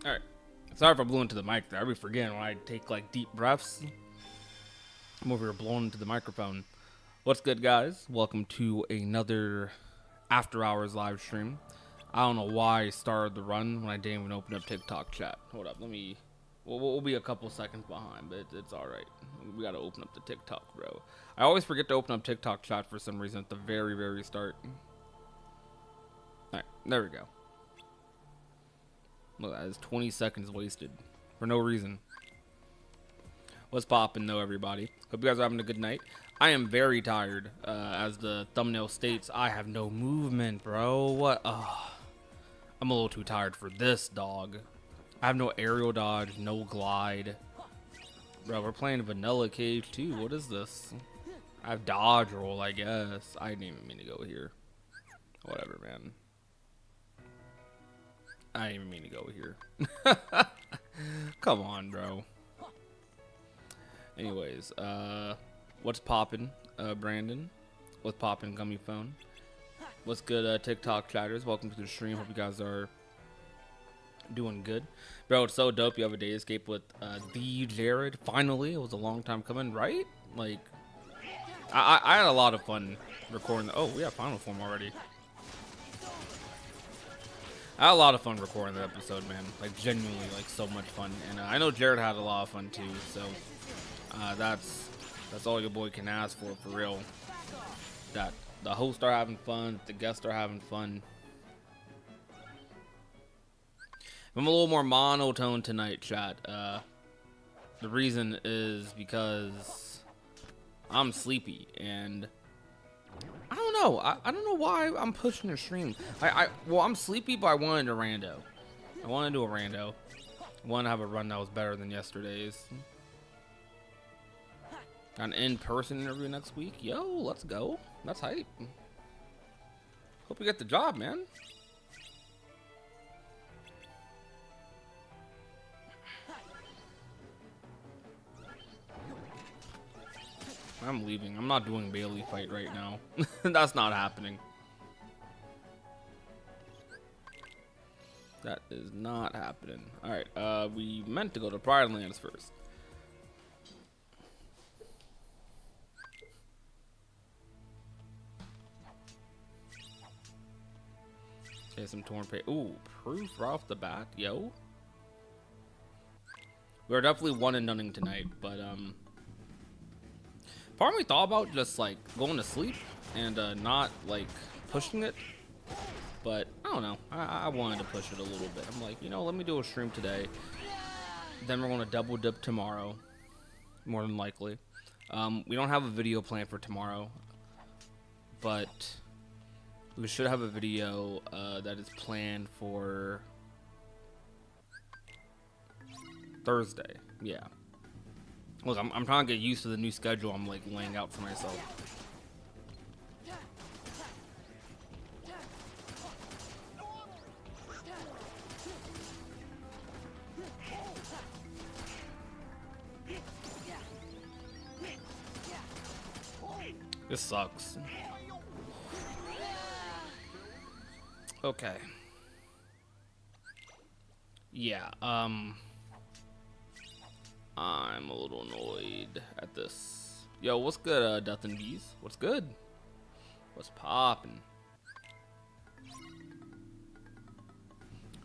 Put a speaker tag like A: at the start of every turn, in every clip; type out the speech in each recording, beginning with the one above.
A: Alright. Sorry if I blew into the mic there. I be forgetting when I take like deep breaths. I'm over here blowing into the microphone. What's good, guys? Welcome to another After Hours live stream. I don't know why I started the run when I didn't even open up TikTok chat. Hold up, let me... We'll be a couple seconds behind, but it's alright. We gotta open up the TikTok, bro. I always forget to open up TikTok chat for some reason at the very, very start. Alright, there we go. Look, that is 20 seconds wasted for no reason. What's poppin' though, everybody? Hope you guys are having a good night. I am very tired. As the thumbnail states, I have no movement, bro. What? I'm a little too tired for this, dog. I have no aerial dodge, no glide. Bro, we're playing vanilla cage too. What is this? I have dodge roll, I guess. I didn't even mean to go here. Whatever, man. I didn't even mean to go here. Come on, bro. Anyways, what's poppin', Brandon? What's poppin', Gummy Phone? What's good, TikTok chatters? Welcome to the stream. Hope you guys are doing good. Bro, it's so dope you have a day escape with the Jared. Finally, it was a long time coming, right? Like, I had a lot of fun recording. Oh, we have final form already. I had a lot of fun recording the episode, man. Like, genuinely, like, so much fun. And I know Jared had a lot of fun, too. So, that's all your boy can ask for real. That the hosts are having fun, the guests are having fun. I'm a little more monotone tonight, chat. The reason is because I'm sleepy, and I don't know. I don't know why I'm pushing the stream. Well, I'm sleepy, but I wanted a rando. I wanted to do a rando. I wanted to have a run that was better than yesterday's. Got an in-person interview next week. Yo, let's go. That's hype. Hope you get the job, man. I'm leaving. I'm not doing Bailey fight right now. That's not happening. That is not happening. Alright, we meant to go to Pride Lands first. Okay, some torn pay. Ooh, proof right off the bat. Yo. We're definitely one and nothing tonight, but part of me thought about just like going to sleep and not like pushing it, but I don't know. I wanted to push it a little bit. I'm like, you know, let me do a stream today. Then we're going to double dip tomorrow, more than likely. We don't have a video planned for tomorrow, but we should have a video that is planned for Thursday. Yeah. Look, I'm trying to get used to the new schedule I'm like laying out for myself. This sucks. Okay. Yeah, I'm a little annoyed at this. Yo, what's good, Death and Bees? What's good? What's poppin'?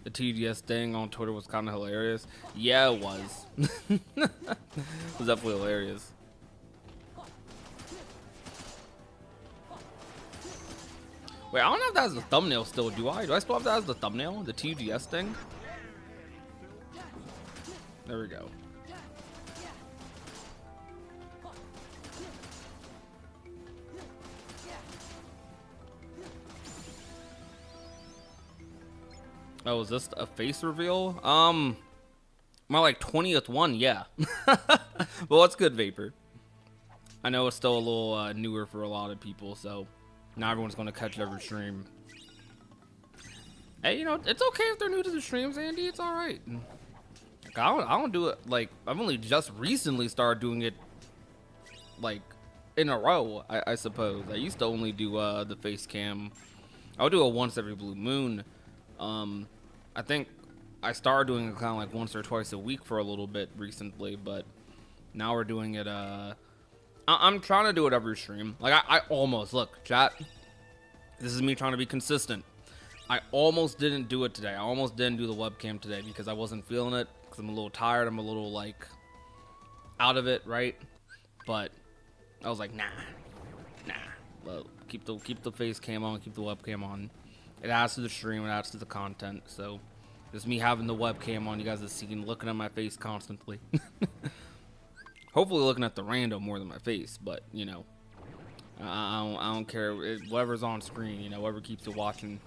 A: The TDS thing on Twitter was kind of hilarious. Yeah, it was. It was definitely hilarious. Wait, I don't know if that has the thumbnail still, do I? Do I still have that as the thumbnail? The TGS thing? There we go. Oh, is this a face reveal? My like 20th one, yeah. Well, that's good, Vapor. I know it's still a little newer for a lot of people, so not everyone's gonna catch every stream. Hey, you know, it's okay if they're new to the streams, Andy. It's all right. Like, I don't do it like I've only just recently started doing it like in a row. I suppose I used to only do the face cam. I would do it once every blue moon. I think I started doing it kind of like once or twice a week for a little bit recently, but now we're doing it. I'm trying to do it every stream. Like I almost look, chat. This is me trying to be consistent. I almost didn't do it today. I almost didn't do the webcam today because I wasn't feeling it. Because I'm a little tired. I'm a little like out of it, right? But I was like, nah. Well, keep the face cam on, keep the webcam on. It adds to the stream, it adds to the content. So just me having the webcam on, you guys have seen looking at my face constantly. Hopefully looking at the rando more than my face, but you know, I don't care. Whatever's on screen, you know, whatever keeps it watching.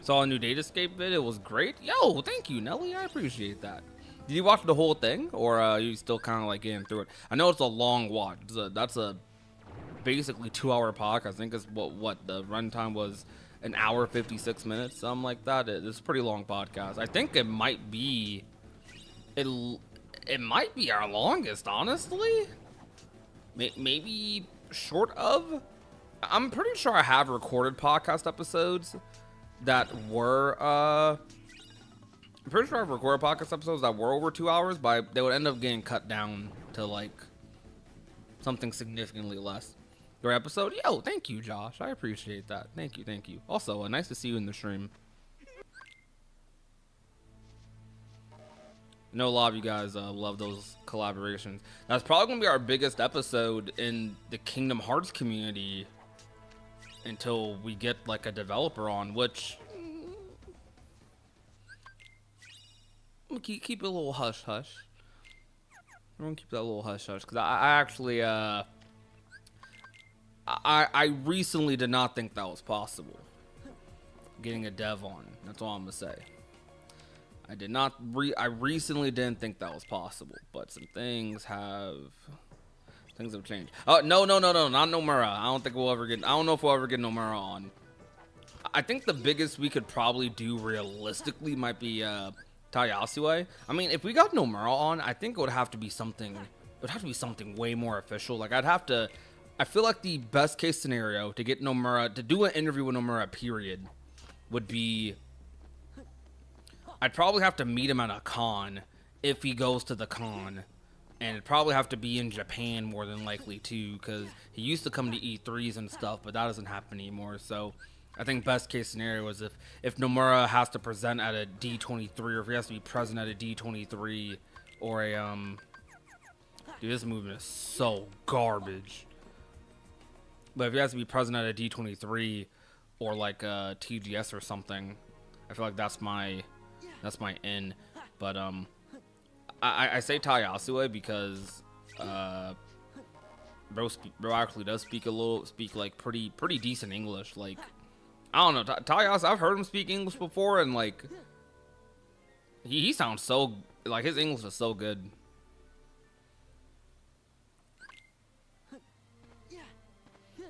A: Saw a new Datascape vid. It was great. Yo, thank you, Nelly. I appreciate that. Did you watch the whole thing, or are you still kind of like getting through it? I know it's a long watch. That's a basically 2-hour podcast. I think it's what the runtime was, an hour 56 minutes, something like that. It's a pretty long podcast. I think it might be it might be our longest, honestly. Maybe short of. I'm pretty sure I have recorded podcast episodes that were I'm pretty sure I've recorded podcast episodes that were over 2 hours, but they would end up getting cut down to like something significantly less. Your episode? Yo, thank you, Josh. I appreciate that. Thank you. Also, nice to see you in the stream. I know a lot of you guys love those collaborations. That's probably gonna be our biggest episode in the Kingdom Hearts community until we get like a developer on, which keep it a little hush hush. I'm gonna keep that a little hush hush because I actually I recently did not think that was possible. Getting a dev on. That's all I'm gonna say. I recently didn't think that was possible, but some things have changed. Oh no, not Nomura. I don't think we'll ever get. I don't know if we'll ever get Nomura on. I think the biggest we could probably do realistically might be Tayasue. I mean, if we got Nomura on, I think it would have to be something. It would have to be something way more official. Like I'd have to. I feel like the best case scenario to get Nomura to do an interview with Nomura, period, would be. I'd probably have to meet him at a con if he goes to the con, and it'd probably have to be in Japan more than likely too, because he used to come to E3s and stuff, but that doesn't happen anymore. So I think best case scenario is if Nomura has to present at a D23, or if he has to be present at a D23 or a dude, this movement is so garbage. But if he has to be present at a D23 or like a TGS or something, I feel like that's my in. But I say Tayasue because bro actually does speak like pretty decent English. Like I don't know, Tayasue, I've heard him speak English before, and like he sounds so like his English is so good.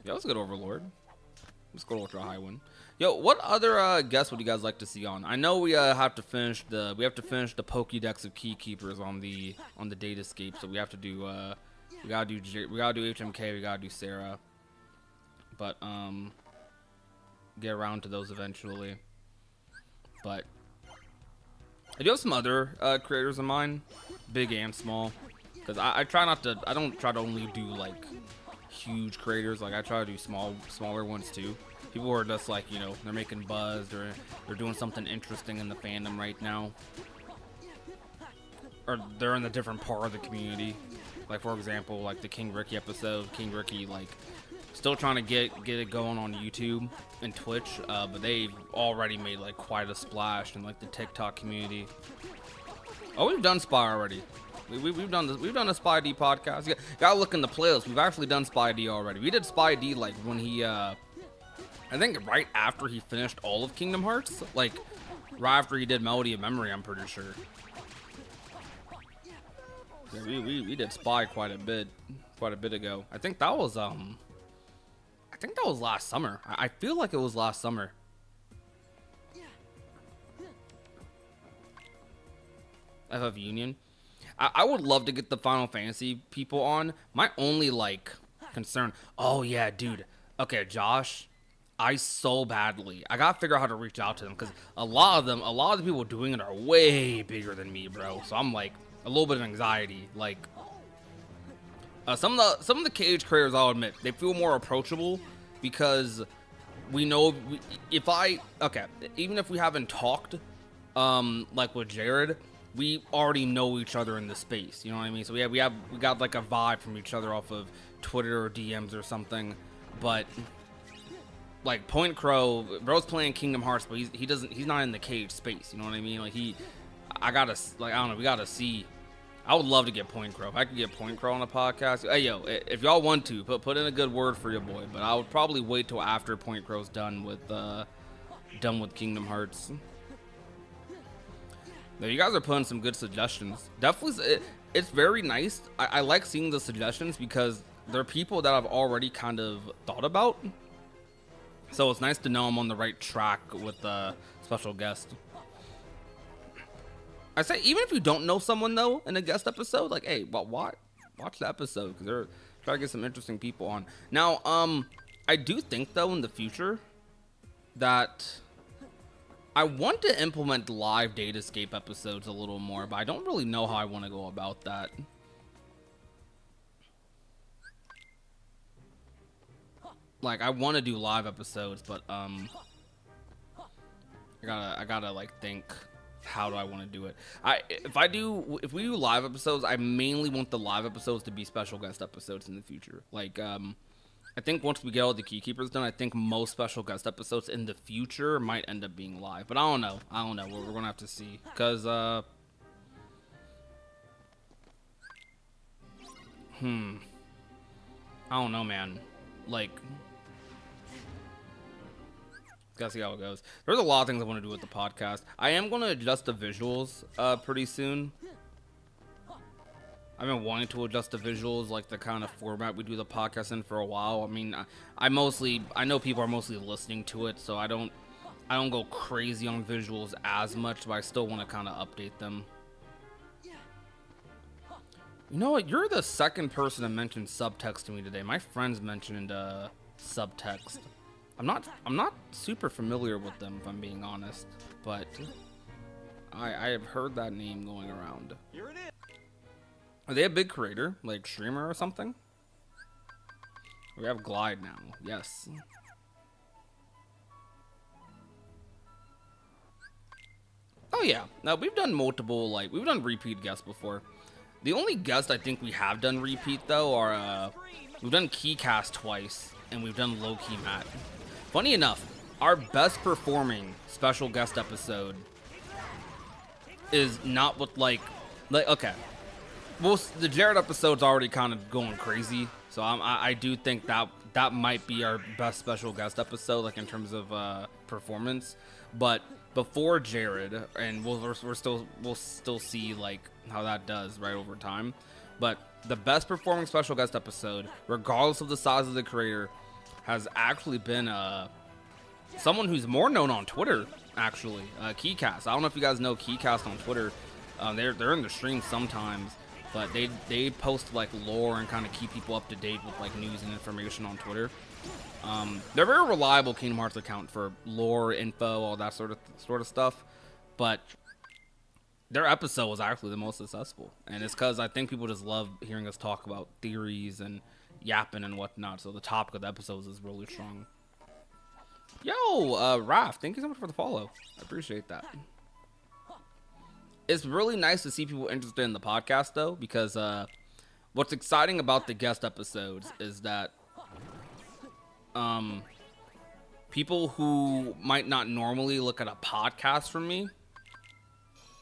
A: Yeah, let's go to Overlord. Let's go to Ultra High one. Yo, what other guests would you guys like to see on? I know we have to finish the Pokédex of Key Keepers on the Datascape, so we have to do we gotta do HMK, we gotta do Sarah, but get around to those eventually. But I do have some other creators in mind, big and small, because I don't try to only do like huge creators. Like I try to do smaller ones too. People who are just like, you know, they're making buzz, they're doing something interesting in the fandom right now, or they're in a different part of the community. Like for example, like the King Ricky episode. King Ricky like still trying to get it going on YouTube and Twitch, but they've already made like quite a splash in like the TikTok community. Oh, we've done Spy already. We've done a Spy D podcast. You gotta look in the playlist. We've actually done Spy D already. We did Spy D like when he I think right after he finished all of Kingdom Hearts, like right after he did Melody of Memory, I'm pretty sure. Yeah, we did Spy quite a bit ago. I think that was last summer. I feel like it was last summer. FF Union. I would love to get the Final Fantasy people on. My only like concern. Oh yeah, dude. Okay, Josh. I so badly. I gotta figure out how to reach out to them because a lot of the people doing it are way bigger than me, bro. So I'm like a little bit of anxiety. Like some of the cage creators, I'll admit, they feel more approachable because we know even if we haven't talked, like with Jared, we already know each other in the space. You know what I mean? So we got like a vibe from each other off of Twitter or DMs or something, but. Like Point Crow, bro's playing Kingdom Hearts, but he's not in the cage space. You know what I mean? Like I don't know. We gotta see. I would love to get Point Crow. If I could get Point Crow on a podcast, hey yo, if y'all want to put in a good word for your boy, but I would probably wait till after Point Crow's done with Kingdom Hearts. Now you guys are putting some good suggestions. Definitely, it's very nice. I like seeing the suggestions because they're people that I've already kind of thought about. So it's nice to know I'm on the right track with the special guest. I say, even if you don't know someone though in a guest episode, like, hey, watch the episode because they're trying to get some interesting people on. Now, I do think though in the future that I want to implement live Datascape episodes a little more, but I don't really know how I want to go about that. Like I want to do live episodes, but I gotta like think, how do I want to do it? If we do live episodes, I mainly want the live episodes to be special guest episodes in the future. Like I think once we get all the key keepers done, I think most special guest episodes in the future might end up being live. But I don't know. We're gonna have to see because I don't know, man. Like. Gotta see how it goes. There's a lot of things I want to do with the podcast. I am going to adjust the visuals pretty soon. I've been wanting to adjust the visuals, like the kind of format we do the podcast in for a while. I mean, I know people are mostly listening to it, so I don't go crazy on visuals as much, but I still want to kind of update them. You know what? You're the second person to mention subtext to me today. My friends mentioned subtext. I'm not super familiar with them, if I'm being honest, but I have heard that name going around. Here it is. Are they a big creator, like streamer or something? We have Glide now. Yes. Oh yeah. Now we've done multiple, like we've done repeat guests before. The only guests I think we have done repeat though are we've done Keycast twice and we've done Low-Key Matt. Funny enough, our best performing special guest episode is not with like okay. Well, the Jared episode's already kind of going crazy, so I do think that might be our best special guest episode, like in terms of performance. But before Jared, and we'll still see like how that does right over time. But the best performing special guest episode, regardless of the size of the creator, has actually been someone who's more known on Twitter, actually, Keycast. I don't know if you guys know Keycast on Twitter. They're in the stream sometimes, but they post like lore and kind of keep people up to date with like news and information on Twitter. They're a very reliable Kingdom Hearts account for lore, info, all that sort of stuff. But their episode was actually the most successful, and it's because I think people just love hearing us talk about theories and yapping and whatnot. So the topic of the episodes is really strong. Yo, Raph, thank you so much for the follow. I appreciate that. It's really nice to see people interested in the podcast though, because what's exciting about the guest episodes is that people who might not normally look at a podcast from me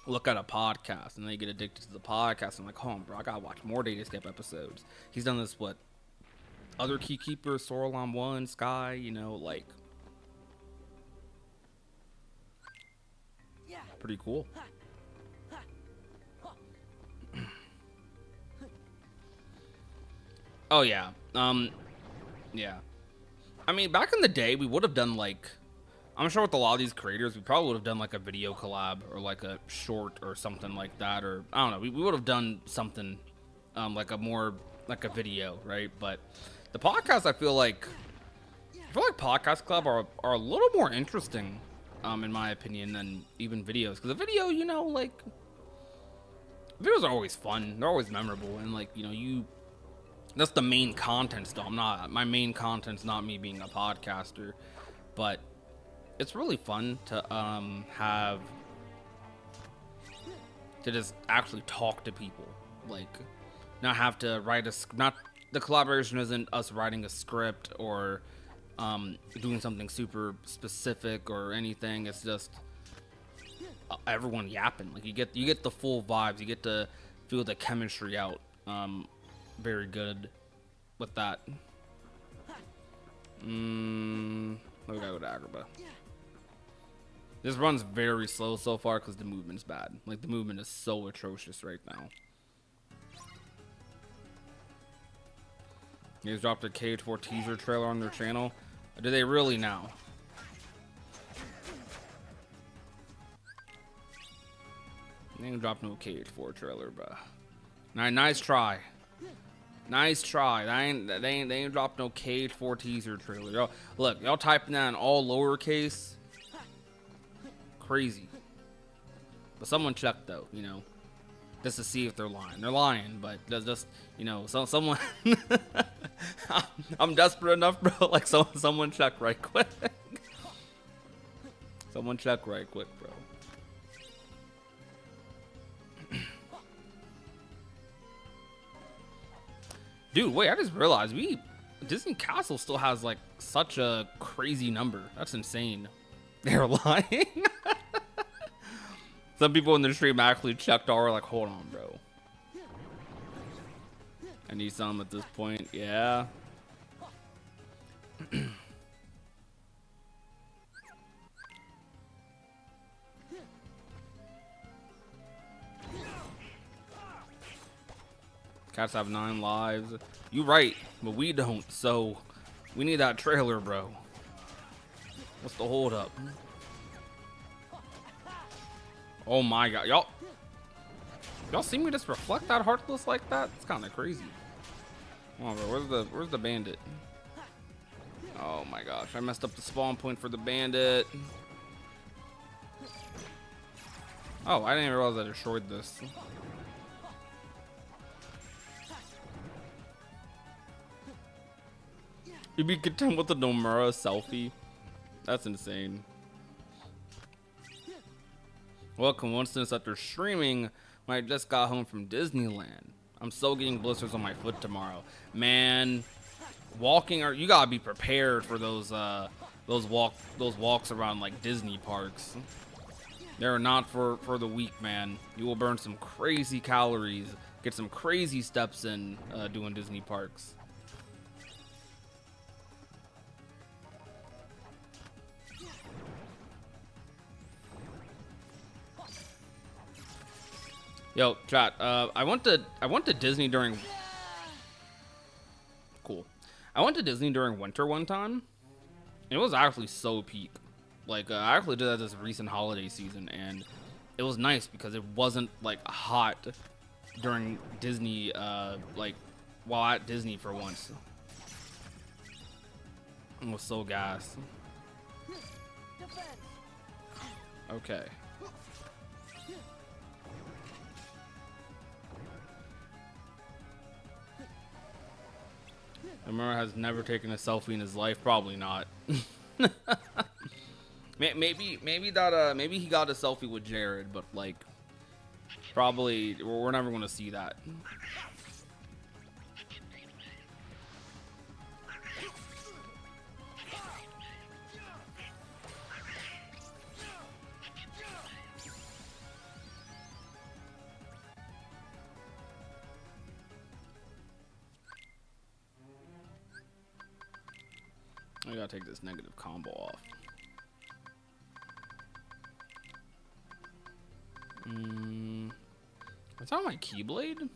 A: look at a podcast and they get addicted to the podcast. I'm like, oh, bro, I gotta watch more Datascape episodes. He's done this, what? Other Keykeepers, Sorolon 1, Sky, you know, like, pretty cool. Oh yeah. Yeah. I mean, back in the day, we would have done like, I'm sure with a lot of these creators, we probably would have done like a video collab or like a short or something like that, or I don't know. We would have done something like a more like a video, right? But the podcast, I feel like I feel like Podcast Club are a little more interesting, in my opinion, than even videos. Because a video, you know, like, videos are always fun. They're always memorable. And, like, you know, that's the main content still. My main content's not me being a podcaster. But it's really fun to, to just actually talk to people. Like, not have to write the collaboration isn't us writing a script or doing something super specific or anything. It's just everyone yapping. Like, you get the full vibes. You get to feel the chemistry out. Very good with that. We gotta go to Agrabah. This run's very slow so far because the movement's bad. Like, the movement is so atrocious right now. They just dropped a KH4 teaser trailer on their channel. Do they really now? They ain't dropped no KH4 trailer, bro. Nice try. Nice try. They ain't dropped no KH4 teaser trailer. Y'all, look, y'all typing that in all lowercase. Crazy. But someone checked though, you know, just to see if they're lying. They're lying, but just, you know, someone. I'm desperate enough, bro. Like, someone check right quick. Someone check right quick, bro. Dude, wait, I just realized Disney Castle still has like such a crazy number. That's insane. They're lying. Some people in the stream actually checked our like, hold on, bro. I need some at this point. Yeah. Cats have 9 lives. You right, but we don't. So we need that trailer, bro. What's the hold up? Oh my god, y'all see me just reflect that heartless like that? It's kind of crazy. Come on, bro. Where's the bandit? Oh my gosh, I messed up the spawn point for the bandit. Oh, I didn't realize I destroyed this. You'd be content with the Nomura selfie? That's insane. Well, coincidence after streaming when I just got home from Disneyland. I'm so getting blisters on my foot tomorrow. Man, walking, or you gotta be prepared for those walks around like Disney parks. They're not for the weak, man. You will burn some crazy calories, get some crazy steps in doing Disney parks. Yo, chat. I went to Disney during. Cool. I went to Disney during winter one time. It was actually so peak. Like, I actually did that this recent holiday season, and it was nice because it wasn't like hot during Disney. Like, while at Disney for once. It was so gas. Okay. Amara has never taken a selfie in his life. Probably not. maybe he got a selfie with Jared, but like, probably we're never gonna see that. I gotta take this negative combo off. It's on my Keyblade?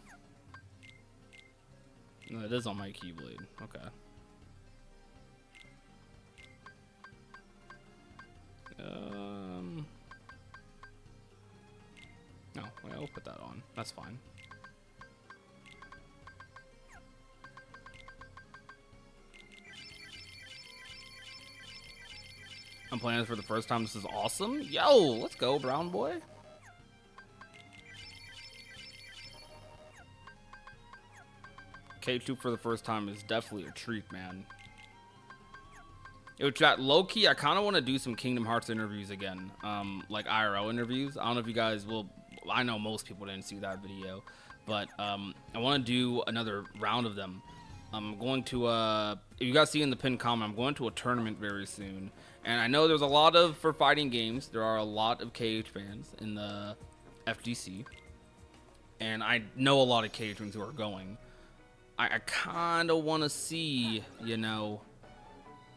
A: No, it is on my Keyblade. Okay. No, wait, I'll put that on. That's fine. I'm playing this for the first time. This is awesome. Yo, let's go, brown boy. K2 for the first time is definitely a treat, man. Yo, chat, low-key, I kind of want to do some Kingdom Hearts interviews again. Like IRL interviews. I don't know if you guys will... I know most people didn't see that video. But I want to do another round of them. I'm going to... if you guys see in the pinned comment, I'm going to a tournament very soon. And I know there's a lot of... For fighting games, there are a lot of KH fans in the FGC. And I know a lot of KH fans who are going. I kind of want to see, you know...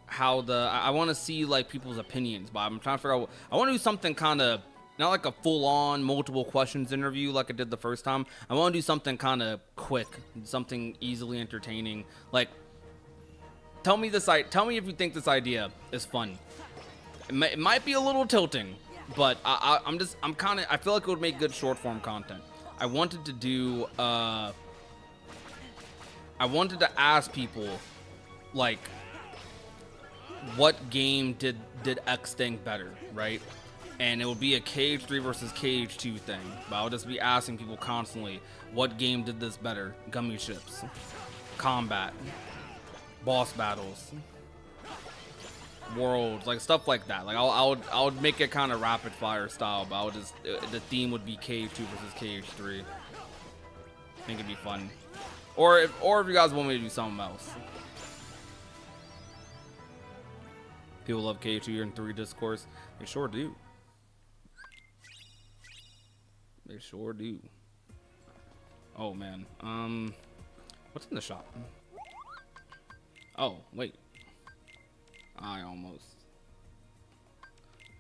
A: how I want to see like people's opinions, but I'm trying to figure out. I want to do something kind of not like a full-on multiple questions interview like I did the first time. I want to do something kind of quick, something easily entertaining. Like, tell me if you think this idea is fun. It might be a little tilting, but I feel like it would make good short-form content. I wanted to do I wanted to ask people like, what game did X thing better, right? And it would be a KH3 versus KH2 thing, but I would just be asking people constantly, what game did this better? Gummy ships, combat, boss battles, worlds, like stuff like that. Like I would make it kind of rapid fire style, but I would just the theme would be KH2 versus KH3. I think it'd be fun. Or if you guys want me to do something else. People love KH2 and 3 discourse. They sure do. They sure do. Oh man. What's in the shop? Oh, wait. That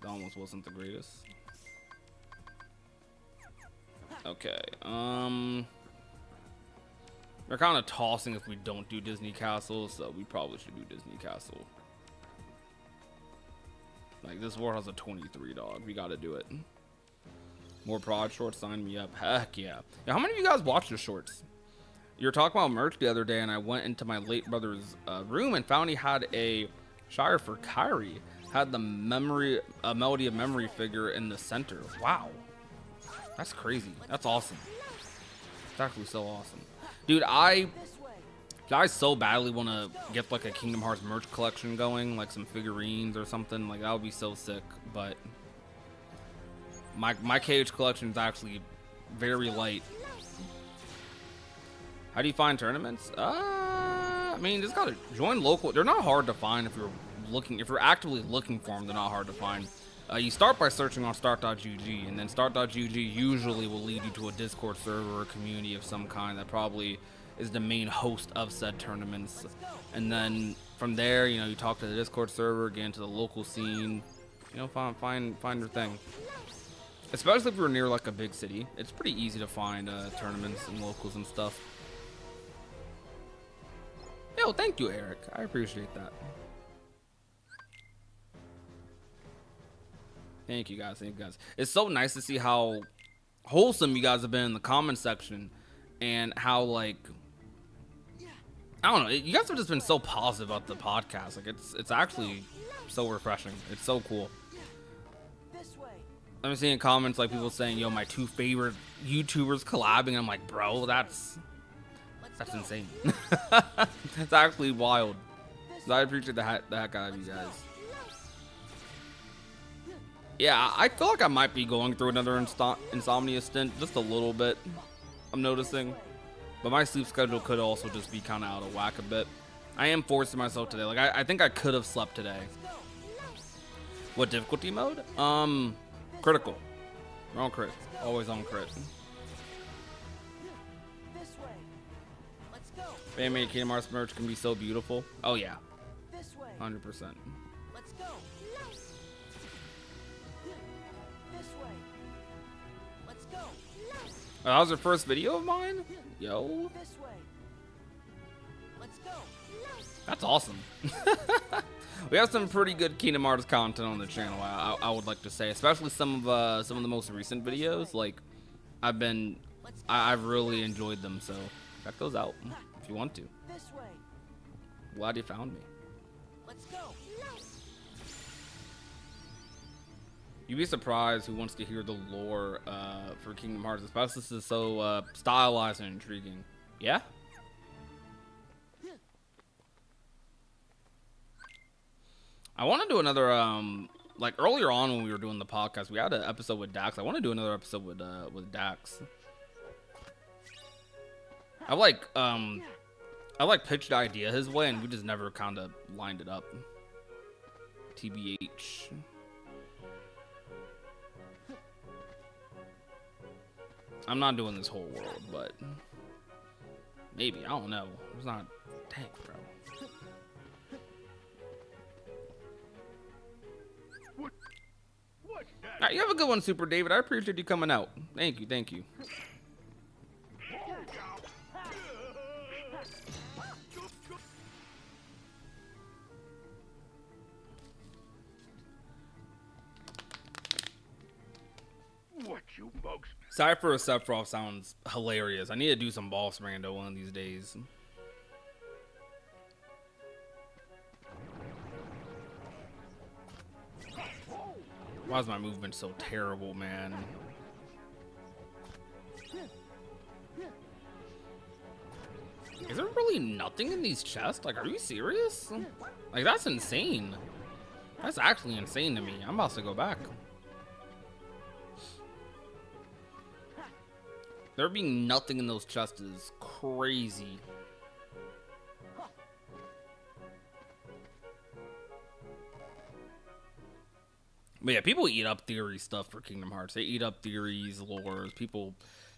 A: almost wasn't the greatest. Okay. We're kind of tossing if we don't do Disney Castle, so we probably should do Disney Castle. Like, this world has a 23, dog. We gotta do it. More prod shorts, sign me up. Heck yeah. How many of you guys watch the shorts? You were talking about merch the other day, and I went into my late brother's room and found he had a Shire for Kyrie. Had the Melody of Memory figure in the center. Wow. That's crazy. That's awesome. It's actually so awesome. Dude, I so badly want to get like a Kingdom Hearts merch collection going, like some figurines or something. Like that would be so sick. But my KH collection is actually very light. How do you find tournaments? I mean, just gotta join local. They're not hard to find if you're looking. If you're actively looking for them, they're not hard to find. You start by searching on start.gg, and then start.gg usually will lead you to a Discord server or community of some kind that probably is the main host of said tournaments. And then from there, you know, you talk to the Discord server, get into the local scene, you know, find your thing. Especially if you're near like a big city, it's pretty easy to find tournaments and locals and stuff. Yo, thank you, Eric. I appreciate that. Thank you guys. Thank you guys. It's so nice to see how wholesome you guys have been in the comment section, and how like, I don't know, you guys have just been so positive about the podcast. Like it's actually so refreshing. It's so cool. I'm seeing comments like people saying, "Yo, my 2 favorite YouTubers collabing." I'm like, bro, that's insane. That's actually wild. I appreciate the heck out of you guys. Yeah, I feel like I might be going through another insomnia stint, just a little bit, I'm noticing. But my sleep schedule could also just be kind of out of whack a bit. I am forcing myself today. Like, I think I could have slept today. What difficulty mode? Critical. We're on crit. Always on crit. Fan-made Kingdom Hearts merch can be so beautiful. Oh yeah. 100%. Oh, that was your first video of mine? Yo. That's awesome. We have some pretty good Kingdom Hearts content on the channel, I would like to say, especially some of the most recent videos. Like, I've really enjoyed them, so check those out if you want to. Glad you found me. You'd be surprised who wants to hear the lore for Kingdom Hearts, especially since it's so stylized and intriguing. Yeah? I want to do another, like earlier on when we were doing the podcast, we had an episode with Dax. I want to do another episode with Dax. I pitched the idea his way, and we just never kind of lined it up. TBH. I'm not doing this whole world, but maybe. I don't know. It's not. Dang, bro. All right, you have a good one, Super David. I appreciate you coming out. Thank you, thank you. Cypher or Sephiroth sounds hilarious. I need to do some boss rando one of these days. Why is my movement so terrible, man? Is there really nothing in these chests? Like, are you serious? Like, that's insane. That's actually insane to me. I'm about to go back. There being nothing in those chests is crazy. But yeah, people eat up theory stuff for Kingdom Hearts. They eat up theories, lores. People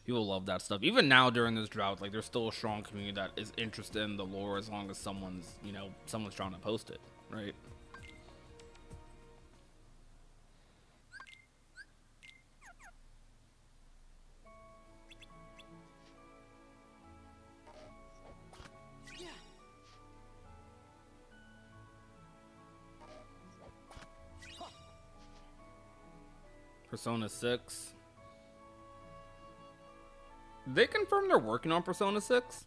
A: love that stuff. Even now during this drought, like there's still a strong community that is interested in the lore as long as someone's trying to post it, right? Persona 6. They confirm they're working on Persona 6?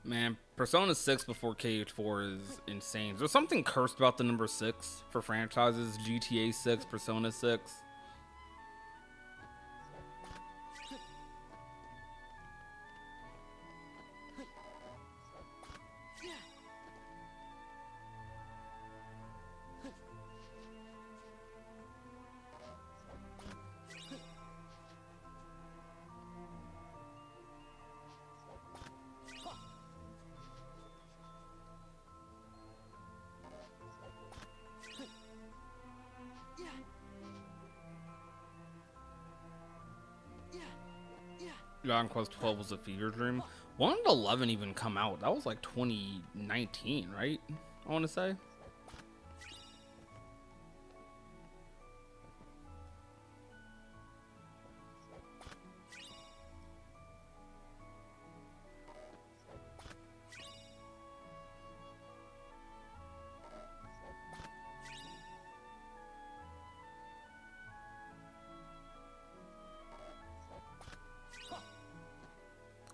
A: Man, Persona 6 before KH4 is insane. There's something cursed about the number 6 for franchises. GTA 6, Persona 6. Dragon Quest 12 was a fever dream. When did 11 even come out? That was like 2019, right? I want to say.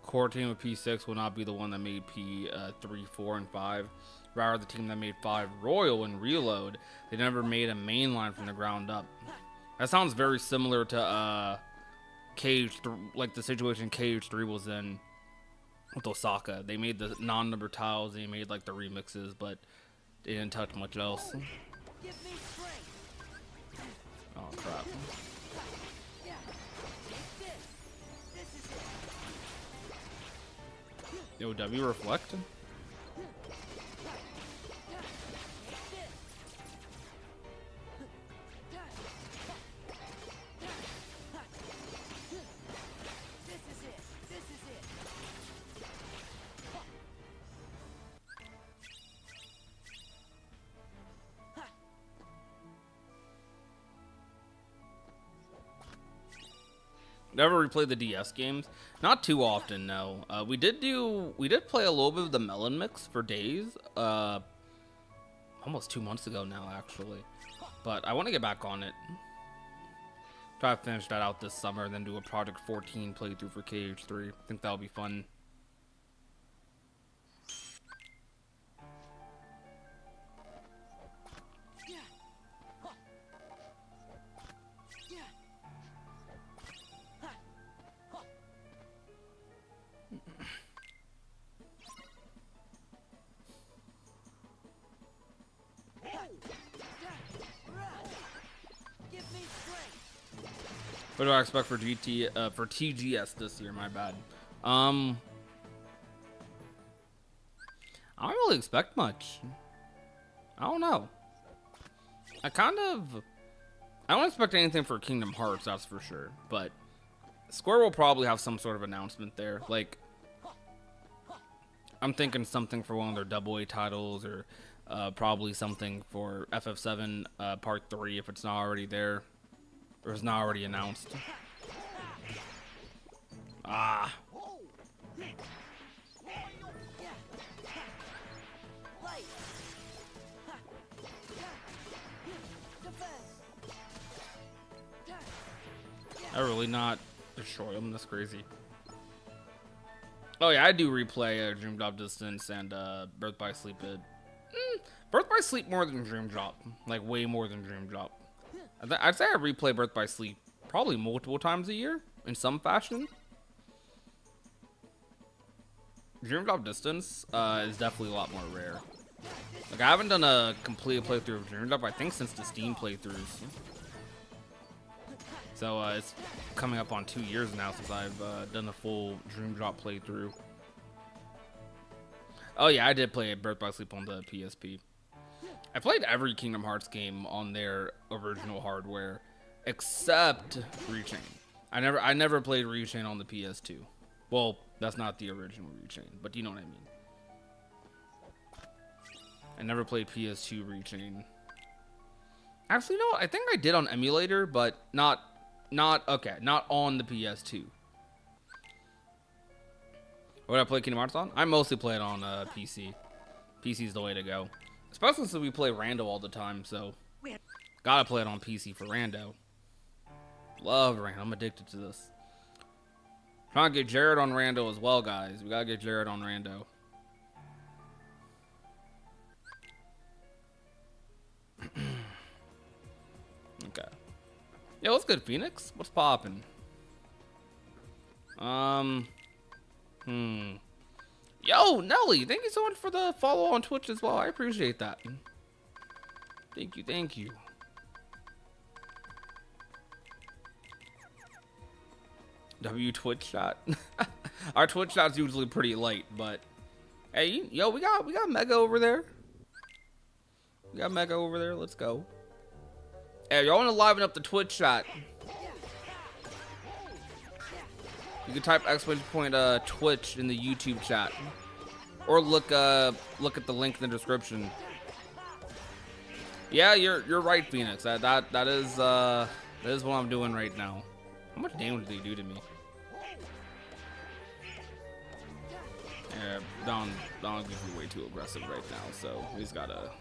A: Core team of P6 will not be the one that made P3, 4, and 5. Rather, the team that made 5 Royal and Reload. They never made a mainline from the ground up. That sounds very similar to like the situation KH3 was in with Osaka. They made the non-number tiles, they made like the remixes, but they didn't touch much else. Oh crap. Yo, W reflect? Never replayed the DS games. Not too often, no. We did play a little bit of the Melon Mix for days. Almost 2 months ago now, actually. But I want to get back on it. Try to finish that out this summer, and then do a Project 14 playthrough for KH3. I think that'll be fun. What do I expect for for TGS this year? My bad. I don't really expect much. I don't know. I don't expect anything for Kingdom Hearts, that's for sure. But Square will probably have some sort of announcement there. Like, I'm thinking something for one of their AA titles, or probably something for FF7 Part 3 if it's not already there, or it's not already announced. Ah. I really not destroy them. That's crazy. Oh yeah, I do replay Dream Drop Distance and Birth by Sleep. Birth by Sleep more than Dream Drop, like way more than Dream Drop. I'd say I replay Birth by Sleep probably multiple times a year in some fashion. Dream Drop Distance is definitely a lot more rare. Like, I haven't done a complete playthrough of Dream Drop, I think, since the Steam playthroughs. So it's coming up on 2 years now since I've done a full Dream Drop playthrough. Oh yeah, I did play Birth by Sleep on the PSP. I played every Kingdom Hearts game on their original hardware, except Rechain. I never played Rechain on the PS2. Well, that's not the original Rechain, but you know what I mean. I never played PS2 Rechain. Actually, no, I think I did on emulator, but not on the PS2. What did I play Kingdom Hearts on? I mostly play it on PC. PC's the way to go. Especially since we play Rando all the time, so gotta play it on PC for Rando. Love Rando. I'm addicted to this. Trying to get Jared on Rando as well, guys. We gotta get Jared on Rando. Okay. Yo, what's good, Phoenix? What's poppin'? Yo, Nelly, thank you so much for the follow on Twitch as well. I appreciate that. Thank you, thank you. W Twitch chat. Our Twitch chat's usually pretty light, but hey, yo, we got Mega over there. We got Mega over there. Let's go. Hey, y'all want to liven up the Twitch chat? You can type !Twitch in the YouTube chat, or look at the link in the description. Yeah, you're right, Phoenix. That is what I'm doing right now. How much damage did he do to me? Yeah, Don gives me way too aggressive right now, so he's gotta.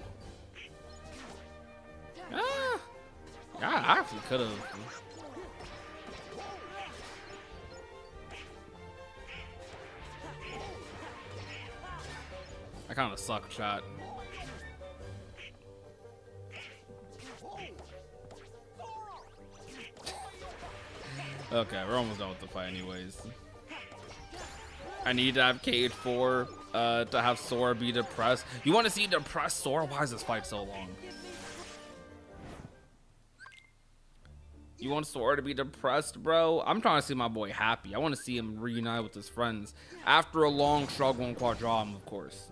A: Ah, yeah, I actually could have. I kind of suck, chat. Okay, we're almost done with the fight anyways. I need to have Cage 4 to have Sora be depressed. You want to see depressed Sora? Why is this fight so long? You want Sora to be depressed, bro? I'm trying to see my boy happy. I want to see him reunite with his friends after a long struggle in Quadram, of course.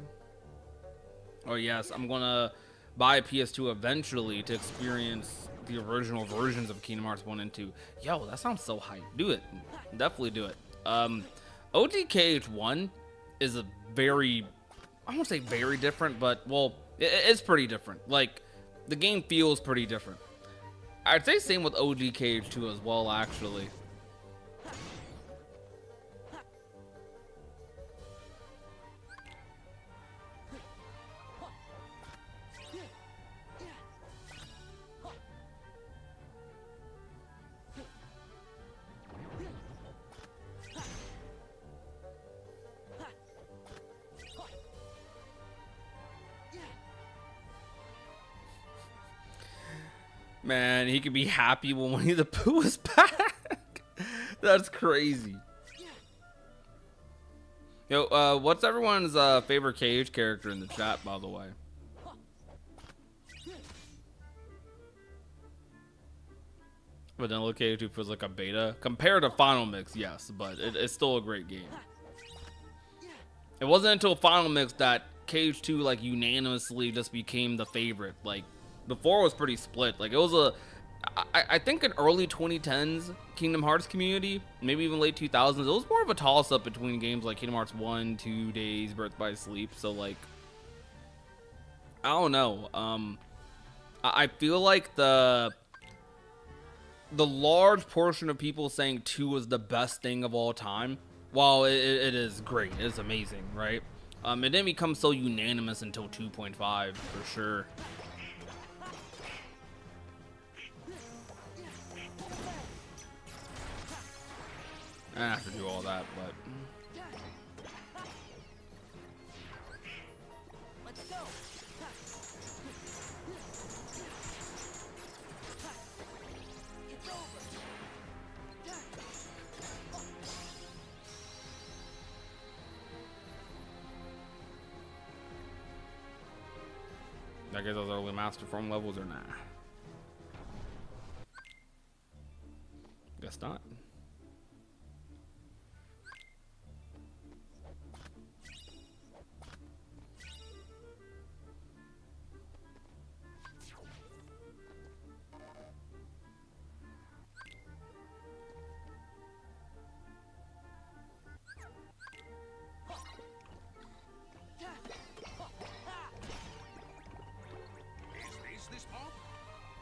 A: Oh yes, I'm gonna buy a PS2 eventually to experience the original versions of Kingdom Hearts 1 and 2. Yo, that sounds so hype. Do it. Definitely do it. ODKH1 is a very, I won't say very different, but well, it's pretty different. Like, the game feels pretty different. I'd say same with OGKH2 as well, actually. Man, he could be happy when Winnie the Pooh is back. That's crazy. Yo, what's everyone's favorite Cage character in the chat, by the way? Vanilla KH2 feels like a beta compared to Final Mix, yes, but it's still a great game. It wasn't until Final Mix that KH2 like unanimously just became the favorite. Like before it was pretty split. Like it was a I think in early 2010s Kingdom Hearts community, maybe even late 2000s, it was more of a toss-up between games like Kingdom Hearts 1, 2 Days, Birth by Sleep. So like I don't know. I feel like the large portion of people saying 2 is the best thing of all time, while it is great, it's amazing, right? It didn't become so unanimous until 2.5 for sure. I don't have to do all that, but I guess those early Master Form levels or not. Guess not.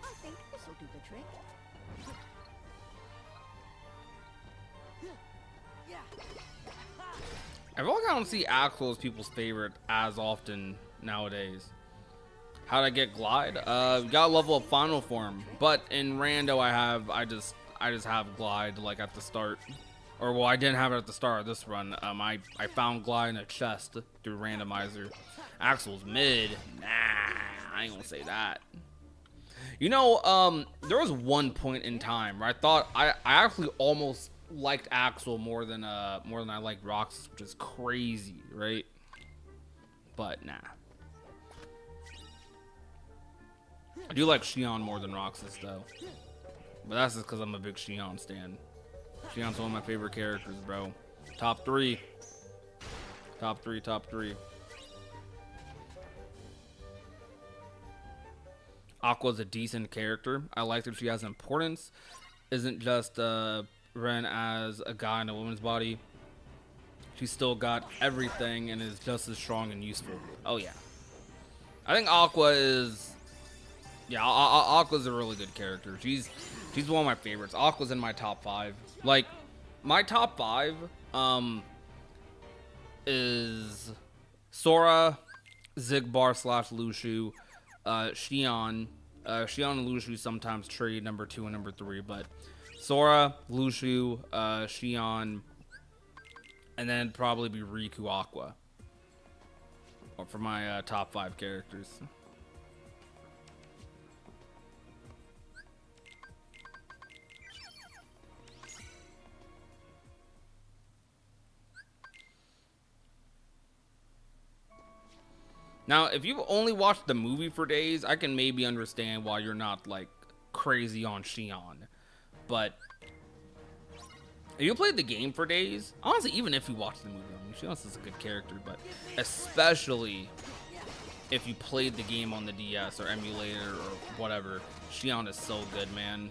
B: I think this will do the trick.
A: I feel like I don't see Axel as people's favorite as often nowadays. How'd I get Glide? Got level up Final Form, but in Rando I just have Glide like at the start, or well I didn't have it at the start of this run. I found Glide in a chest through Randomizer. Axel's mid. Nah, I ain't gonna say that. You know, there was one point in time where I thought I actually almost liked Axel more than I liked Roxas, which is crazy, right? But nah. I do like Xion more than Roxas though. But that's just because I'm a big Xion stan. Xion's one of my favorite characters, bro. Top 3. Top 3, top 3. Aqua's a decent character. I like that she has importance. Isn't just Ren as a guy in a woman's body. She's still got everything and is just as strong and useful. Oh yeah. I think Aqua is... Yeah, Aqua's a really good character. She's one of my favorites. Aqua's in my top 5. Like, my top 5 is Sora, Zigbar / Lushu, Xion. Xion and Lushu sometimes trade number 2 and number 3, but Sora, Lushu, Xion, and then probably be Riku Aqua for my top 5 characters. Now, if you've only watched the movie for Days, I can maybe understand why you're not, like, crazy on Xion. But if you played the game for Days, honestly, even if you watched the movie, I mean, Xion's is a good character, but especially if you played the game on the DS or emulator or whatever, Xion is so good, man.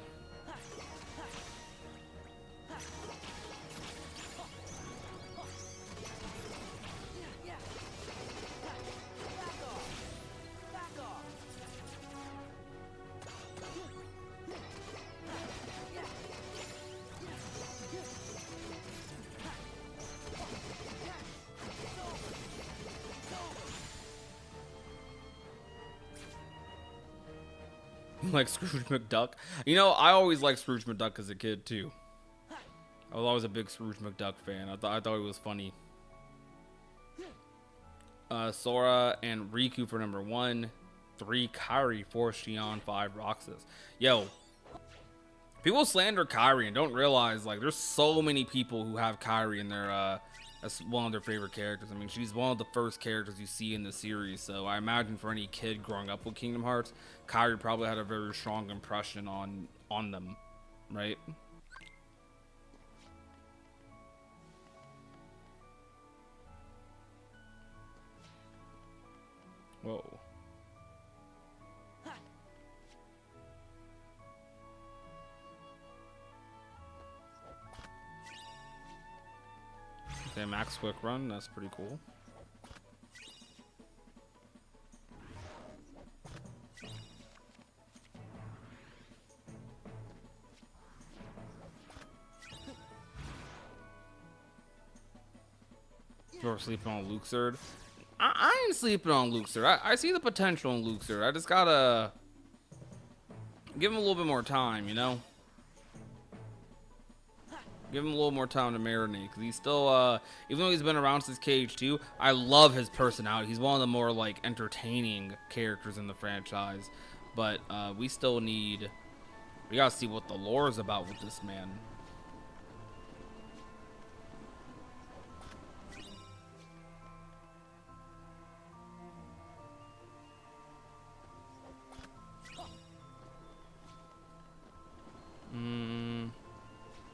A: Like Scrooge McDuck. You know, I always liked Scrooge McDuck as a kid too. I was always a big Scrooge McDuck fan. I thought he was funny. Sora and Riku for number 1, 3 Kairi, 4 Xion, 5 Roxas. Yo, people slander Kairi and don't realize like there's so many people who have Kairi in their as one of their favorite characters. I mean, she's one of the first characters you see in the series, so I imagine for any kid growing up with Kingdom Hearts, Kairi probably had a very strong impression on them. right? Whoa. Okay, max quick run, that's pretty cool. You're sleeping on Luxord. I ain't sleeping on Luxord. I see the potential in Luxord. I just gotta give him a little bit more time, you know? Give him a little more time to marinate, because he's still, even though he's been around since KH2, I love his personality. He's one of the more, like, entertaining characters in the franchise. But, we gotta see what the lore is about with this man.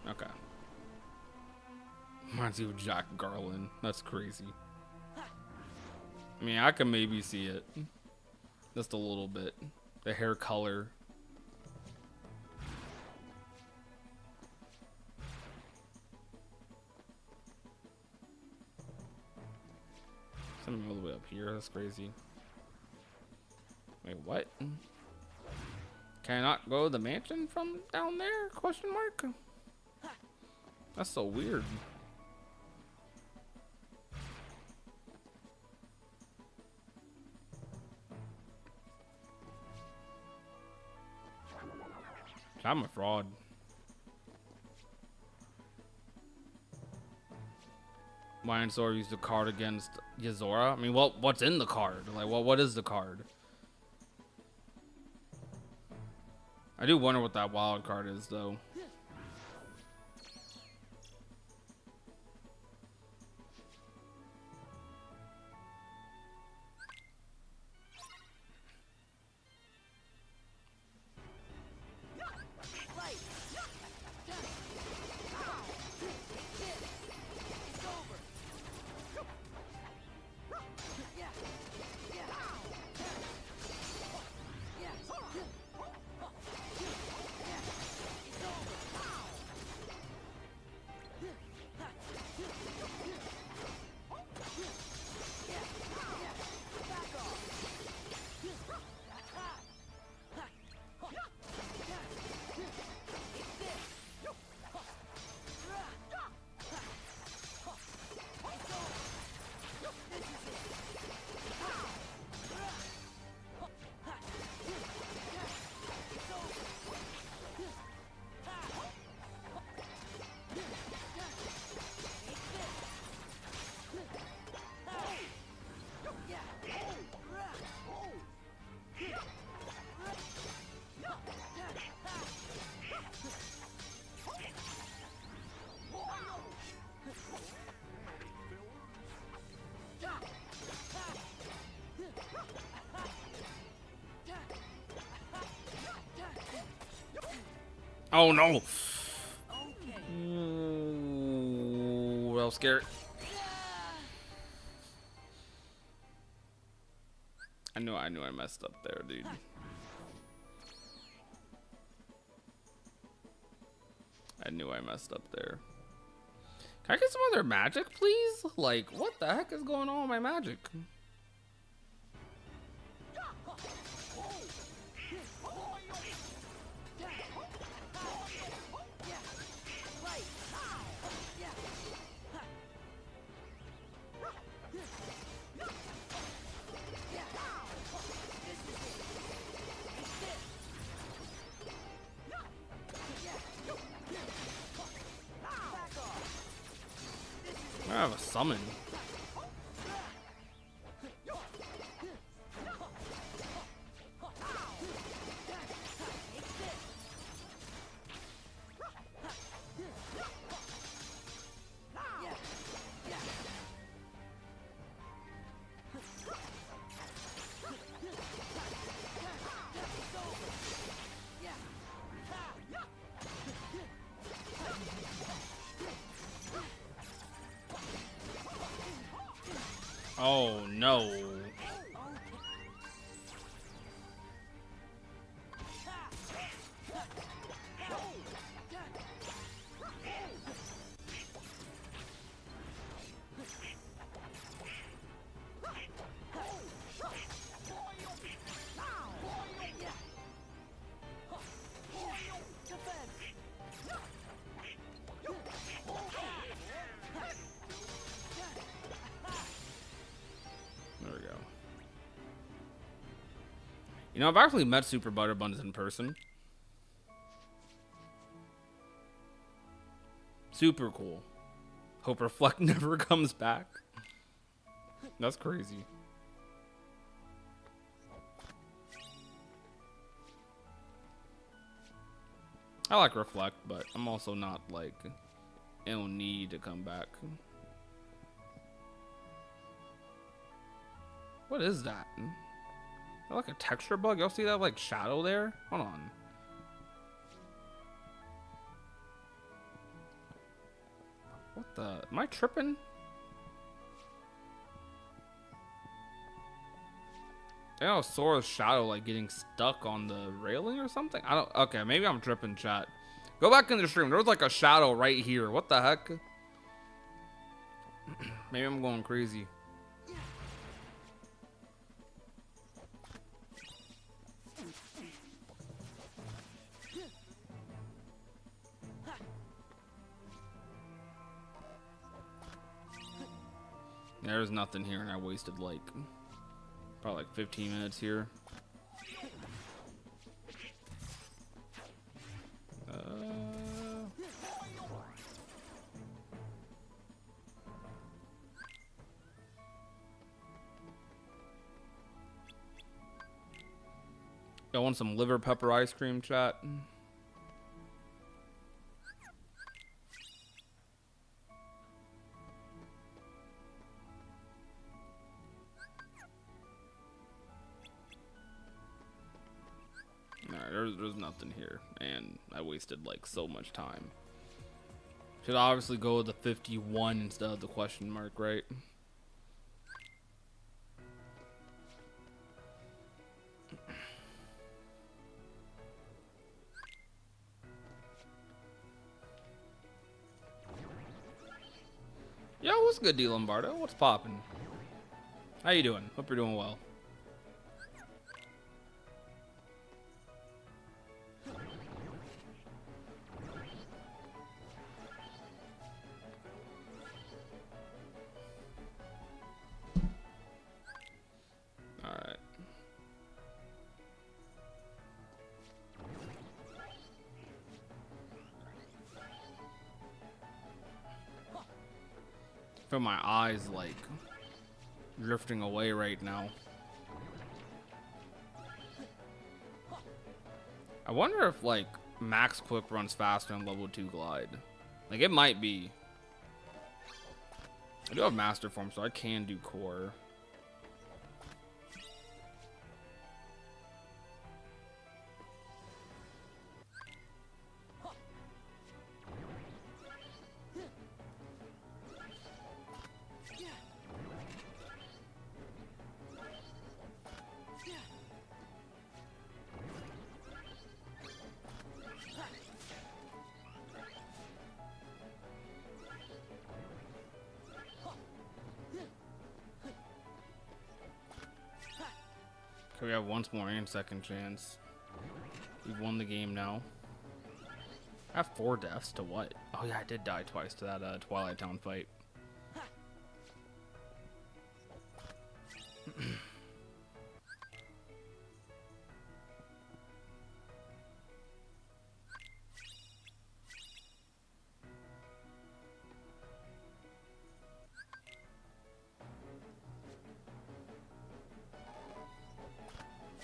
A: Okay. Reminds you of Jack Garland. That's crazy. I mean, I can maybe see it. Just a little bit. The hair color. Something all the way up here. That's crazy. Wait, what? Can I not go to the mansion from down there? Question mark. That's so weird. I'm a fraud. Lionsor used the card against Yozora. I mean, what's in the card? Like, what is the card? I do wonder what that wild card is, though. Oh no! Ooh, well, scared. I knew I messed up there, dude. I knew I messed up there. Can I get some other magic, please? Like, what the heck is going on with my magic? I have a summon. Oh no. There we go. You know, I've actually met Super Butterbuns in person. Super cool. Hope Reflect never comes back. That's crazy. I like Reflect, but I'm also not like, I don't need to come back. What is that? Is that like a texture bug? Y'all see that like shadow there? Hold on. What the? Am I tripping? I know Sora's shadow like getting stuck on the railing or something. I don't. Okay, maybe I'm tripping, chat. Go back in the stream. There was like a shadow right here. What the heck? Maybe I'm going crazy. There's nothing here, and I wasted like probably like 15 minutes here. I want some liver pepper ice cream, chat. Alright, there's nothing here, and I wasted like so much time. Should obviously go with the 51 instead of the question mark, right? Yo, what's good, D Lombardo? What's poppin'? How you doing? Hope you're doing well. Alright. Feel my eyes like drifting away right now. I wonder if like max quick runs faster than level 2 glide. Like it might be. I do have master form, so I can do core. Okay, we have once more and second chance. We've won the game now. I have 4 deaths to what? Oh yeah, I did die twice to that Twilight Town fight.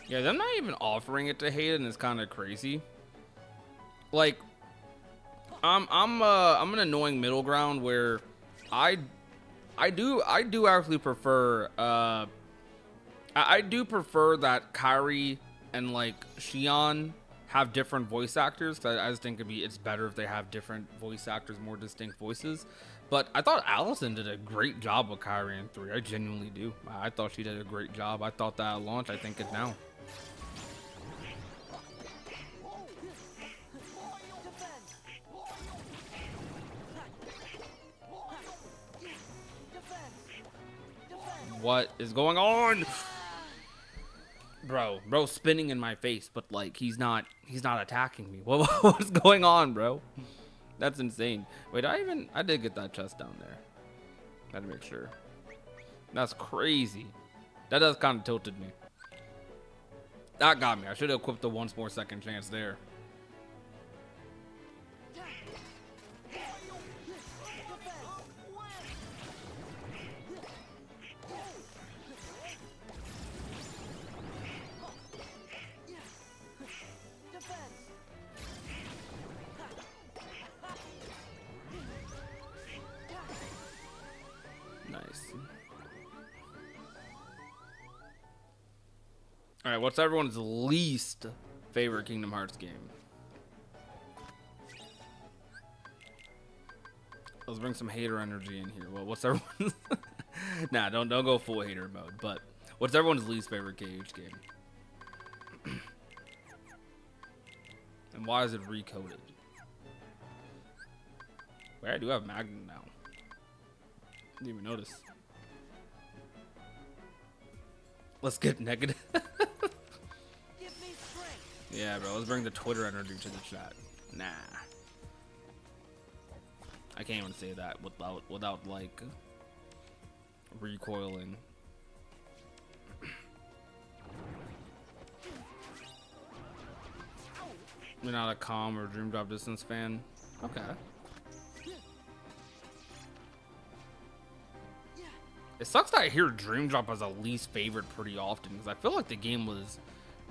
A: Yeah, them not even offering it to Hayden is kind of crazy. Like, I'm an annoying middle ground where I do actually prefer I do prefer that Kairi and like Xion have different voice actors, because I just think it's better if they have different voice actors, more distinct voices. But I thought Allison did a great job with Kyrie in 3. I genuinely do. I thought she did a great job. I thought that at launch. I think it now. What is going on? Bro spinning in my face, but like he's not attacking me. What's going on, bro? That's insane. Wait, I did get that chest down there. Gotta make sure. That's crazy. That does kind of tilted me. That got me. I should have equipped the once more second chance there. Nice. All right, what's everyone's least favorite Kingdom Hearts game? Let's bring some hater energy in here. Well, what's everyone's? Nah, don't go full hater mode. But what's everyone's least favorite KH game? And why is it recoded? Wait, I do have Magnum now. Didn't even notice. Let's get negative. Yeah, bro. Let's bring the Twitter energy to the chat. Nah. I can't even say that without like recoiling. You're not a Calm or Dream Drop Distance fan? Okay. It sucks that I hear Dream Drop as a least favorite pretty often, because I feel like the game was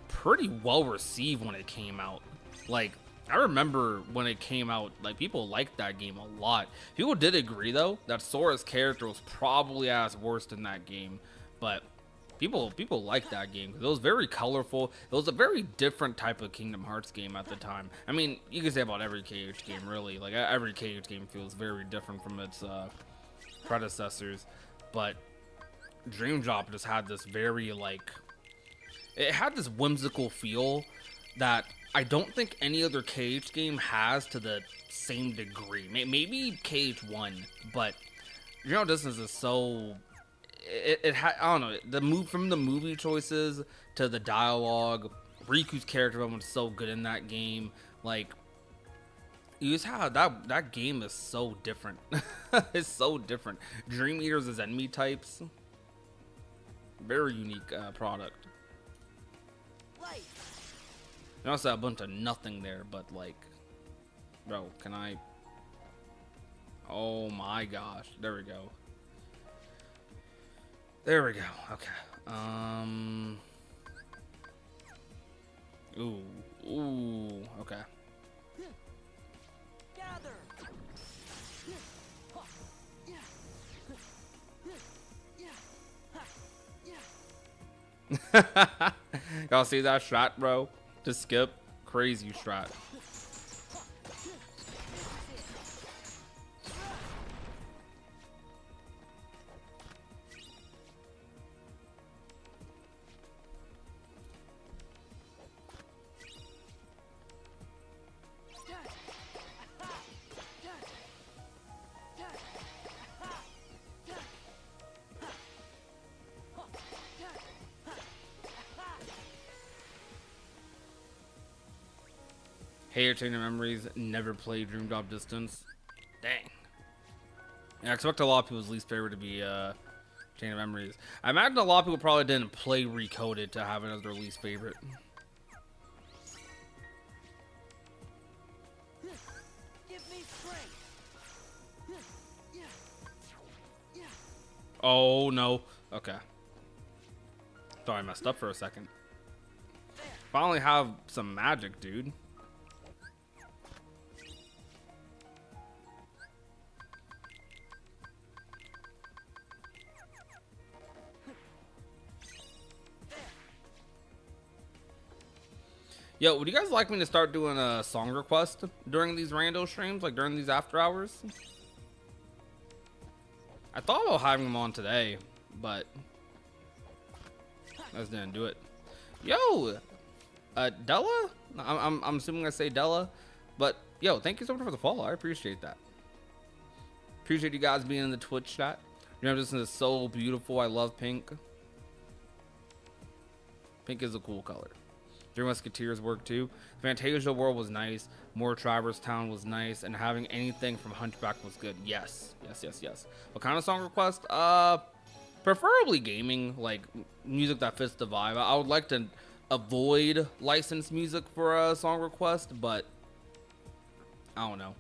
A: pretty well received when it came out. Like, I remember when it came out, like, people liked that game a lot. People did agree, though, that Sora's character was probably as worst in that game, but people liked that game because it was very colorful. It was a very different type of Kingdom Hearts game at the time. I mean, you can say about every KH game, really. Like, every KH game feels very different from its predecessors. But Dream Drop just had this very, like, it had this whimsical feel that I don't think any other KH game has to the same degree. Maybe KH1, but Dream Distance is so, it had, I don't know, from the movie choices to the dialogue, Riku's character development is so good in that game. Like, you just have that game is so different. It's so different. Dream Eaters as enemy types, very unique product. You also have a bunch of nothing there, but like, bro, can I? Oh my gosh, there we go. There we go. Okay. Ooh. Okay. Y'all see that strat, bro? Just skip. Crazy strat. Hey, Chain of Memories, never played Dream Drop Distance. Dang. Yeah, I expect a lot of people's least favorite to be Chain of Memories. I imagine a lot of people probably didn't play Recoded to have it as their least favorite. Oh no. Okay. Thought I messed up for a second. Finally have some magic, dude. Yo, would you guys like me to start doing a song request during these rando streams, like during these after hours? I thought about having him on today, but I just didn't do it. Yo, Della? I'm assuming I say Della, but yo, thank you so much for the follow. I appreciate that. Appreciate you guys being in the Twitch chat. You know, this is so beautiful. I love pink. Pink is a cool color. Three Musketeers work too. Fantasia World was nice. More Traverse Town was nice, and having anything from Hunchback was good. Yes. What kind of song request? Preferably gaming, like music that fits the vibe. I would like to avoid licensed music for a song request, but I don't know.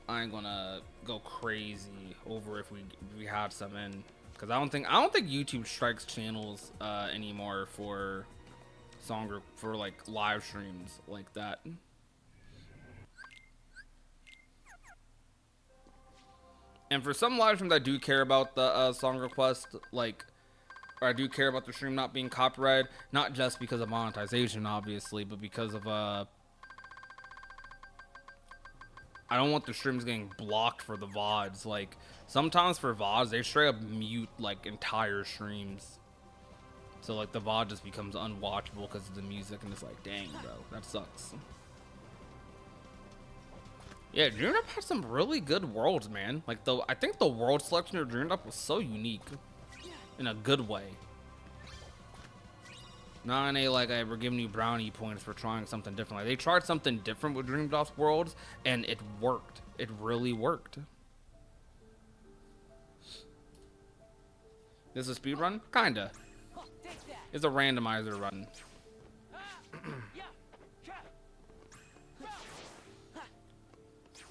A: I ain't gonna go crazy over if we had some in, because I don't think YouTube strikes channels anymore for for like live streams like that. And for some live streams, I do care about the song request, like, or I do care about the stream not being copyrighted, not just because of monetization, obviously, but because of I don't want the streams getting blocked for the VODs. Like, sometimes for VODs, they straight up mute, like, entire streams. So, like, the VOD just becomes unwatchable because of the music, and it's like, dang, bro, that sucks. Yeah, Dreamed Up had some really good worlds, man. Like, I think the world selection of Dreamed Up was so unique. In a good way. Not in a, like, we're giving you brownie points for trying something different. Like, they tried something different with Dreamed Up worlds, and it worked. It really worked. This is a speed run? Kinda. It's a randomizer run.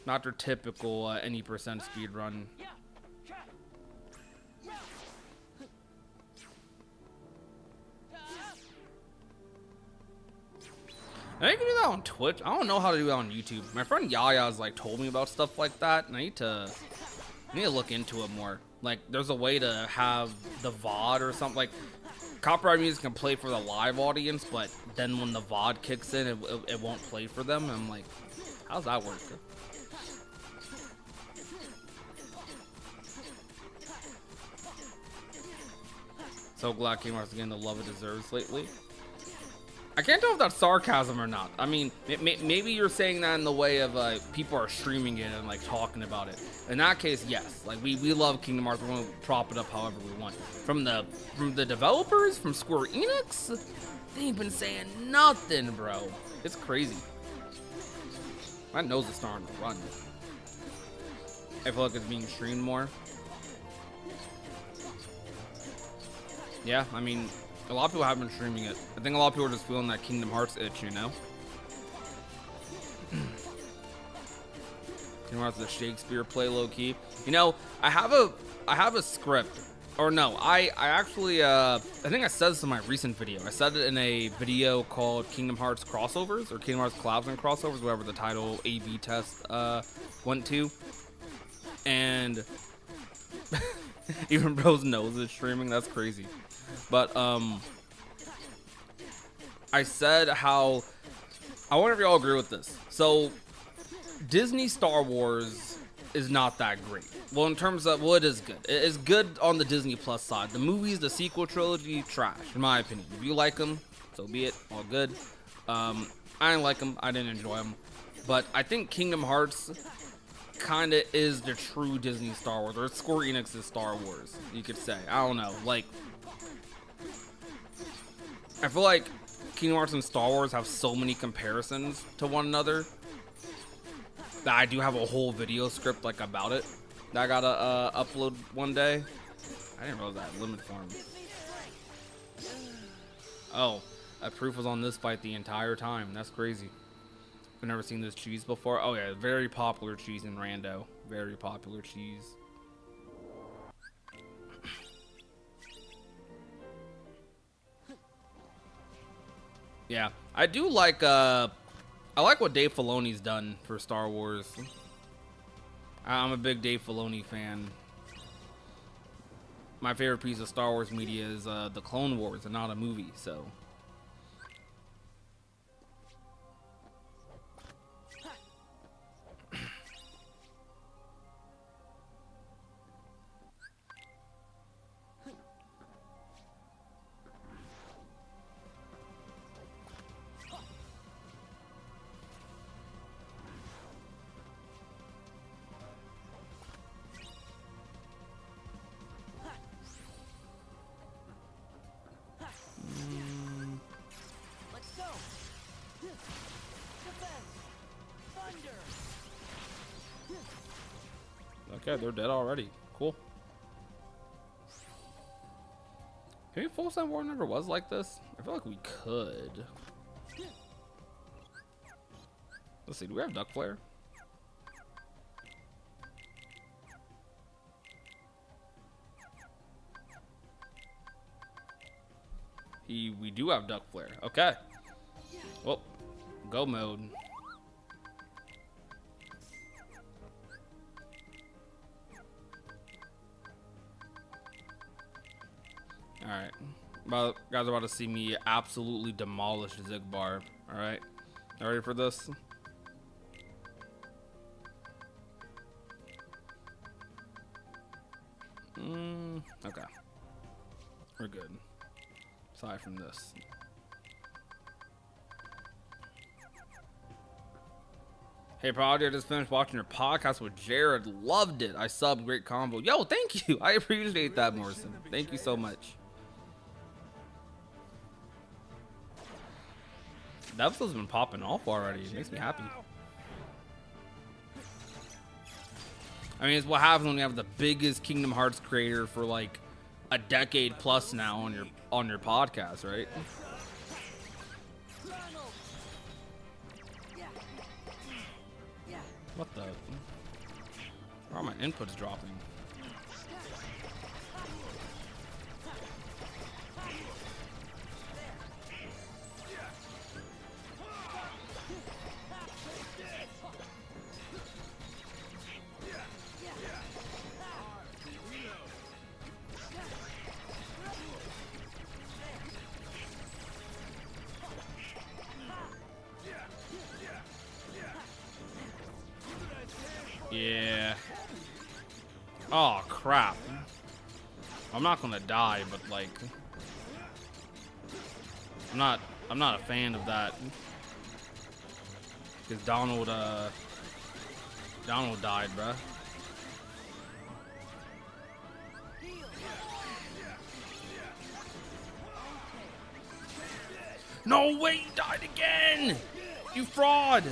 A: Not your typical any percent speed run. I can do that on Twitch. I don't know how to do that on YouTube. My friend Yaya's like told me about stuff like that, and I need to look into it more. Like, there's a way to have the VOD or something. Like, copyright music can play for the live audience, but then when the VOD kicks in, it won't play for them. And I'm like, how's that work? So glad Kingdom Hearts is getting the love it deserves lately. I can't tell if that's sarcasm or not. I mean, maybe you're saying that in the way of people are streaming it and like talking about it. In that case, yes. Like we love Kingdom Hearts. We're gonna prop it up however we want. From the developers, from Square Enix, they ain't been saying nothing, bro. It's crazy. My nose is starting to run. I feel like it's being streamed more. Yeah, I mean, a lot of people have been streaming it. I think a lot of people are just feeling that Kingdom Hearts itch, you know? Kingdom Hearts is a Shakespeare play, low-key. You know, I have a script. Or no, I actually, I think I said this in my recent video. I said it in a video called Kingdom Hearts Crossovers, or Kingdom Hearts Collabs and Crossovers, whatever the title A/B test went to. And even bro's nose is streaming, that's crazy. But I said how, I wonder if y'all agree with this. So Disney Star Wars is not that great. Well, in terms of, well, it is good. It is good on the Disney Plus side. The movies, the sequel trilogy, trash, in my opinion. If you like them, so be it, all good. I didn't like them. I didn't enjoy them. But I think Kingdom Hearts kind of is the true Disney Star Wars, or Square Enix's Star Wars, you could say. I don't know. Like, I feel like Kingdom Hearts and Star Wars have so many comparisons to one another that I do have a whole video script like about it that I gotta upload one day. I didn't realize that limit form. Oh, that proof was on this fight the entire time. That's crazy. I've never seen this cheese before. Oh yeah, very popular cheese in Rando. Very popular cheese. Yeah, I do like I like what Dave Filoni's done for Star Wars. I'm a big Dave Filoni fan. My favorite piece of Star Wars media is the Clone Wars, and not a movie, so. Okay, they're dead already. Cool. Maybe Full Send War never was like this. I feel like we could. Let's see. Do we have Duck Flare? We do have Duck Flare. Okay. Well, go mode. Alright. Well, guys are about to see me absolutely demolish Zigbar. Alright. Ready for this? Okay. We're good. Aside from this. Hey, Prodigy, I just finished watching your podcast with Jared. Loved it. I subbed. Great combo. Yo, thank you. I appreciate that, Morrison. Thank you so much. The episode's been popping off already. It makes me happy. I mean, it's what happens when you have the biggest Kingdom Hearts creator for like a decade plus now on your podcast, right? What the? Why are my inputs dropping? Yeah. Oh crap. I'm not gonna die, but like I'm not a fan of that. Cause Donald died, bruh. No way, he died again! You fraud!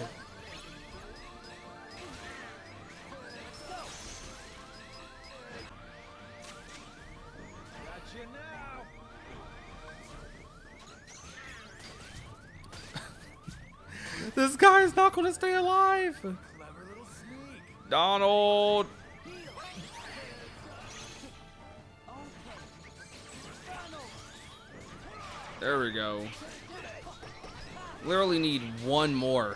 A: This guy is not going to stay alive. Donald. There we go. Literally need one more.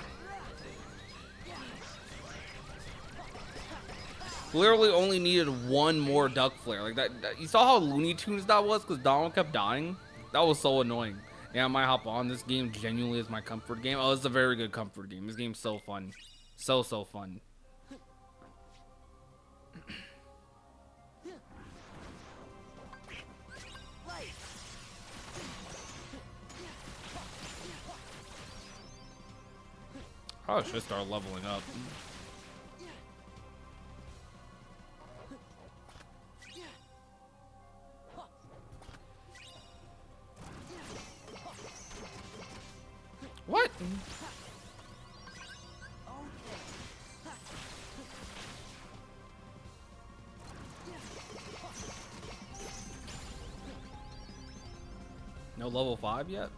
A: Literally only needed one more Duck Flare. Like that you saw how Looney Tunes that was because Donald kept dying? That was so annoying. Yeah, I might hop on. This game genuinely is my comfort game. Oh, it's a very good comfort game. This game's so fun. So fun. Probably should start leveling up. What? No level 5 yet?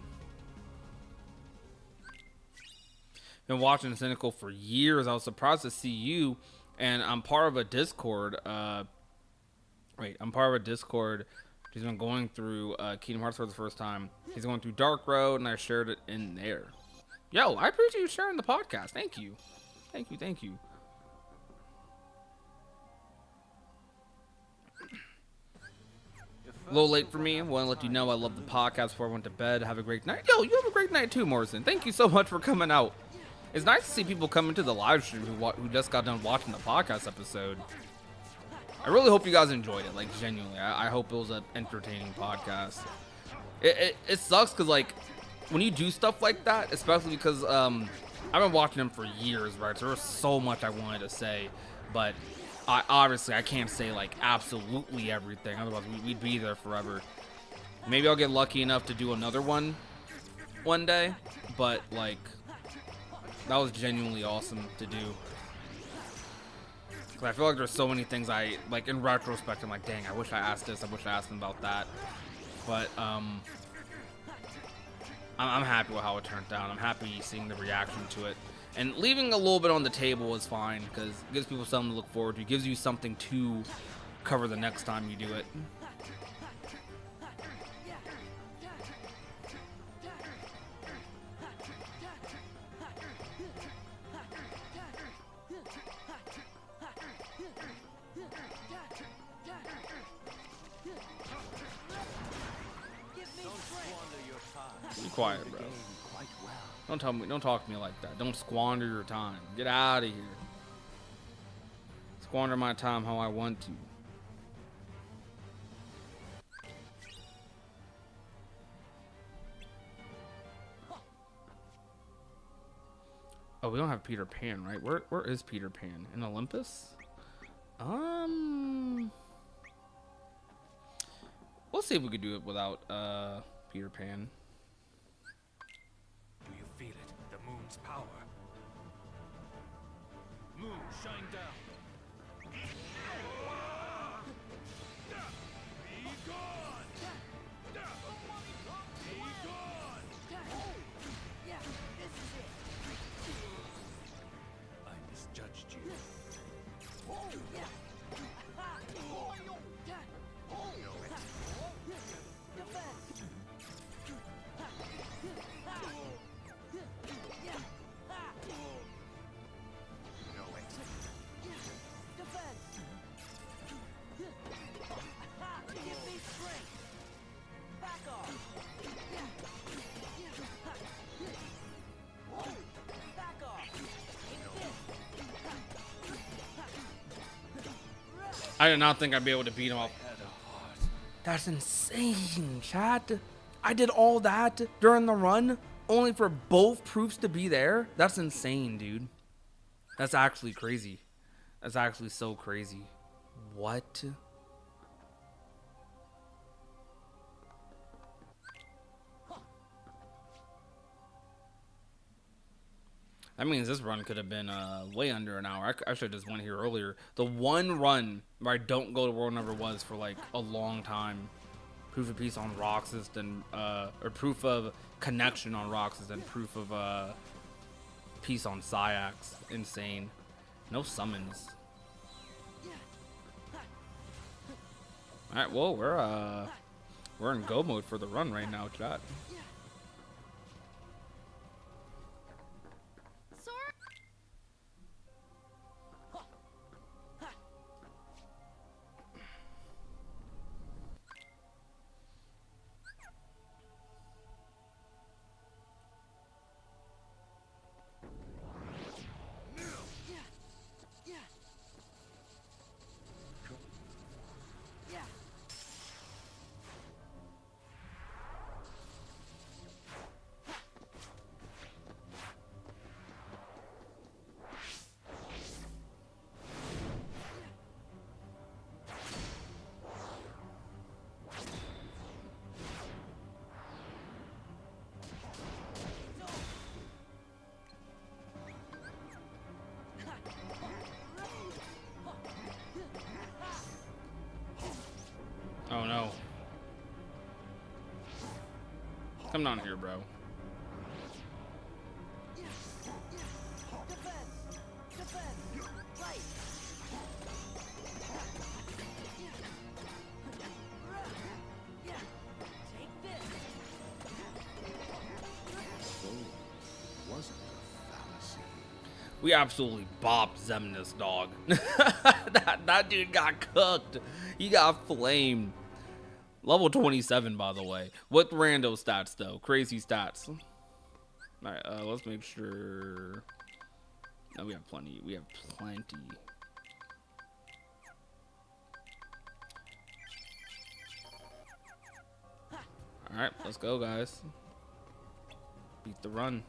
A: Been watching Cynical for years. I was surprised to see you, and I'm part of a Discord. I'm part of a Discord. He's been going through Kingdom Hearts for the first time. He's going through Dark Road, and I shared it in there. Yo, I appreciate you sharing the podcast. Thank you. Thank you. A little late for me. Want to let you know I love the podcast before I went to bed. Have a great night. Yo, you have a great night too, Morrison. Thank you so much for coming out. It's nice to see people come into the live stream who just got done watching the podcast episode. I really hope you guys enjoyed it, like genuinely. I hope it was an entertaining podcast. It sucks because like when you do stuff like that, especially because I've been watching them for years, right? So there's so much I wanted to say, but I can't say like absolutely everything. Otherwise we'd be there forever. Maybe I'll get lucky enough to do another one day, but like that was genuinely awesome to do. I feel like there's so many things I like in retrospect. I'm like, dang, I wish I asked this. I wish I asked them about that. But I'm happy with how it turned out. I'm happy seeing the reaction to it. And leaving a little bit on the table is fine because it gives people something to look forward to. It gives you something to cover the next time you do it. Be quiet, bro. Don't talk to me like that. Don't squander your time. Get out of here. Squander my time how I want to. Oh, we don't have Peter Pan, right? Where is Peter Pan? In Olympus? We'll see if we could do it without Peter Pan.
C: Do you feel it? The moon's power. Moon, shine down. Be gone! Be gone!
B: Yeah, this is it.
C: I misjudged you.
B: Yeah.
A: I did not think I'd be able to beat him up. That's insane, chat. I did all that during the run, only for both proofs to be there. That's insane, dude. That's actually crazy. That's actually so crazy. What? That means this run could have been way under an hour. I should have just went here earlier. The one run where I don't go to world number was for like a long time. Proof of peace on Roxas, then or proof of connection on Roxas, then proof of peace on Syax. Insane. No summons. All right, well we're in go mode for the run right now, chat. Oh no. Come down here, bro. We absolutely bopped Xemnas, dog. that dude got cooked. He got flamed. Level 27, by the way. With rando stats, though. Crazy stats. Alright, let's make sure... No, we have plenty. We have plenty. Alright, let's go, guys. Beat the run.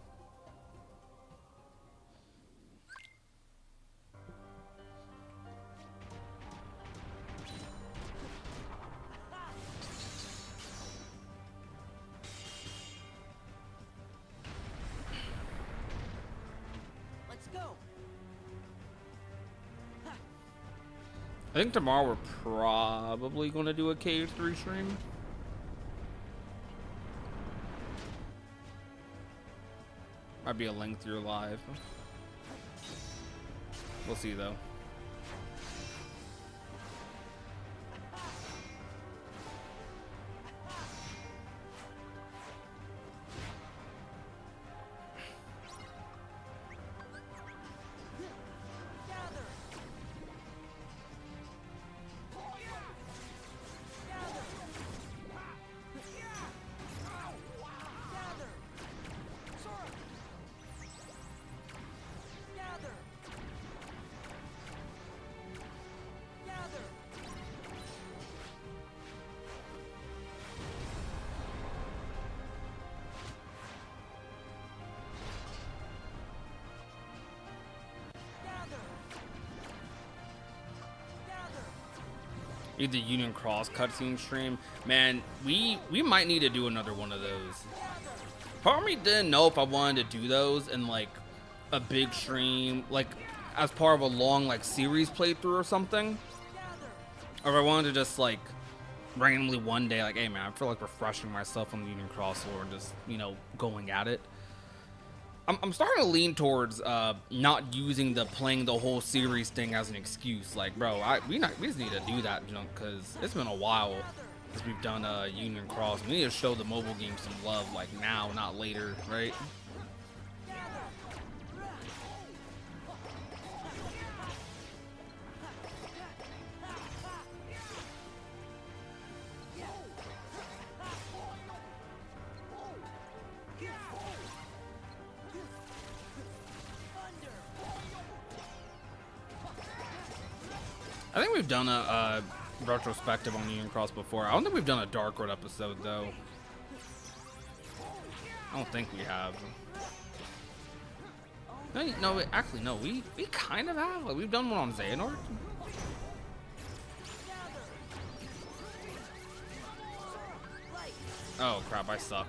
A: I think tomorrow we're probably going to do a KH3 stream. Might be a lengthier live. We'll see though. The Union Cross cutscene stream, man, we might need to do another one of those. Part of me didn't know if I wanted to do those in like a big stream, like as part of a long like series playthrough or something, or if I wanted to just like randomly one day, like, hey man, I feel like refreshing myself on the Union Cross lore and just, you know, going at it. I'm starting to lean towards not using the playing the whole series thing as an excuse. Like, bro, we just need to do that, you know, because it's been a while since we've done Union Cross. We need to show the mobile game some love, like now, not later, right? I think we've done a retrospective on Union Cross before. I don't think we've done a Dark Road episode, though. I don't think we have. No, actually, no. We kind of have. Like, we've done one on Xehanort. Oh, crap, I suck.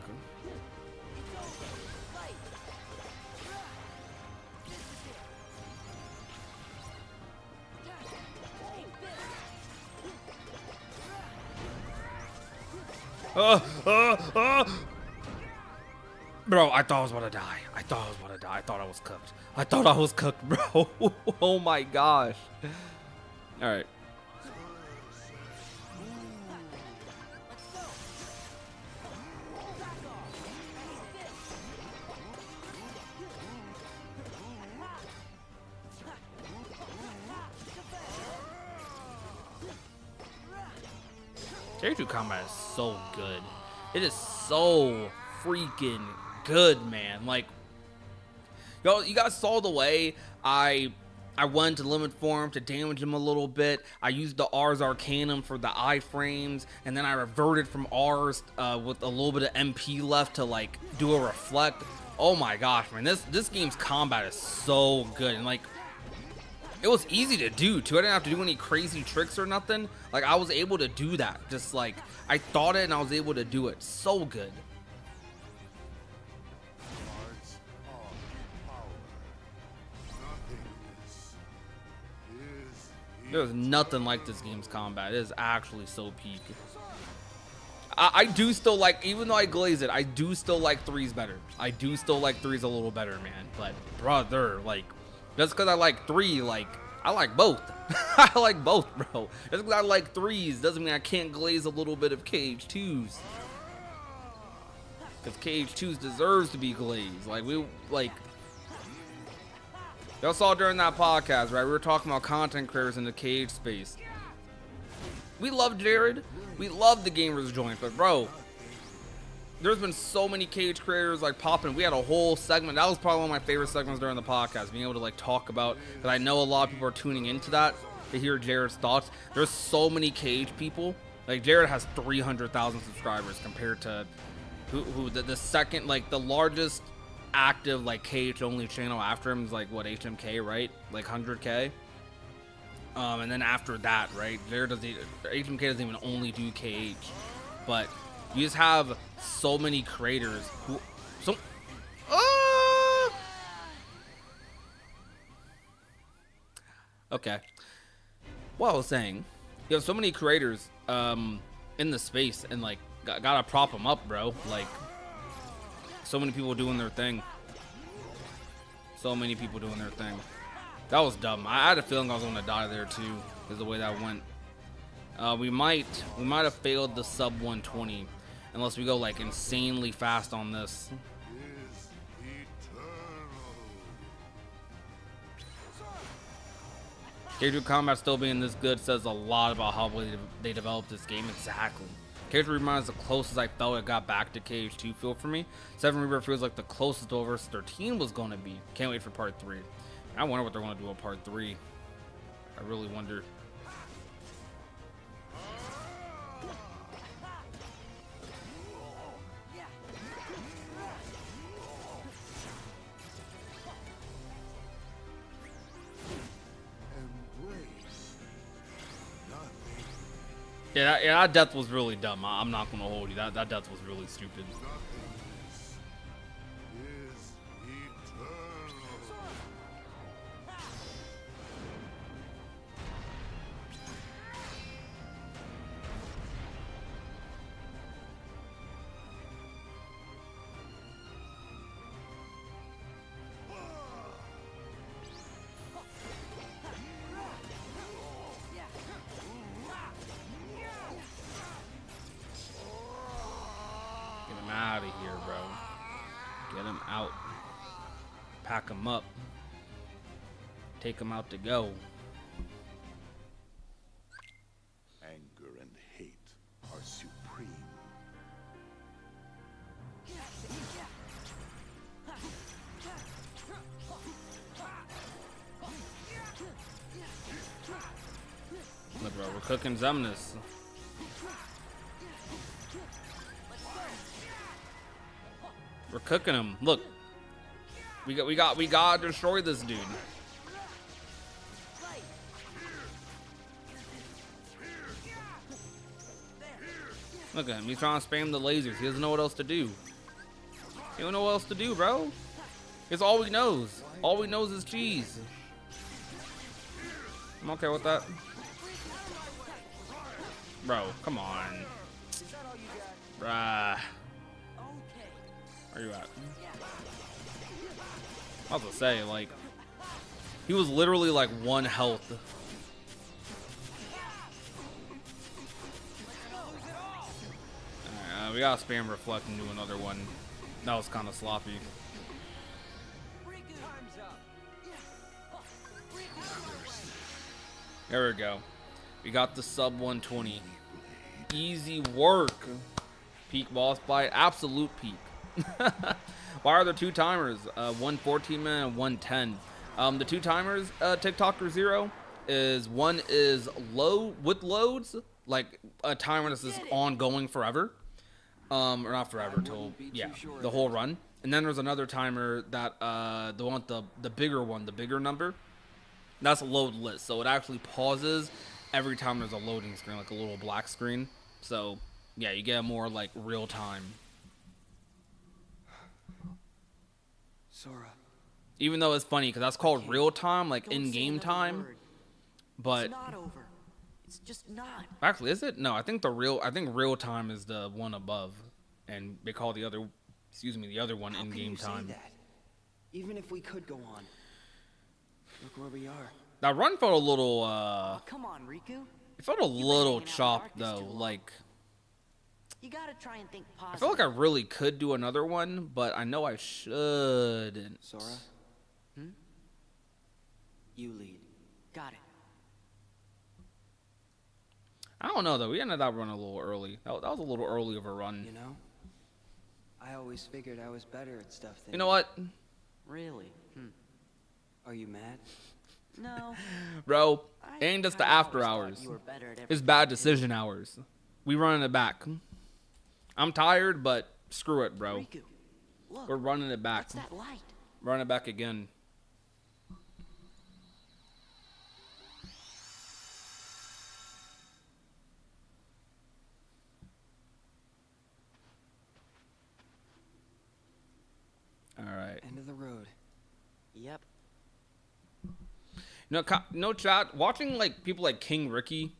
A: Bro, I thought I was about to die. I thought I was cooked. I thought I was cooked, bro. Oh my gosh. All right. Tier 2 combat is so good. It is so freaking good, man. Like, yo, you guys saw the way I went to limit form to damage him a little bit. I used the R's Arcanum for the iframes, and then I reverted from R's with a little bit of MP left to like do a reflect. Oh my gosh, man, this game's combat is so good, and like, it was easy to do too. I didn't have to do any crazy tricks or nothing. Like, I was able to do that. Just like, I thought it and I was able to do it. So good. There's nothing like this game's combat. It is actually so peak. I do still like, even though I glaze it, I do still like 3s better. I do still like 3s a little better, man. But brother, like, just because I like 3, like, I like both. I like both, bro. Just because I like 3s doesn't mean I can't glaze a little bit of KH2s. Because KH2s deserves to be glazed. Like, y'all saw during that podcast, right? We were talking about content creators in the KH space. We love Jared. We love the Gamers Joint, but bro, there's been so many KH creators like popping. We had a whole segment. That was probably one of my favorite segments during the podcast, being able to like talk about that. I know a lot of people are tuning into that to hear Jared's thoughts. There's so many KH people. Like, Jared has 300,000 subscribers compared to who the second, like, the largest active like KH only channel after him is like what, HMK, right? Like 100K. And then after that, right, HMK doesn't even only do KH, but you just have so many creators who okay. What I was saying, you have so many creators in the space, and like gotta prop them up, bro. Like, so many people doing their thing. So many people doing their thing. That was dumb. I had a feeling I was gonna die there too, because the way that went. We might have failed the sub 120, unless we go like insanely fast on this.
C: Is eternal.
A: Character combat still being this good says a lot about how well they developed this game. Exactly. Character reminds the closest I felt it got back to KH2 feel for me. 7 Reaper feels like the closest to versus 13 was going to be. Can't wait for part 3. I wonder what they're going to do with part 3. I really wonder.
C: Embrace nothing.
A: Yeah, that death was really dumb. I'm not going to hold you. That death was really stupid.
C: Nothingness is eternal.
A: Get him out of here, bro. Get him out. Pack him up. Take him out to go.
C: Anger and hate are supreme.
A: Look, bro, we're cooking Zemnis. We're cooking him. Look, we got to destroy this dude. Look at him. He's trying to spam the lasers. He doesn't know what else to do. He don't know what else to do, bro. It's all he knows. All he knows is cheese. I'm okay with that. Bro, come on. Bruh. Where you at? I was gonna say, like, he was literally like 1 health. Alright, we gotta spam reflect and do another one. That was kind of sloppy. There we go. We got the sub 120. Easy work. Peak boss fight. Absolute peak. Why are there 2 timers? One 14-minute and one 10. The 2 timers, TikToker 0, is one is low with loads, like a timer that's just ongoing forever. Or not forever, till the whole run. And then there's another timer that the one with the bigger one, the bigger number. That's loadless, so it actually pauses every time there's a loading screen, like a little black screen. So yeah, you get more like real time.
D: Sora.
A: Even though it's funny because that's called real time, like in-game time. But
B: It's not over. It's just not.
A: actually, is it? No, I think real time is the one above, and they call the other one
D: How can
A: in-game
D: you say
A: time.
D: that? Even if we could go on. Look where we are.
A: That run felt a little
B: Oh, come on, Riku.
A: it felt a
B: You've been
A: little
B: hanging out in the
A: chopped
B: darkness
A: though.
B: too long.
A: Like,
B: You gotta try and think
A: I
B: positive.
A: feel like I really could do another one, but I know I shouldn't.
D: Sora? You lead.
B: Got it.
A: I don't know though. We ended that run a little early. That was a little early of a run.
D: You know? I always figured I was better at stuff than
A: You know what,
B: Really?
D: Are you mad?
B: No.
A: bro?
B: I
A: Ain't just the
B: kinda
A: after
B: always thought
A: hours.
B: you were better at
A: It's
B: everything
A: bad
B: you do.
A: decision hours. We running it back. I'm tired, but screw it, bro.
B: Riku, look.
A: We're running it back.
B: What's that light?
A: Run it back again. All right.
D: End of the road.
B: Yep.
A: No chat. Watching like people like King Ricky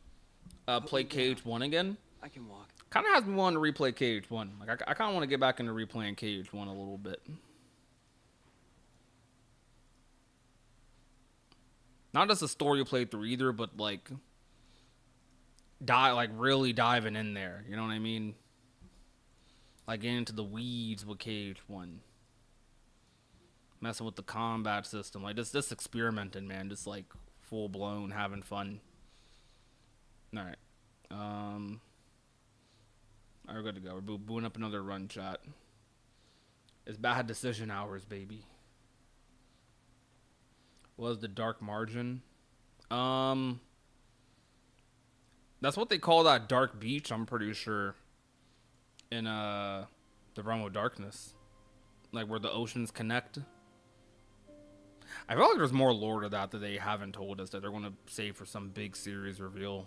A: play KH1 again
D: I can walk.
A: kind of has me wanting to replay KH1. Like I kind of want to get back into replaying KH1 a little bit. Not just a story you played through either, but like really diving in there. You know what I mean? Like getting into the weeds with KH1. Messing with the combat system. Like just experimenting, man. Just like full blown having fun. Alright. Alright, we're good to go. We're booing up another run, chat. It's bad decision hours, baby. What was the dark margin? That's what they call that dark beach, I'm pretty sure. In the Realm of Darkness. Like where the oceans connect. I feel like there's more lore to that they haven't told us that they're going to save for some big series reveal.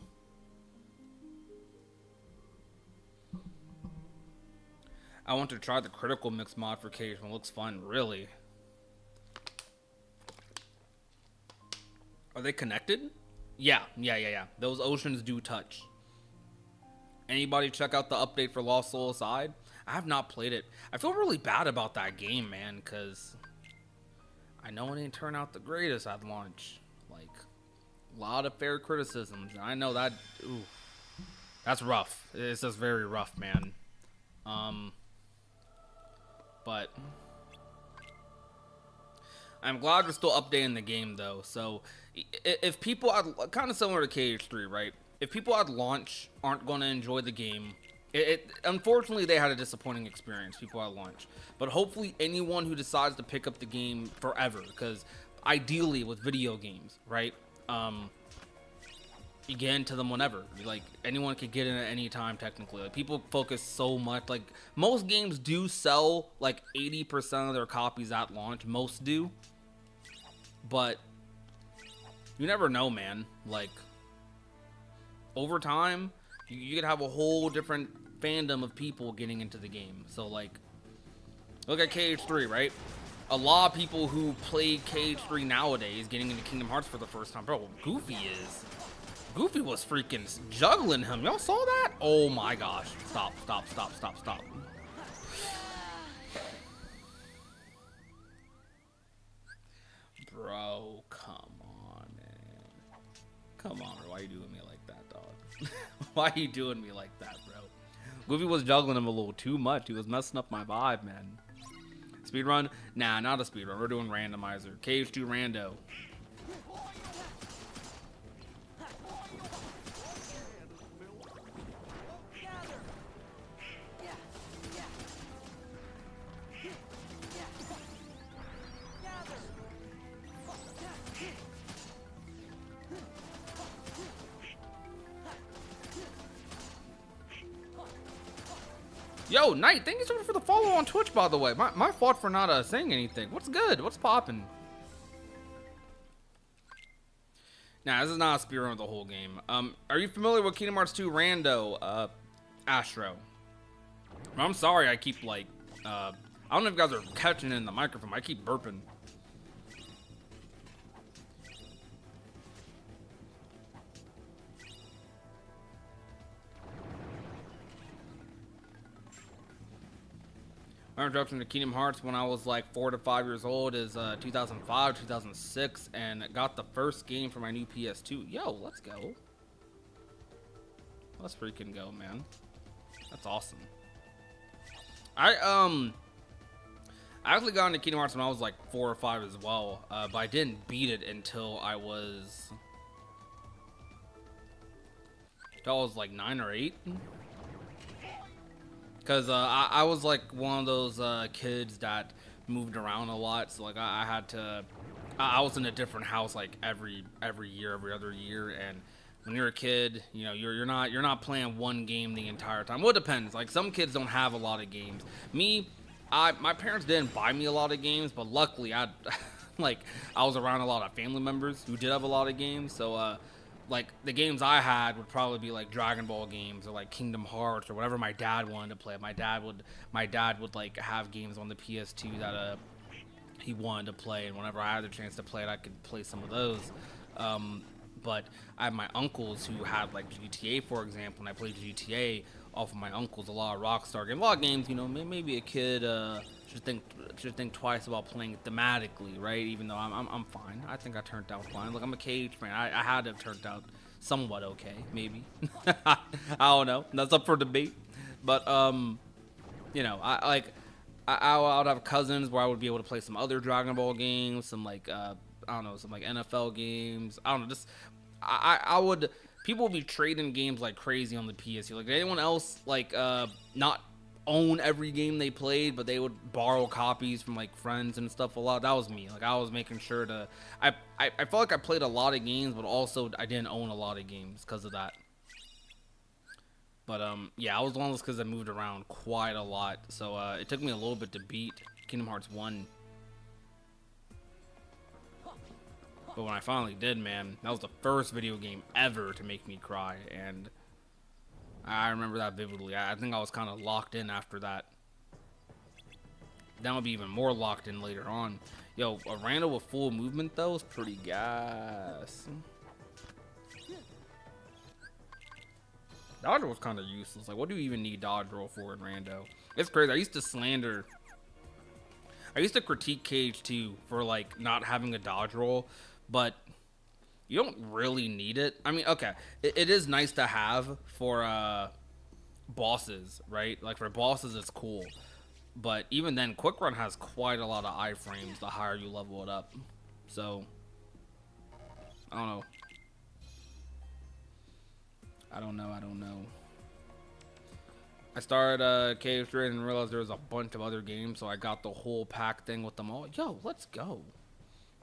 A: I want to try the critical mix mod for KH1. It looks fun, really. Are they connected? Yeah. Those oceans do touch. Anybody check out the update for Lost Soul Aside? I have not played it. I feel really bad about that game, man, because I know it didn't turn out the greatest at launch. Like, a lot of fair criticisms. And I know that, ooh, that's rough. It's just very rough, man. But I'm glad we're still updating the game, though. So, if people, kind of similar to KH3, right? If people at launch aren't going to enjoy the game, unfortunately, they had a disappointing experience, people at launch. But hopefully, anyone who decides to pick up the game forever, because ideally with video games, right? You get into them whenever. Like, anyone could get in at any time, technically. Like, people focus so much. Like, most games do sell, like, 80% of their copies at launch. Most do. But you never know, man. Like, over time, you could have a whole different fandom of people getting into the game. So, like, look at KH3, right? A lot of people who play KH3 nowadays getting into Kingdom Hearts for the first time. Bro, Goofy was freaking juggling him. Y'all saw that? Oh my gosh. Stop. Bro, come on, man. Come on, bro. Why you doing me like that, dog? Why you doing me like that, bro? Goofy was juggling him a little too much. He was messing up my vibe, man. Speedrun? Nah, not a speedrun. We're doing randomizer. KH2 rando. Yo, Knight, thank you so much for the follow on Twitch, by the way. My fault for not saying anything. What's good? What's poppin'? Nah, this is not a speedrun of the whole game. Are you familiar with Kingdom Hearts 2 Rando, Astro? I'm sorry I keep, like, I don't know if you guys are catching it in the microphone. I keep burping. My introduction to Kingdom Hearts when I was like 4 to 5 years old is 2005, 2006, and got the first game for my new PS2. Yo, let's go. Let's freaking go, man. That's awesome. I actually got into Kingdom Hearts when I was like 4 or 5 as well, but I didn't beat it until I was like 9 or 8. Because I was like one of those kids that moved around a lot, so like I had to, I was in a different house like every year, every other year, and when you're a kid, you know, you're not playing one game the entire time. Well, it depends. Like some kids don't have a lot of games. Me, my parents didn't buy me a lot of games, but luckily I was around a lot of family members who did have a lot of games, so like the games I had would probably be like Dragon Ball games or like Kingdom Hearts or whatever my dad wanted to play. My dad would like have games on the PS2 that he wanted to play, and whenever I had the chance to play it, I could play some of those. But I have my uncles who had like GTA, for example, and I played GTA off of my uncles. A lot of Rockstar games, a lot of games. You know, maybe a kid should think twice about playing it thematically, right? Even though I'm fine. I think I turned out fine. Look, I'm a Cage fan. I had to have turned out somewhat okay, maybe. I don't know. That's up for debate. But you know, I would have cousins where I would be able to play some other Dragon Ball games, some like I don't know, some like NFL games. I don't know, just I would, people would be trading games like crazy on the PS. Like, did anyone else like not own every game they played, but they would borrow copies from like friends and stuff a lot? That was me. Like, I was making sure to I felt like I played a lot of games, but also I didn't own a lot of games because of that. But yeah, I was one of those kids that moved around quite a lot, so it took me a little bit to beat Kingdom Hearts 1. But when I finally did, man, that was the first video game ever to make me cry, and I remember that vividly. I think I was kind of locked in after that. Then I'll be even more locked in later on. Yo, a rando with full movement though is pretty gas. Dodge roll was kind of useless. Like, what do you even need dodge roll for in rando? It's crazy. I used to critique Cage too for like not having a dodge roll, but you don't really need it. I mean, okay, it is nice to have for bosses, right? Like for bosses, it's cool, but even then, quick run has quite a lot of iframes the higher you level it up. So I don't know. I don't know. I started Cage 3 and realized there was a bunch of other games, so I got the whole pack thing with them all. Yo, let's go.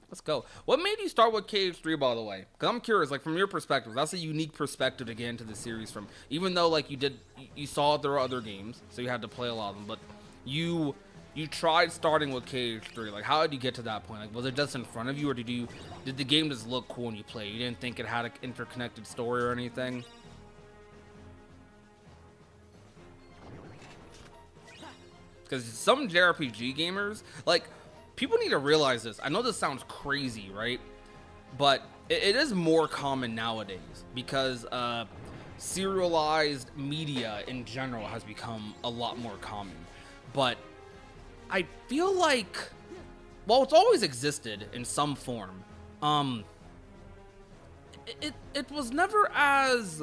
A: Let's go. What made you start with Cage 3, by the way? Because I'm curious, like, from your perspective. That's a unique perspective to get into the series from. Even though, like, you saw there were other games, so you had to play a lot of them, but you tried starting with Cage 3. Like, how did you get to that point? Like, was it just in front of you, or did the game just look cool when you played? You didn't think it had an interconnected story or anything? Because some JRPG gamers, like, people need to realize this. I know this sounds crazy, right? But it is more common nowadays because serialized media in general has become a lot more common. But I feel like, well, it's always existed in some form. It was never as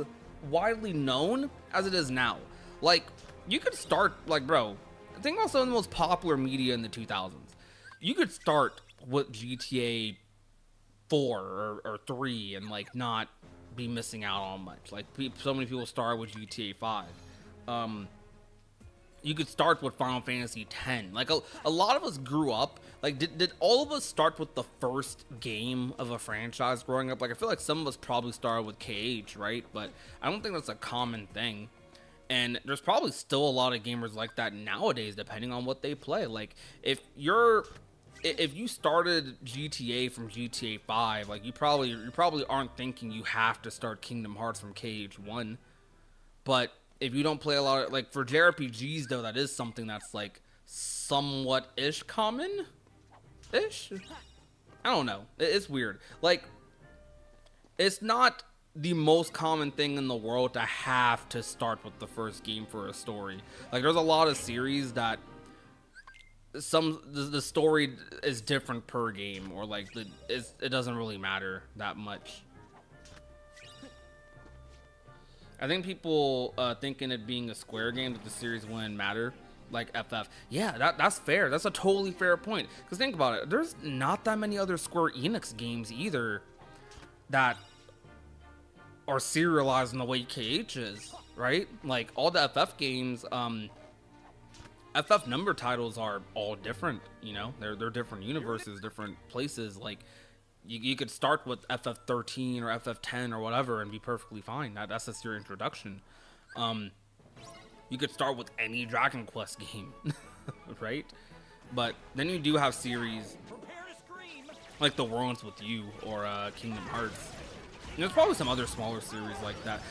A: widely known as it is now. Like, you could start, like, bro, I think also in the most popular media in the 2000s. You could start with GTA 4 or 3 and like not be missing out on much. Like, so many people start with GTA 5. You could start with Final Fantasy 10. Like a lot of us grew up. Like, did all of us start with the first game of a franchise growing up? Like, I feel like some of us probably started with KH, right? But I don't think that's a common thing. And there's probably still a lot of gamers like that nowadays, depending on what they play. Like, if you started GTA from GTA 5, like, you probably aren't thinking you have to start Kingdom Hearts from KH1. But if you don't play a lot of, like, for JRPGs though, that is something that's like somewhat-ish common-ish. I don't know. It's weird. Like, it's not the most common thing in the world to have to start with the first game for a story. Like, there's a lot of series that the story is different per game, or like it doesn't really matter that much. I think people thinking it being a Square game that the series wouldn't matter, like FF. Yeah, that's fair. That's a totally fair point. Because think about it, there's not that many other Square Enix games either that are serialized in the way KH is, right? Like, all the FF games, FF number titles are all different, you know? They're different universes, different places. Like, you could start with FF13 or FF10 or whatever and be perfectly fine. That's just your introduction. You could start with any Dragon Quest game, right? But then you do have series like The World's With You or Kingdom Hearts. And there's probably some other smaller series like that.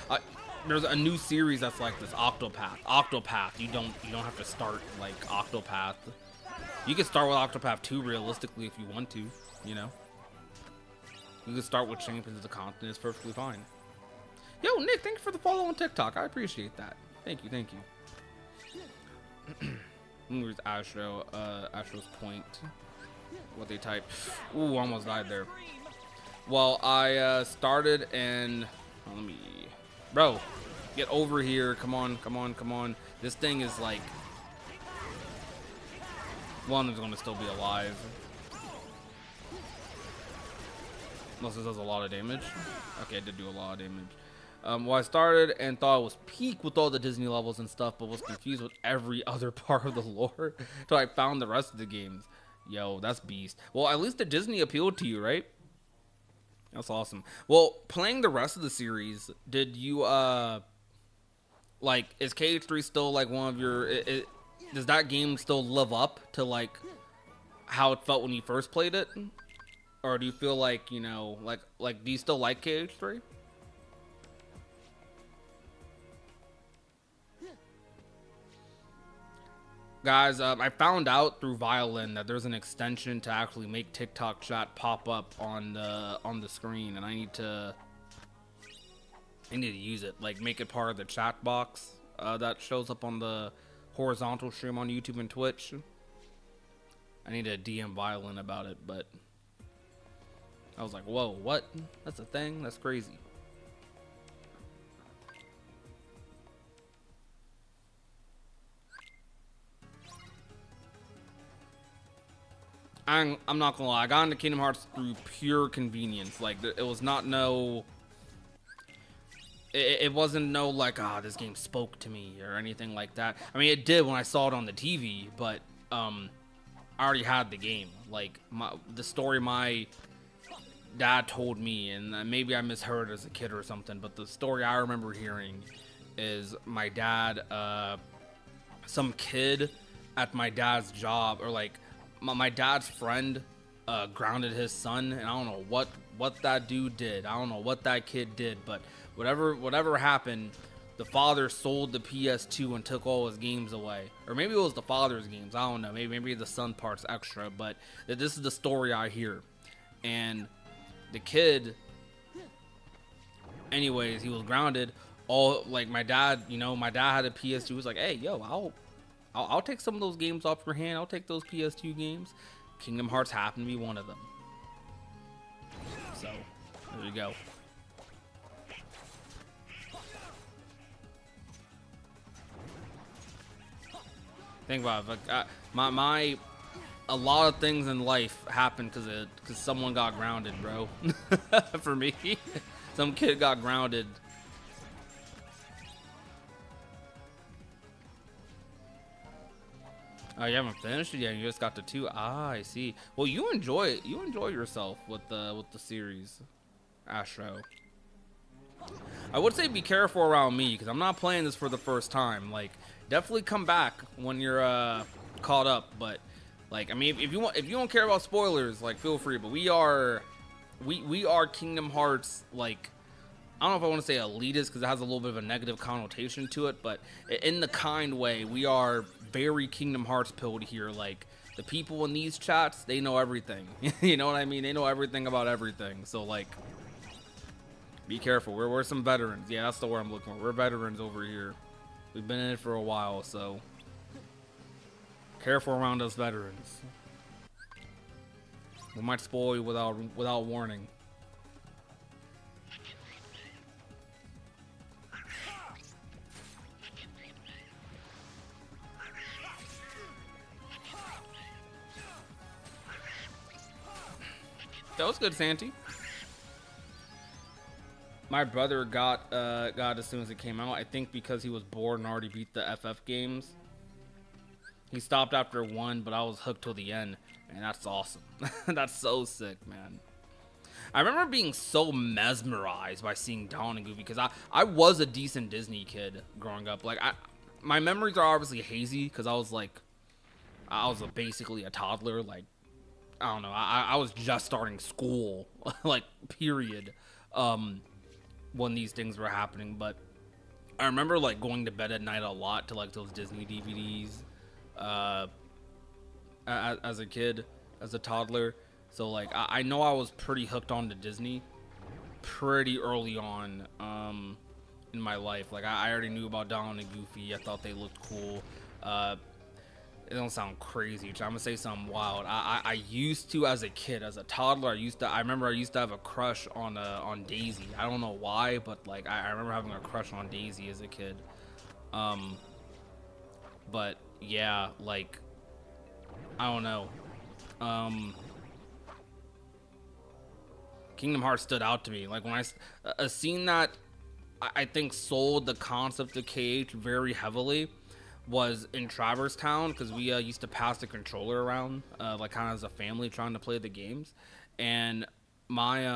A: There's a new series that's like this, Octopath. You don't have to start like Octopath. You can start with Octopath 2 realistically if you want to, you know. You can start with Champions of the Continent. It's perfectly fine. Yo, Nick, thank you for the follow on TikTok. I appreciate that. Thank you, thank you. Where's Astro? Astro's point. What they type. Ooh, almost died there. Well, I started and let me, bro, get over here. Come on, come on, come on. This thing is like, one of them's gonna still be alive. Unless it does a lot of damage. Okay, it did do a lot of damage. Well, I started and thought it was peak with all the Disney levels and stuff, but was confused with every other part of the lore until I found the rest of the games. Yo, that's beast. Well, at least the Disney appealed to you, right? That's awesome. Well, playing the rest of the series, did you, like, is KH3 still, like, one of your, does that game still live up to, like, how it felt when you first played it? Or do you feel like, you know, like, do you still like KH3? Guys, I found out through Violin that there's an extension to actually make TikTok chat pop up on the screen, and I need to use it, like make it part of the chat box that shows up on the horizontal stream on YouTube and Twitch. I need to DM Violin about it, but I was like, whoa, what? That's a thing? That's crazy. I'm not gonna lie, I got into Kingdom Hearts through pure convenience. Like, it was not no... It wasn't no, like, this game spoke to me or anything like that. I mean, it did when I saw it on the TV, but, I already had the game. Like, the story my dad told me, and maybe I misheard as a kid or something, but the story I remember hearing is my dad, some kid at my dad's job, or, like, my dad's friend grounded his son, and I don't know what that dude did. I don't know what that kid did, but whatever happened, the father sold the PS2 and took all his games away. Or maybe it was the father's games. I don't know. Maybe the son part's extra, but this is the story I hear. And the kid, anyways, he was grounded. All, like, my dad, you know, my dad had a PS2. He was like, hey, yo, I'll take some of those games off your hand. I'll take those PS2 games. Kingdom Hearts happened to be one of them. So, there you go. Think about it. Like, a lot of things in life happen because someone got grounded, bro. For me, some kid got grounded. Oh, you haven't finished it yet. You just got to 2. Ah, I see. Well, you enjoy it. You enjoy yourself with the series, Astro. I would say be careful around me because I'm not playing this for the first time. Like, definitely come back when you're caught up. But, like, I mean, if you don't care about spoilers, like, feel free. But we are Kingdom Hearts, like, I don't know if I want to say elitist because it has a little bit of a negative connotation to it, but in the kind way, we are very Kingdom Hearts pilled here. Like, the people in these chats, they know everything. You know what I mean? They know everything about everything. So, like, be careful. We're some veterans. Yeah, that's the word I'm looking for. We're veterans over here. We've been in it for a while, so careful around us veterans. We might spoil you without warning. That was good, Santi. My brother got as soon as it came out. I think because he was bored and already beat the FF games. He stopped after 1, but I was hooked till the end, and that's awesome. That's so sick, man. I remember being so mesmerized by seeing Dawn and Goofy because I was a decent Disney kid growing up. Like, my memories are obviously hazy because I was basically a toddler. Like, I don't know. I was just starting school, like, period, when these things were happening. But I remember, like, going to bed at night a lot to, like, those Disney DVDs as a kid, as a toddler. So like I know I was pretty hooked on to Disney pretty early on in my life. Like I already knew about Donald and Goofy. I thought they looked cool. It don't sound crazy, which I'm gonna say something wild. I used to, as a kid, as a toddler, I remember I used to have a crush on Daisy. I don't know why, but like I remember having a crush on Daisy as a kid. But yeah, like I don't know. Kingdom Hearts stood out to me. Like when a scene that I think sold the concept of KH very heavily was in Traverse Town, because we used to pass the controller around like kind of as a family trying to play the games, and my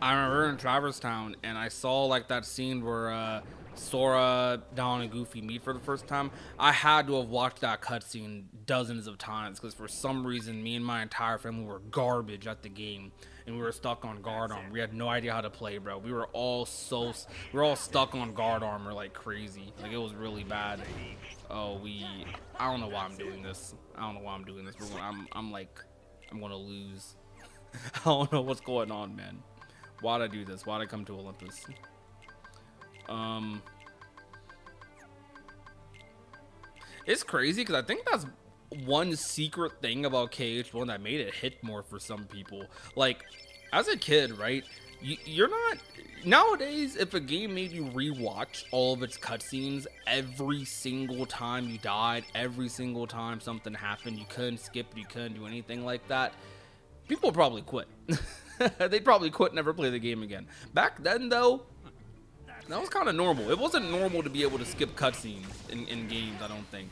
A: I remember in Traverse Town and I saw like that scene where Sora, Donald, and Goofy meet for the first time. I had to have watched that cutscene dozens of times, because for some reason me and my entire family were garbage at the game, and we were stuck on guard armor. We had no idea how to play, bro. We were all stuck on guard armor like crazy. Like it was really bad. Oh, I don't know why I'm doing this. I'm gonna lose. I don't know what's going on, man. Why'd I do this? Why'd I come to Olympus? It's crazy because I think that's one secret thing about KH1 that made it hit more for some people. Like, as a kid, right? You're not nowadays. If a game made you rewatch all of its cutscenes every single time you died, every single time something happened, you couldn't skip, you couldn't do anything like that, people would probably quit. They'd probably quit and never play the game again. Back then, though, that was kind of normal. It wasn't normal to be able to skip cutscenes in games, I don't think.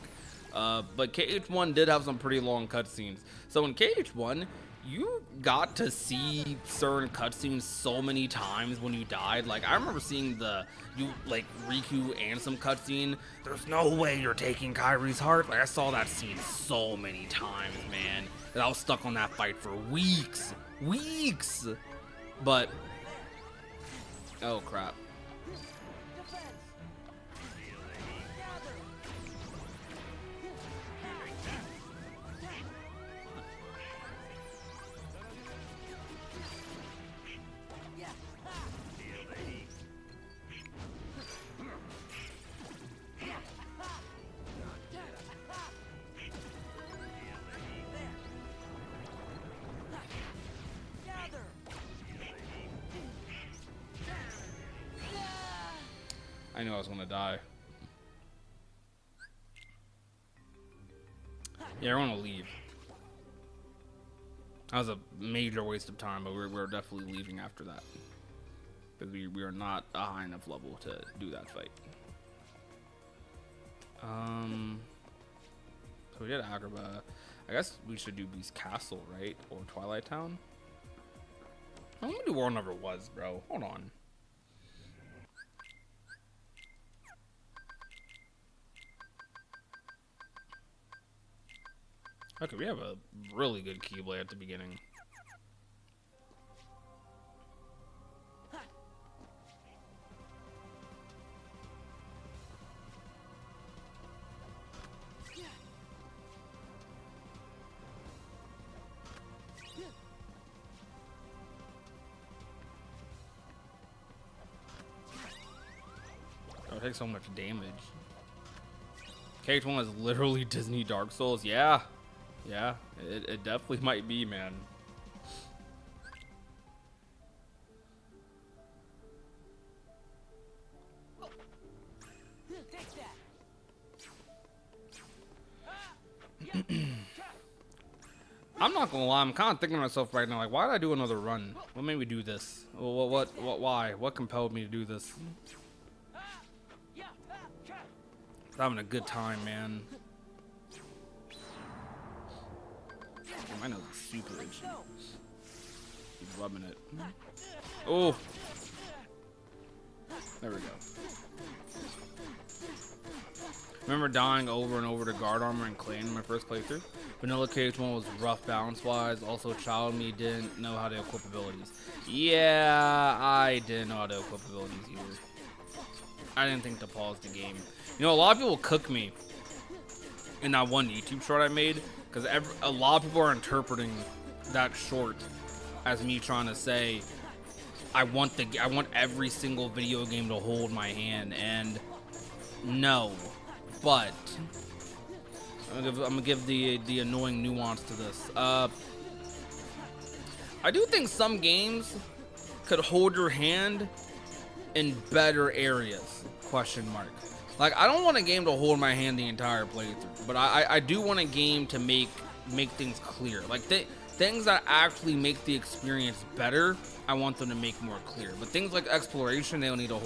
A: But KH1 did have some pretty long cutscenes. So in KH1, you got to see certain cutscenes so many times when you died. Like, I remember seeing Riku Ansem cutscene. There's no way you're taking Kyrie's heart. Like, I saw that scene so many times, man. And I was stuck on that fight for weeks. But, oh crap. I knew I was gonna die. Yeah, everyone will leave. That was a major waste of time, but we're definitely leaving after that, because we are not a high enough level to do that fight. So we did Agrabah. I guess we should do Beast Castle, right? Or Twilight Town. How many World Never was, bro? Hold on. Okay, we have a really good Keyblade at the beginning. Oh, it takes so much damage. KH1 is literally Disney Dark Souls. Yeah. Yeah, it definitely might be, man. I'm not gonna lie, I'm kind of thinking to myself right now, like, why did I do another run? What made me do this? Why? What compelled me to do this? I'm having a good time, man. My nose is super itchy. He's rubbing it. Oh! There we go. Remember dying over and over to guard armor and clan in my first playthrough? Vanilla KH1 was rough balance-wise. Also, child me didn't know how to equip abilities. Yeah, I didn't know how to equip abilities either. I didn't think to pause the game. You know, a lot of people cook me in that one YouTube short I made, because a lot of people are interpreting that short as me trying to say I want every single video game to hold my hand, and no, but I'm gonna give the annoying nuance to this. I do think some games could hold your hand in better areas, question mark. Like, I don't want a game to hold my hand the entire playthrough, but I do want a game to make things clear. Like, things that actually make the experience better, I want them to make more clear. But things like exploration, they don't need to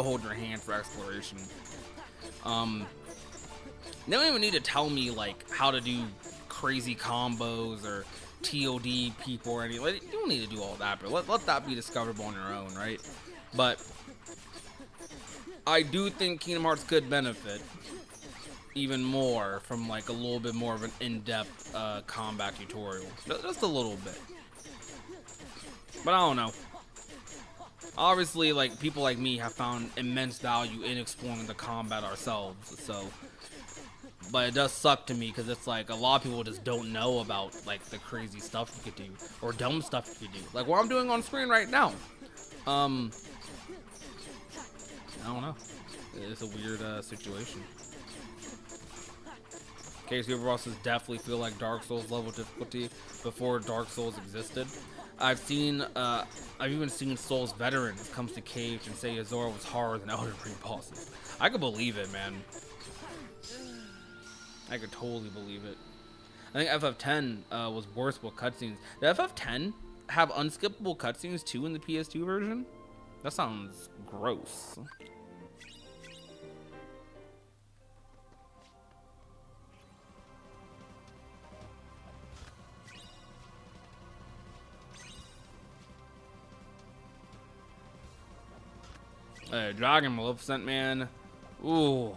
A: hold your hand for exploration. They don't even need to tell me like how to do crazy combos or TOD people or anything. Like, you don't need to do all that, but let that be discoverable on your own, right? But I do think Kingdom Hearts could benefit even more from like a little bit more of an in-depth combat tutorial, just a little bit. But I don't know. Obviously, like, people like me have found immense value in exploring the combat ourselves, so. But it does suck to me because it's like a lot of people just don't know about like the crazy stuff you could do or dumb stuff you could do, like what I'm doing on screen right now. I don't know. It's a weird situation. Casey overall says definitely feel like Dark Souls level difficulty before Dark Souls existed. I've even seen Souls veterans comes to Cage and say Azora was harder than Elden Ring bosses. I could believe it, man. I could totally believe it. I think FF10 was worse with cutscenes. Did FF10 have unskippable cutscenes too in the PS2 version? That sounds gross. Dragon Maleficent, man. Ooh,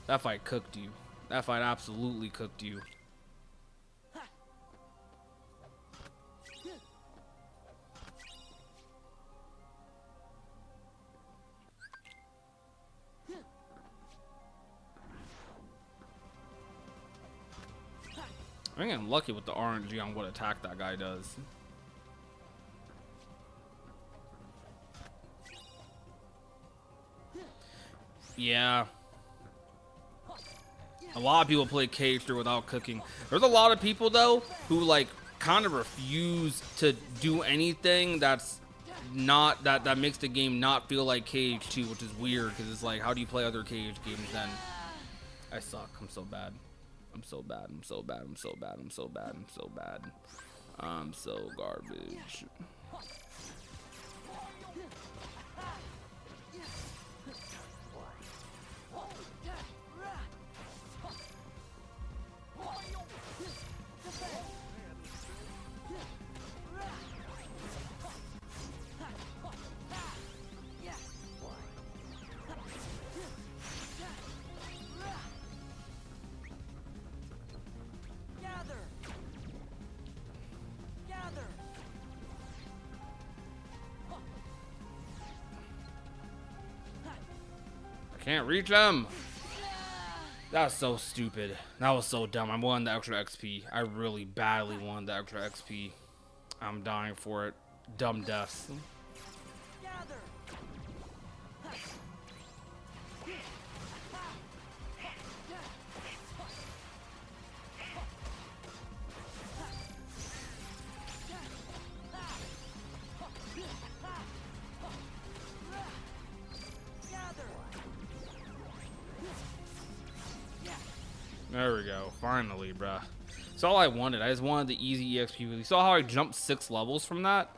A: that fight cooked you. That fight absolutely cooked you. I'm getting lucky with the RNG on what attack that guy does. Yeah. A lot of people play Cage through without cooking. There's a lot of people though who like kind of refuse to do anything that's not that makes the game not feel like Cage 2, which is weird because it's like, how do you play other Cage games then? I suck. I'm so bad. I'm so bad. I'm so bad. I'm so bad. I'm so bad. I'm so bad. I'm so garbage. Can't reach them. That's so stupid. That was so dumb. I wanted the extra XP. I really badly wanted the extra XP. I'm dying for it. Dumb deaths. There we go. Finally, bruh. That's all I wanted. I just wanted the easy EXP. You saw how I jumped 6 levels from that?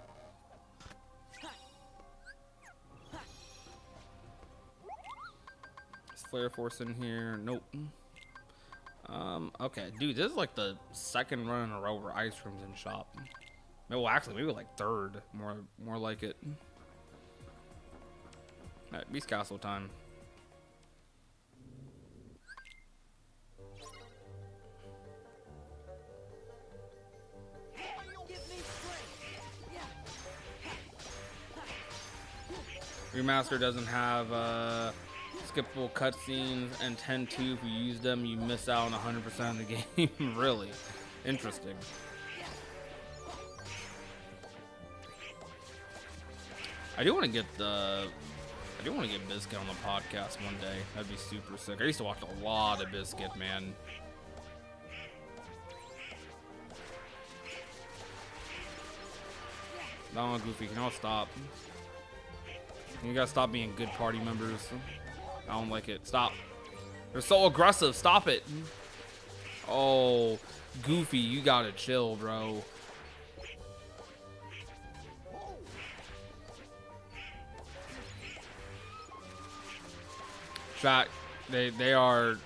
A: Is Flare Force in here? Nope. Okay. Dude, this is like the second run in a row where Ice Cream's in shop. Well, actually, maybe like third. More like it. Alright, Beast Castle time. Remaster doesn't have skippable cutscenes, and 10-2 if you use them, you miss out on 100% of the game. Really interesting. I do want to get Biscuit on the podcast one day. That'd be super sick. I used to watch a lot of Biscuit, man. No, Goofy, can you all stop? You gotta stop being good party members. I don't like it. Stop. They're so aggressive. Stop it. Oh, Goofy, you gotta chill, bro. Chat, they are,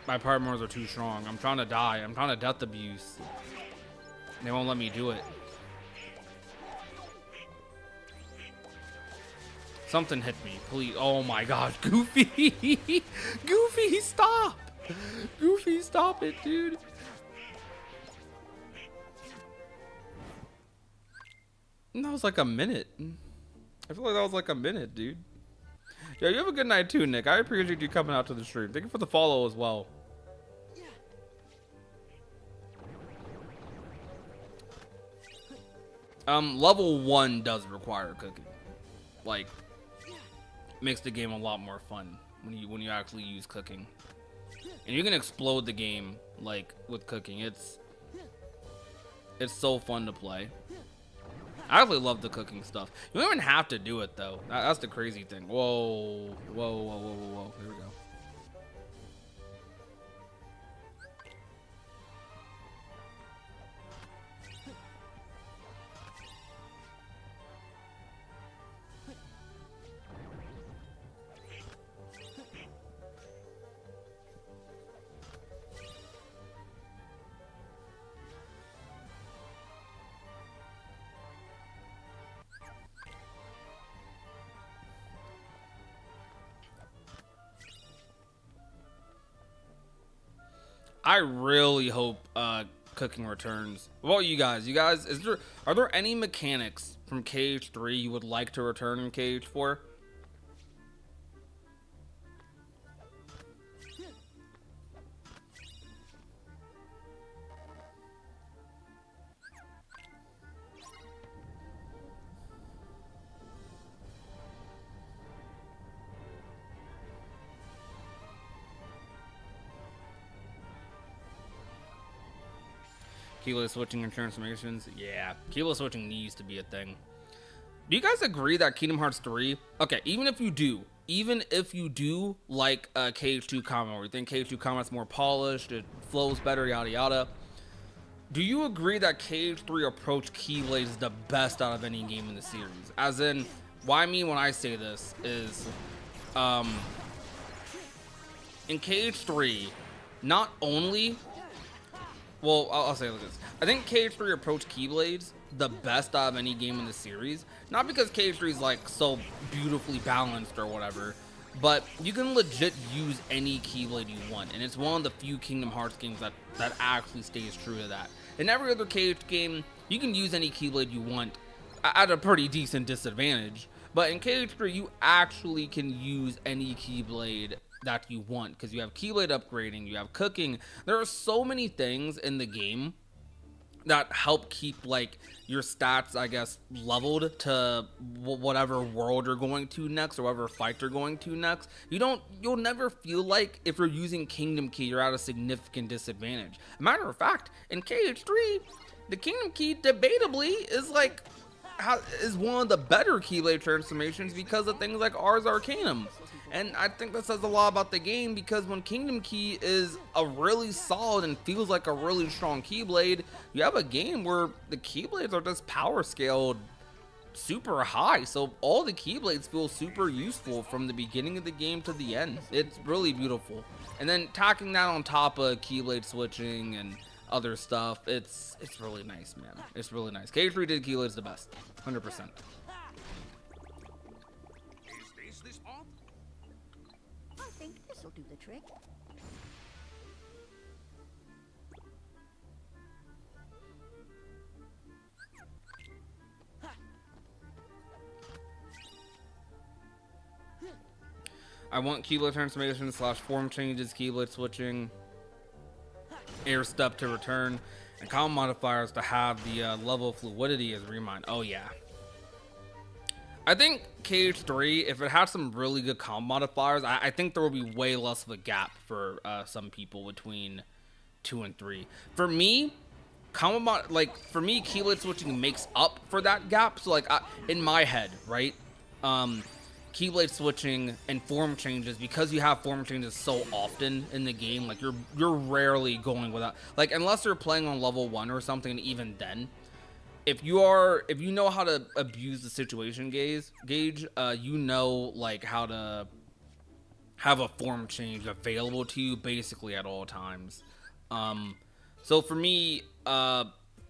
A: my party members are too strong. I'm trying to die. I'm trying to death abuse. They won't let me do it. Something hit me, please. Oh my gosh, Goofy! Goofy, stop! Goofy, stop it, dude. That was like a minute. I feel like that was like a minute, dude. Yeah, you have a good night too, Nick. I appreciate you coming out to the stream. Thank you for the follow as well. Level 1 does require cooking. Like, makes the game a lot more fun when you actually use cooking, and you can explode the game like with cooking. It's so fun to play. I actually love the cooking stuff. You don't even have to do it though. That's the crazy thing. Whoa, whoa, whoa, whoa, whoa, whoa. Here we go. I really hope cooking returns. What about you guys? You guys, are there any mechanics from KH3 you would like to return in KH4? Keyless switching and transformations. Yeah, keyless switching needs to be a thing. Do you guys agree that Kingdom Hearts 3? Okay, even if you do like KH2 combat, where you think KH2 combat's more polished, it flows better, yada yada. Do you agree that KH3 approach Keyblade is the best out of any game in the series? As in, what I mean when I say this is, in KH3, not only, well, I'll say it like this. I think KH3 approach Keyblades the best out of any game in the series. Not because KH3 is like so beautifully balanced or whatever, but you can legit use any Keyblade you want. And it's one of the few Kingdom Hearts games that actually stays true to that. In every other KH game, you can use any Keyblade you want at a pretty decent disadvantage. But in KH3, you actually can use any Keyblade that you want, because you have Keyblade upgrading, you have cooking. There are so many things in the game that help keep like your stats, I guess, leveled to whatever world you're going to next or whatever fight you're going to next. You'll never feel like if you're using Kingdom Key, you're at a significant disadvantage. Matter of fact, in KH3, the Kingdom Key debatably is one of the better Keyblade transformations because of things like Ars Arcanum. And I think that says a lot about the game, because when Kingdom Key is a really solid and feels like a really strong Keyblade, you have a game where the Keyblades are just power scaled super high. So all the Keyblades feel super useful from the beginning of the game to the end. It's really beautiful. And then tacking that on top of Keyblade switching and other stuff, it's really nice, man. It's really nice. K3 did Keyblades the best, 100%.
E: I think this'll do the trick.
A: I want keyblade transformation / form changes, keyblade switching, air step to return, and combo modifiers to have the level of fluidity as remind. Oh yeah. I think KH3, if it had some really good combo modifiers, I think there will be way less of a gap for some people between 2 and 3. For me, keyblade switching makes up for that gap. So like in my head, right? Keyblade switching and form changes, because you have form changes so often in the game, like you're rarely going without, like, unless you're playing on level 1 or something, and even then, if you know how to abuse the situation gauge, you know, like, how to have a form change available to you basically at all times. So for me,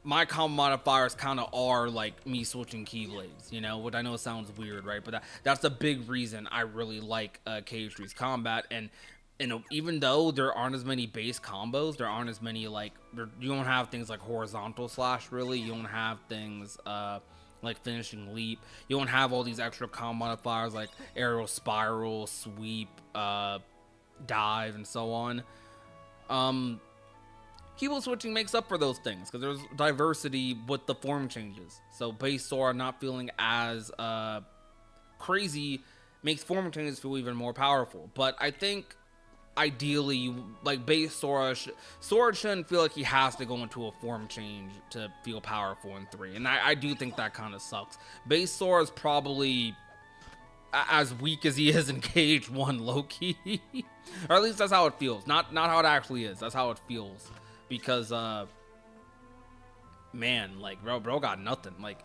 A: my combo modifiers kind of are like me switching keyblades, you know, which I know sounds weird, right? But that's a big reason I really like KH3's combat. And you know, even though there aren't as many base combos, there aren't as many, like, you don't have things like horizontal slash, really. You don't have things like finishing leap. You don't have all these extra combo modifiers like aerial spiral, sweep, dive, and so on. Keyblade switching makes up for those things because there's diversity with the form changes. So base Sora not feeling as crazy makes form changes feel even more powerful. But I think ideally, like, base Sora shouldn't feel like he has to go into a form change to feel powerful in 3. And I do think that kind of sucks. Base Sora is probably as weak as he is in KH1 low-key. Or at least that's how it feels. Not how it actually is. That's how it feels. Because, man, like, bro got nothing. Like,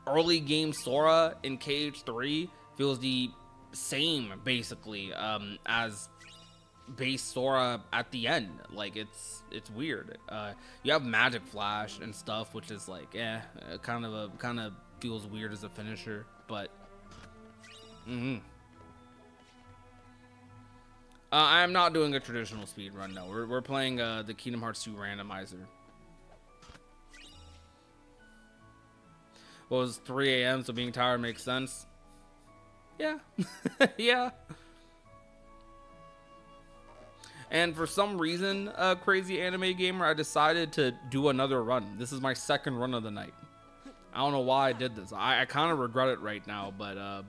A: early game Sora in KH3 feels the same, basically, as base Sora at the end. Like, it's weird. You have Magic Flash and stuff, which is like, kind of feels weird as a finisher, but I am not doing a traditional speed run. No, we're playing the Kingdom Hearts 2 randomizer. Well, it was 3 a.m., so being tired makes sense. Yeah. Yeah. And for some reason, Crazy Anime Gamer, I decided to do another run. This is my second run of the night. I don't know why I did this. I kind of regret it right now, but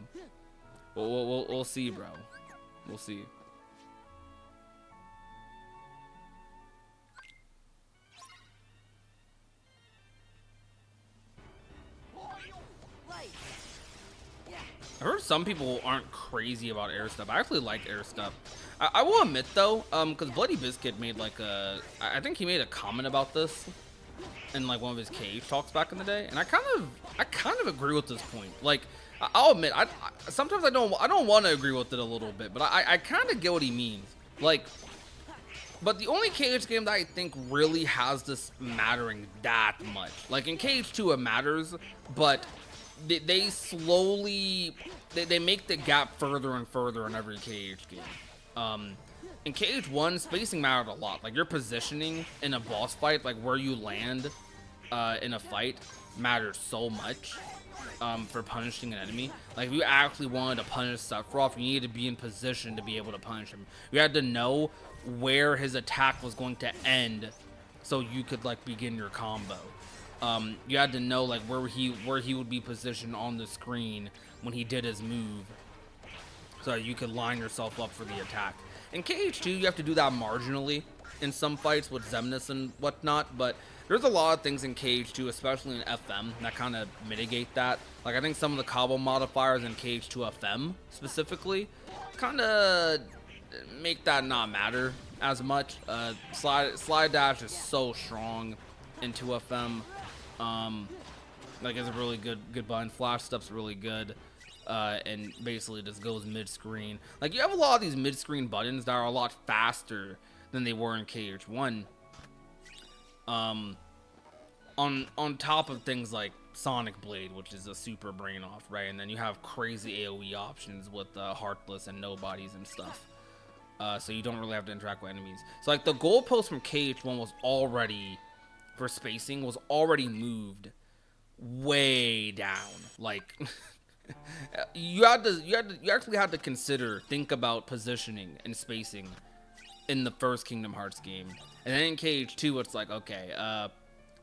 A: we'll see, bro. We'll see. I heard some people aren't crazy about air step. I actually like air step. I will admit though, because Bloody Biscuit made like I think he made a comment about this in like one of his cave talks back in the day, and I kind of agree with this point. Like, I'll admit, sometimes I don't want to agree with it a little bit, but I kind of get what he means. Like, but the only KH game that I think really has this mattering that much, like in KH2 it matters, but they slowly they make the gap further and further in every KH game. In KH1, spacing mattered a lot. Like, your positioning in a boss fight, like where you land in a fight, matters so much for punishing an enemy. Like, if you actually wanted to punish Sephiroth, you needed to be in position to be able to punish him. You had to know where his attack was going to end so you could, like, begin your combo. You had to know, like, where he would be positioned on the screen when he did his move, so you could line yourself up for the attack. In KH2, you have to do that marginally in some fights with Xemnas and whatnot, but there's a lot of things in KH2, especially in FM, that kind of mitigate that. Like, I think some of the combo modifiers in KH2 FM, specifically, kind of make that not matter as much. Slide dash is so strong into FM. Like, it's a really good button. Flash step's really good. And basically just goes mid-screen. Like, you have a lot of these mid-screen buttons that are a lot faster than they were in KH1. On top of things like Sonic Blade, which is a super brain off, right? And then you have crazy AoE options with Heartless and Nobodies and stuff. So you don't really have to interact with enemies. So, like, the goalpost from KH1 was already, for spacing, was already moved way down. Like... You actually had to think about positioning and spacing in the first Kingdom Hearts game, and then in KH2 it's like, okay,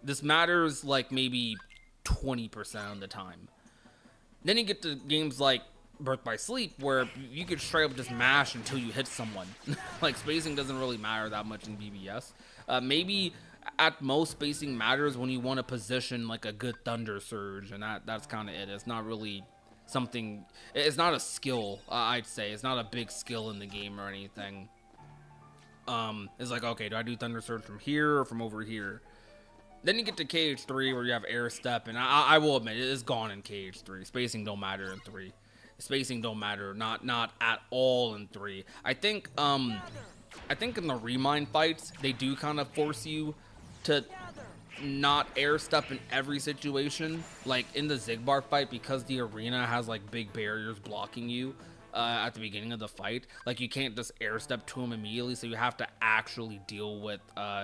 A: this matters like maybe 20% of the time. Then you get to games like Birth by Sleep where you could straight up just mash until you hit someone. Like spacing doesn't really matter that much in BBS. Maybe at most spacing matters when you want to position like a good Thunder Surge, and that's kind of it. It's not really something, it's not a skill. I'd say it's not a big skill in the game or anything. It's like, okay, do I do Thunder Surge from here or from over here? Then you get to KH3 where you have air step, and I will admit it is gone in KH3. Spacing don't matter in 3. Spacing don't matter, not at all in 3. I think in the Remind fights they do kind of force you to not air step in every situation. Like in the Zigbar fight, because the arena has like big barriers blocking you at the beginning of the fight, like you can't just air step to him immediately, so you have to actually deal with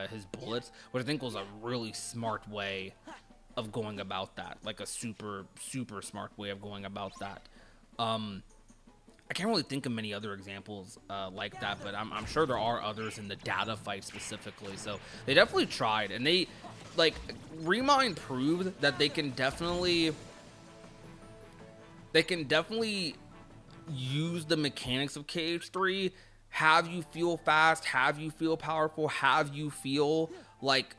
A: his bullets, which I think was a really smart way of going about that, like a super smart way of going about that. I can't really think of many other examples like that, but I'm sure there are others in the data fight specifically. So they definitely tried, and they, like, Remind proved that they can definitely use the mechanics of KH3, have you feel fast, have you feel powerful, have you feel like,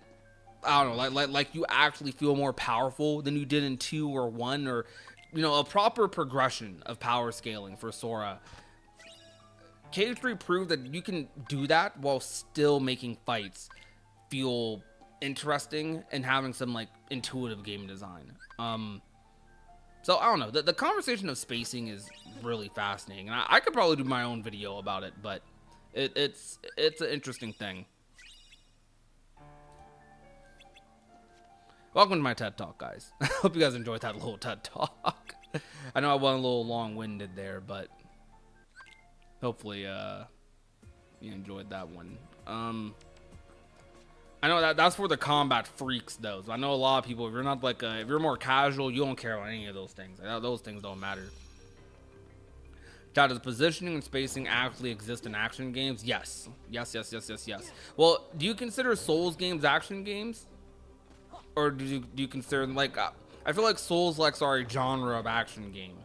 A: I don't know, like you actually feel more powerful than you did in 2 or 1, or, you know, a proper progression of power scaling for Sora. KH3 proved that you can do that while still making fights feel interesting and having some like intuitive game design. So I don't know, the conversation of spacing is really fascinating, and I could probably do my own video about it, but it's an interesting thing. Welcome to my TED Talk, guys. I hope you guys enjoyed that little TED Talk. I know I went a little long-winded there, but hopefully you enjoyed that one. I know that's for the combat freaks, though. So I know a lot of people, if you're not like if you're more casual, you don't care about any of those things. Those things don't matter. Does positioning and spacing actually exist in action games? Yes. Yes. Well, do you consider Souls games action games? Or do you consider them like, I feel like Souls-likes are a genre of action game.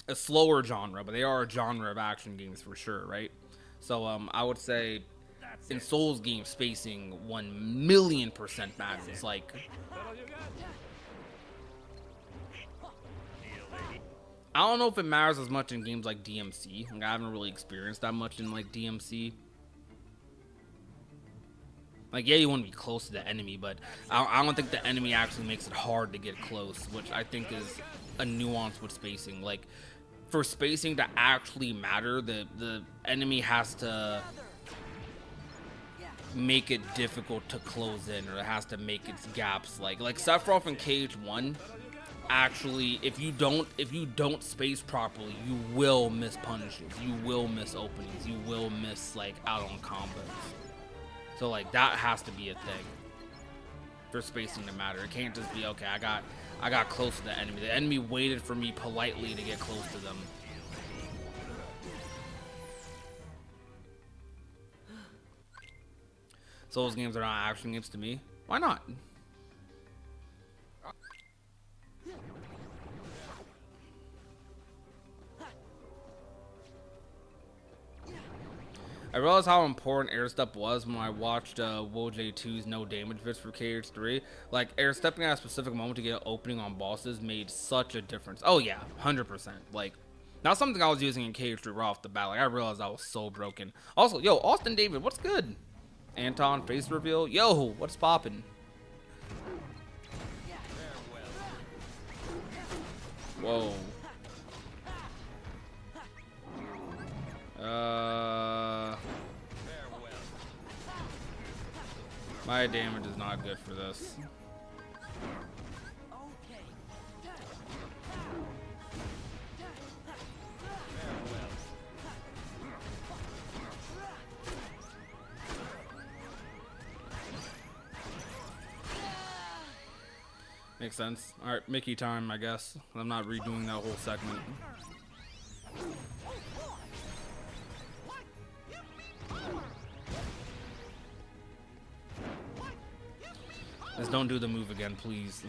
A: A slower genre, but they are a genre of action games for sure, right? So I would say in Souls games, spacing 1,000,000% matters. Like, I don't know if it matters as much in games like DMC. Like, I haven't really experienced that much in like DMC. Like, yeah, you want to be close to the enemy, but I don't think the enemy actually makes it hard to get close, which I think is a nuance with spacing. Like, for spacing to actually matter, the enemy has to make it difficult to close in, or it has to make its gaps like Sephiroth in KH1. Actually, if you don't space properly, you will miss punishes, you will miss openings, you will miss like out on combos. So like that has to be a thing for spacing to matter. It can't just be, okay, I got close to the enemy. The enemy waited for me politely to get close to them. Souls games are not action games to me. Why not? I realized how important air step was when I watched WoJ2's no damage vids for KH3. Like, air stepping at a specific moment to get an opening on bosses made such a difference. Oh yeah, 100%. Like, not something I was using in KH3 right off the bat. Like, I realized I was so broken. Also, yo, Austin David, what's good? Anton, face reveal. Yo, what's poppin'? Whoa. My damage is not good for this. Makes sense. All right, Mickey time, I guess. I'm not redoing that whole segment. Just don't do the move again, please.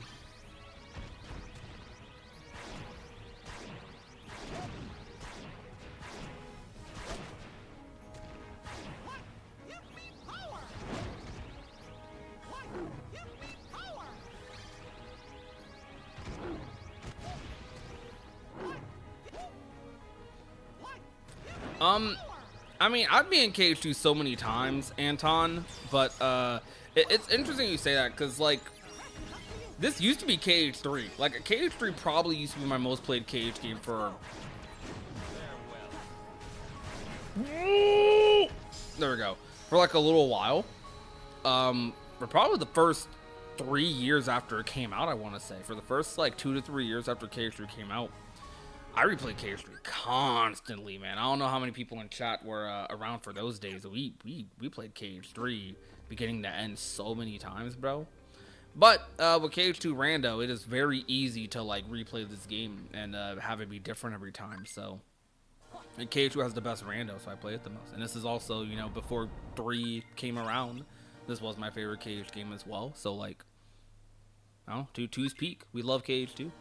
A: I mean, I'd be in KH2 so many times, Anton, but it's interesting you say that, because like this used to be KH3. Like KH3 probably used to be my most played KH game for there we go, for like a little while. For probably the first 3 years after it came out, I want to say, for the first like 2 to 3 years after KH3 came out, I replayed KH3 constantly, man. I don't know how many people in chat were around for those days. We played KH3 beginning to end so many times, bro. But with KH2 Rando, it is very easy to like replay this game and have it be different every time. So, and KH2 has the best Rando, so I play it the most. And this is also, you know, before 3 came around, this was my favorite KH game as well. So like, I don't know, 2's peak. We love KH2.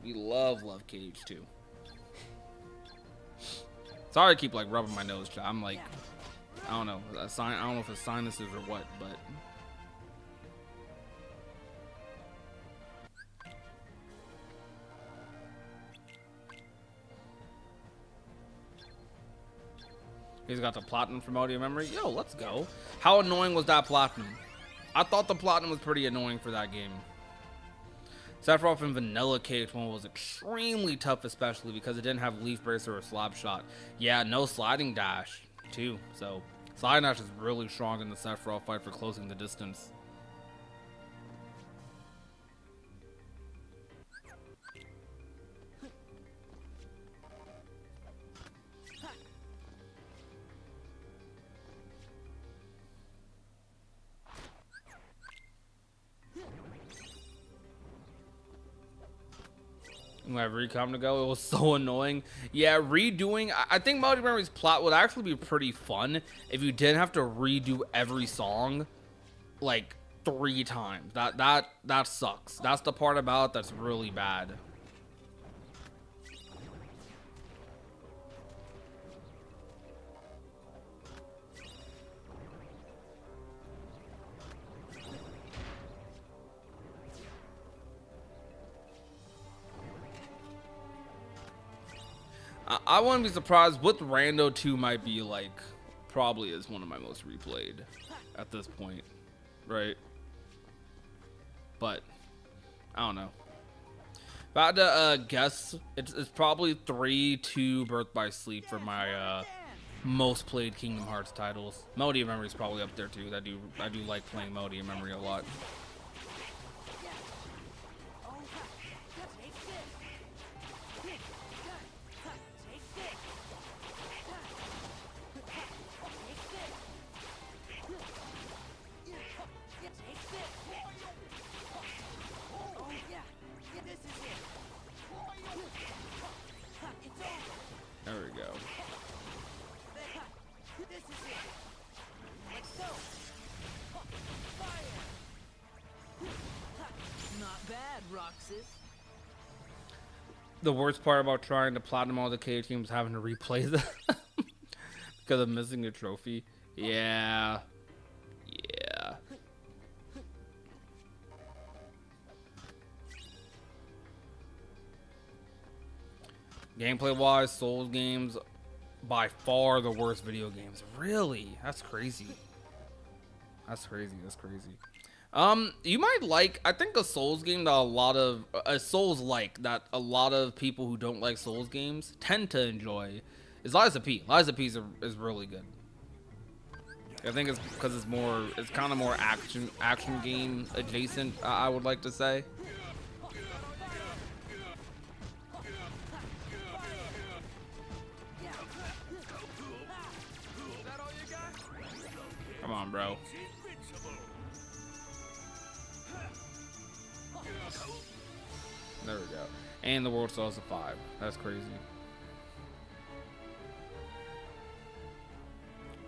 A: We love KH2. Sorry I keep like rubbing my nose. I'm like, I don't know. I don't know if it's sinuses or what, but he's got the platinum from audio memory. Yo, let's go. How annoying was that platinum? I thought the platinum was pretty annoying for that game. Sephiroth and Vanilla KH1 was extremely tough, especially because it didn't have Leaf Bracer or Slap Shot. Yeah, no sliding dash, too. So, sliding dash is really strong in the Sephiroth fight for closing the distance. We have Recom to go. It was so annoying. Yeah, redoing. I think Melody Memory's plot would actually be pretty fun if you didn't have to redo every song like 3 times. That sucks. That's the part about it that's really bad. I wouldn't be surprised. With Rando 2 might be like, probably is one of my most replayed at this point, right? But I don't know. If I had to guess, it's probably 3-2 Birth by Sleep for my most played Kingdom Hearts titles. Melody of Memory is probably up there too. I do like playing Melody of Memory a lot. There we go.
F: Not bad, Roxas.
A: The worst part about trying to platinum all the KH games was having to replay them because of missing a trophy. Yeah. Yeah. Gameplay wise, Souls games by far the worst video games. Really? That's crazy. That's crazy. That's crazy. You might like, I think a Souls game that a lot of that a lot of people who don't like Souls games tend to enjoy is Lies of P. Lies of P is really good. I think it's because it's kind of more action game adjacent, I would like to say. Come on, bro. There we go. And the world still has a 5. That's crazy.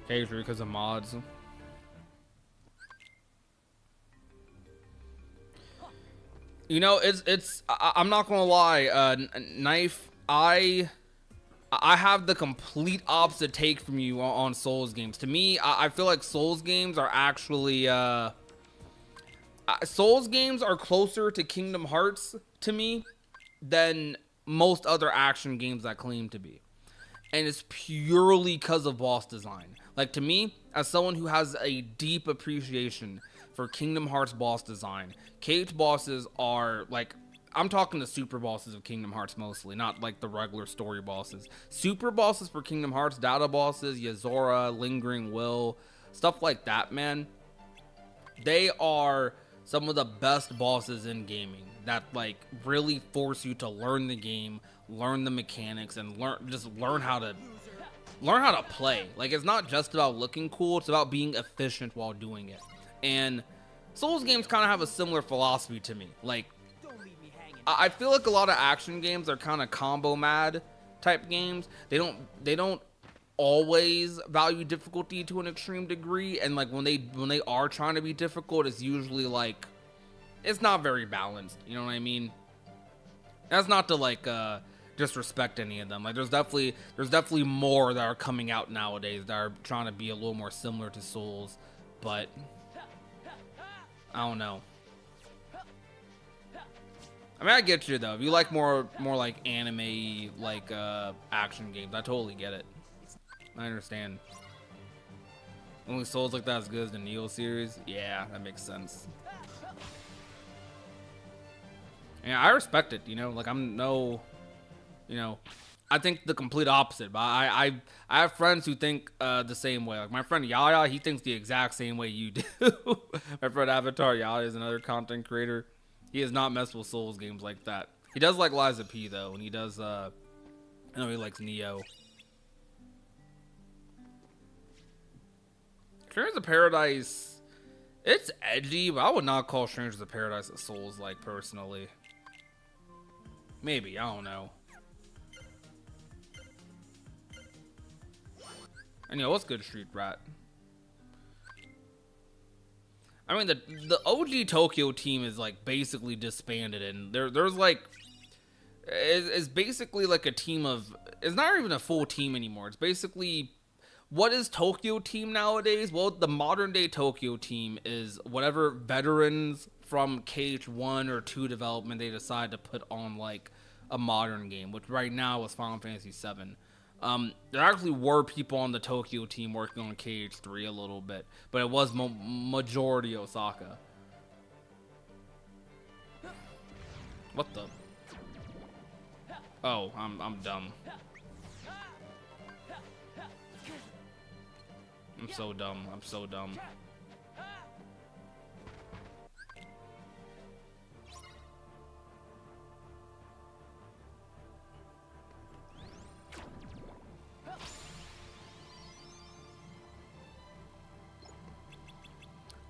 A: Occasionally because of mods. You know, I'm not gonna lie, Knife, I have the complete opposite take from you on Souls games. To me, I feel like Souls games are actually, Souls games are closer to Kingdom Hearts to me than most other action games that claim to be. And it's purely because of boss design. Like, to me, as someone who has a deep appreciation for Kingdom Hearts boss design, cage bosses are, like, I'm talking the super bosses of Kingdom Hearts mostly, not like the regular story bosses. Super bosses for Kingdom Hearts, data bosses, Yazora, Lingering Will, stuff like that, man. They are some of the best bosses in gaming that, like, really force you to learn the game, learn the mechanics, and learn how to play. Like, it's not just about looking cool, it's about being efficient while doing it. And Souls games kind of have a similar philosophy to me. Like, I feel like a lot of action games are kind of combo mad type games. They don't always value difficulty to an extreme degree, and like when they are trying to be difficult, it's usually like it's not very balanced. You know what I mean? That's not to like disrespect any of them. Like there's definitely more that are coming out nowadays that are trying to be a little more similar to Souls, but I don't know. I mean, I get you though. If you like more like anime like action games, I totally get it. I understand. Only Souls like that as good as the Neo series? Yeah, that makes sense. Yeah, I respect it, you know, like I'm no, you know, I think the complete opposite, but I have friends who think the same way. Like my friend Yaya, he thinks the exact same way you do. My friend Avatar Yaya is another content creator. He has not messed with Souls games like that. He does like Liza P though, and he does I know he likes Neo. Strangers of Paradise, it's edgy, but I would not call Strangers of Paradise a Souls like personally. Maybe, I don't know. And what's good, Street Rat? I mean, the OG Tokyo team is like basically disbanded, and there's like it's basically like a team of, it's not even a full team anymore. It's basically, what is Tokyo team nowadays? Well, the modern day Tokyo team is whatever veterans from KH1 or 2 development they decide to put on like a modern game, which right now is Final Fantasy 7. There actually were people on the Tokyo team working on KH3 a little bit, but it was majority Osaka. What the? Oh, I'm dumb. I'm so dumb. I'm so dumb.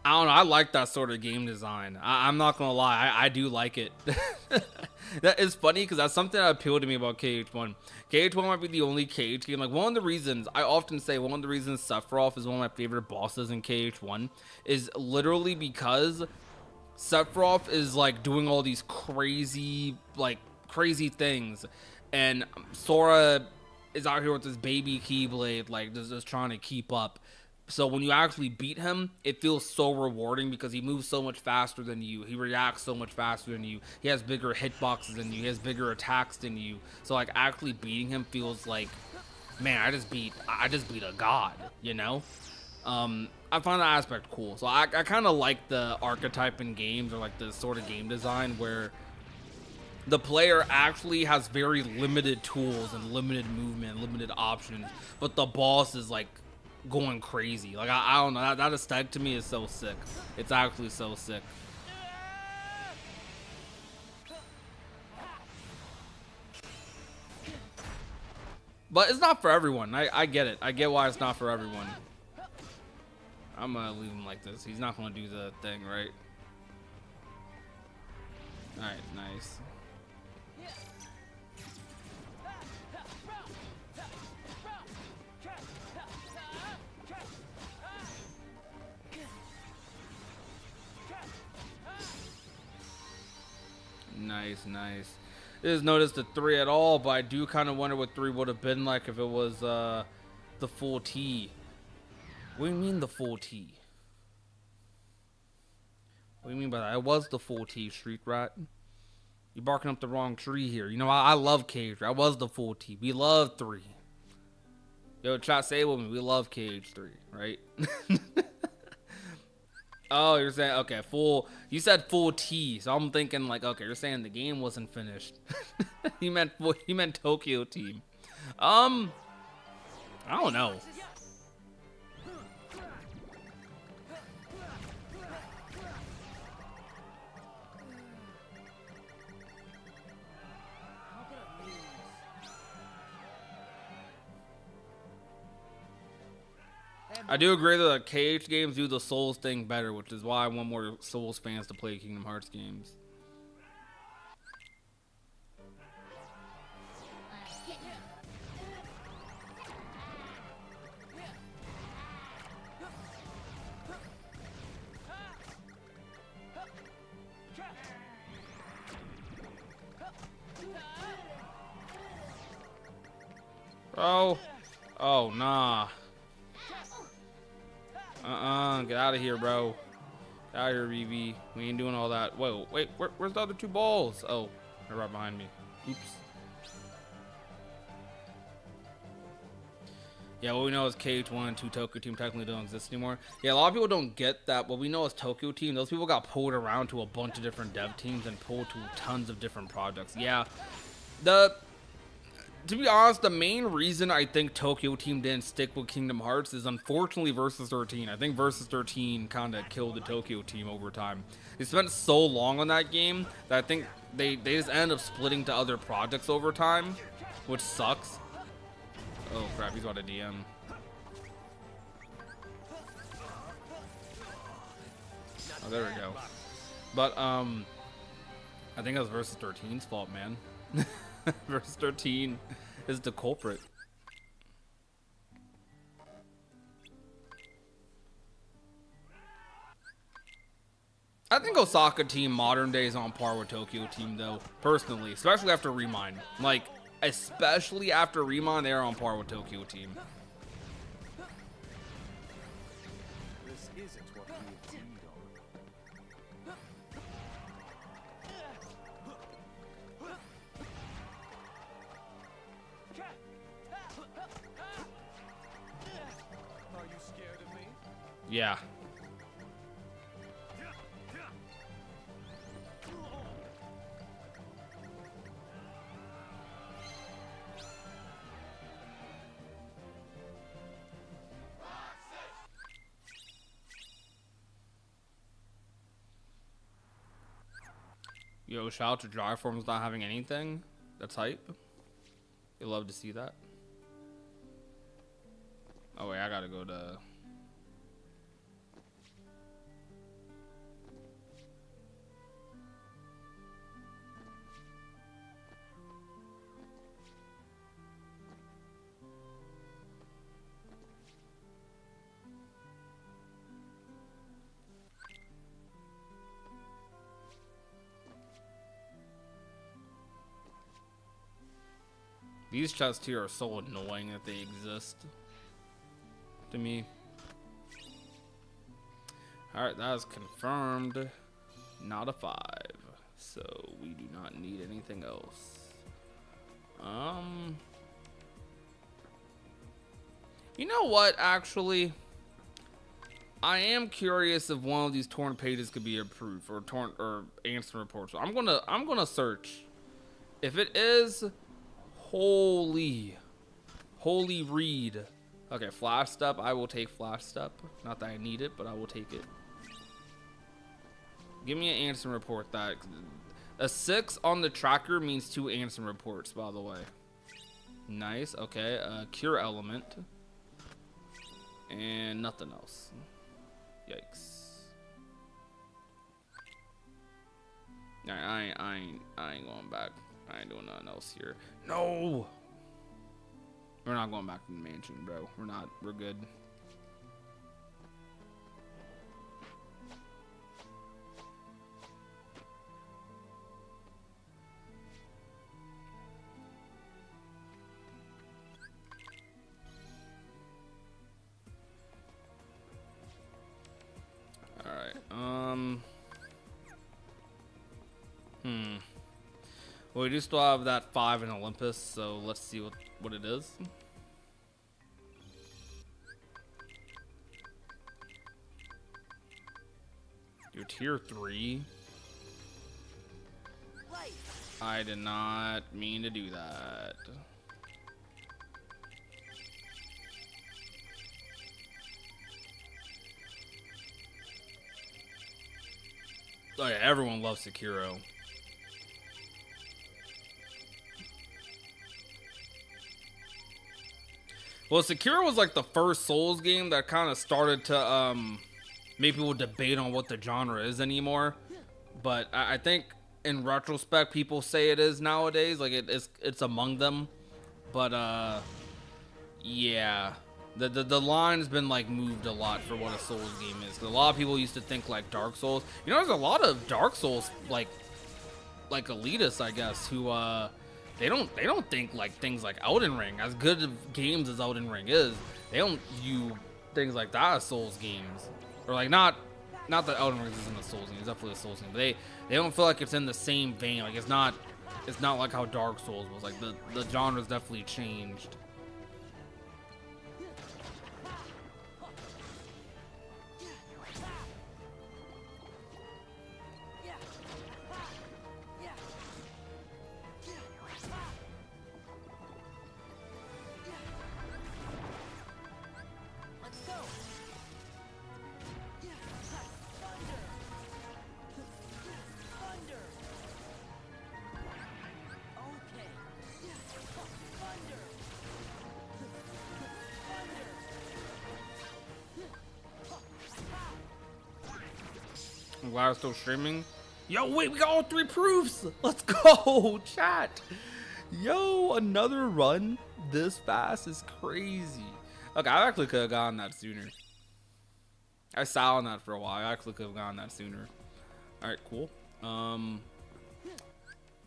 A: I don't know. I like that sort of game design. I'm not gonna lie. I do like it. That is funny because that's something that appealed to me about KH1. KH1 might be the only KH game. Like one of the reasons I often say one of the reasons Sephiroth is one of my favorite bosses in KH1 is literally because Sephiroth is like doing all these crazy things, and Sora is out here with this baby Keyblade, like just trying to keep up. So when you actually beat him, it feels so rewarding because he moves so much faster than you. He reacts so much faster than you. He has bigger hitboxes than you. He has bigger attacks than you. So like actually beating him feels like, man, I just beat a god, you know? I find that aspect cool. So I kind of like the archetype in games, or like the sort of game design where the player actually has very limited tools and limited movement, limited options, but the boss is like going crazy. Like I don't know, that aesthetic to me is so sick. It's actually so sick. But it's not for everyone. I get it. I get why it's not for everyone. I'm gonna leave him like this. He's not gonna do the thing, right? Alright, nice. Nice, nice. I just noticed the 3 at all, but I do kind of wonder what 3 would have been like if it was the full T. What do you mean the full T? What do you mean by that? I was the full T, Street Rat. You're barking up the wrong tree here. You know, I love Cage. I was the full T. We love 3. Yo, chat, say it with me. We love Cage 3, right? Oh, you're saying, okay, full. You said full T, so I'm thinking like, okay, you're saying the game wasn't finished. You meant Tokyo Team. I don't know. I do agree that the KH games do the Souls thing better, which is why I want more Souls fans to play Kingdom Hearts games. Bro. Oh, nah. Get out of here, bro. Get out of here, VV. We ain't doing all that. Whoa, wait, where's the other 2 balls? Oh, they're right behind me. Oops. Yeah, what we know is KH1 and 2 Tokyo Team technically don't exist anymore. Yeah, a lot of people don't get that. What we know is Tokyo Team, those people got pulled around to a bunch of different dev teams and pulled to tons of different projects. Yeah, to be honest, the main reason I think Tokyo Team didn't stick with Kingdom Hearts is unfortunately Versus 13. I think Versus 13 kind of killed the Tokyo Team over time. They spent so long on that game that I think they just ended up splitting to other projects over time, which sucks. Oh crap, he's about to DM. Oh, there we go. But I think it was Versus 13's fault, man. Versus 13 is the culprit. I think Osaka Team modern day is on par with Tokyo Team though, personally, especially after Remind. Like, especially after Remind, they're on par with Tokyo Team.
C: This isn't what we agreed on. Are you scared of me?
A: Yeah. Yo, shout out to Dryforms not having anything. That's hype. You love to see that. Oh wait, I gotta go to... These chests here are so annoying that they exist to me. Alright, that is confirmed. Not a 5. So we do not need anything else. You know what, actually? I am curious if one of these torn pages could be approved or torn or answer reports. So I'm gonna search. If it is, holy read. Okay, flash step. I will take flash step. Not that I need it, but I will take it. Give me an answer report. That a 6 on the tracker means 2 answer reports, by the way. Nice. Okay, cure element and nothing else. Yikes. I ain't going back. I ain't doing nothing else here. No! We're not going back to the mansion, bro. We're not. We're good. Well, we do still have that 5 in Olympus, so let's see what it is. You're tier 3. I did not mean to do that. Oh yeah, everyone loves Sekiro. Well, Sekiro was like the first Souls game that kind of started to make people debate on what the genre is anymore. But I think in retrospect, people say it is nowadays. Like it's among them. But yeah, the line's been like moved a lot for what a Souls game is. 'Cause a lot of people used to think like Dark Souls. You know, there's a lot of Dark Souls like elitists, I guess, who they don't think like things like Elden Ring, as good of games as Elden Ring is, they don't view things like that as Souls games, or like not that Elden Ring isn't a Souls game, it's definitely a Souls game, but they don't feel like it's in the same vein. Like it's not like how Dark Souls was. Like the genre's definitely changed. I'm glad I'm still streaming. Yo, wait, we got all 3 proofs. Let's go, chat. Yo, another run this fast is crazy. Okay, I actually could have gotten that sooner. I sat on that for a while. I actually could have gotten that sooner. All right, cool. What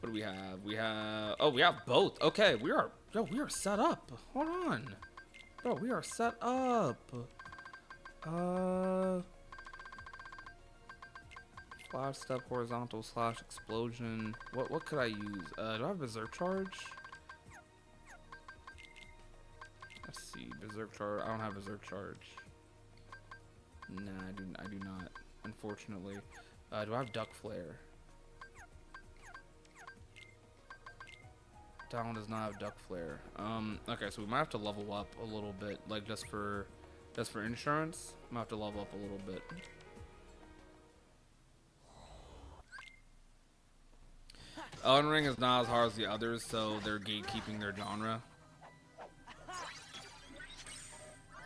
A: do we have? We have both. Okay, we are set up. Hold on. Bro, we are set up. Flash step, horizontal slash explosion. What could I use? Do I have Berserk charge? Let's see, Berserk charge. I don't have Berserk charge. Nah, I do not. Unfortunately. Do I have Duck Flare? That one does not have Duck Flare. Okay, so we might have to level up a little bit, like just for insurance. Might have to level up a little bit. Elden Ring is not as hard as the others, so they're gatekeeping their genre.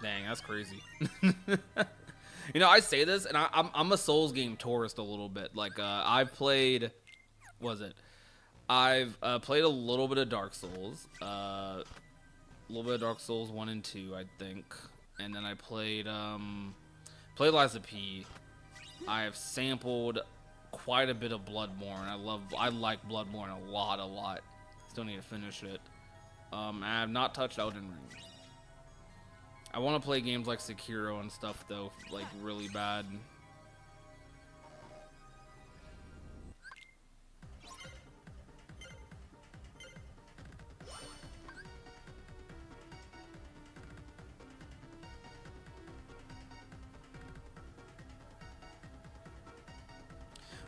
A: Dang, that's crazy. You know, I say this, and I'm a Souls game tourist a little bit. Like, I've played, I've played a little bit of Dark Souls, a little bit of Dark Souls 1 and 2, I think, and then I played Lies of P. I have sampled quite a bit of Bloodborne. I like Bloodborne a lot. Still need to finish it. I have not touched Elden Ring. I want to play games like Sekiro and stuff though, like really bad.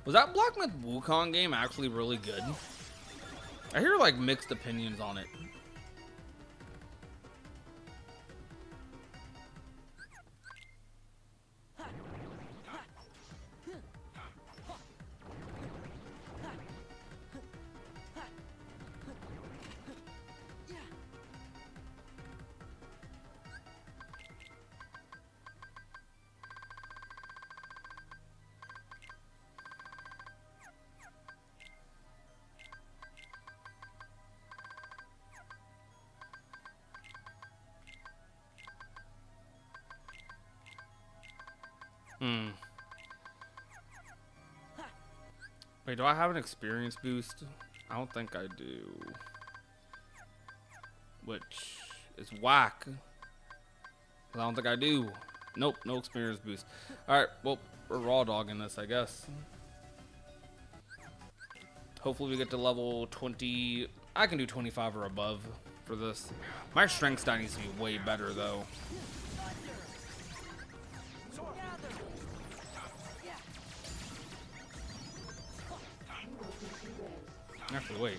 A: Was that Black Myth Wukong game actually really good? I hear like mixed opinions on it. Wait, do I have an experience boost? I don't think I do. Which is whack. I don't think I do. Nope, no experience boost. Alright, well, we're raw dogging this, I guess. Hopefully we get to level 20. I can do 25 or above for this. My strength stat needs to be way better, though. Actually, wait.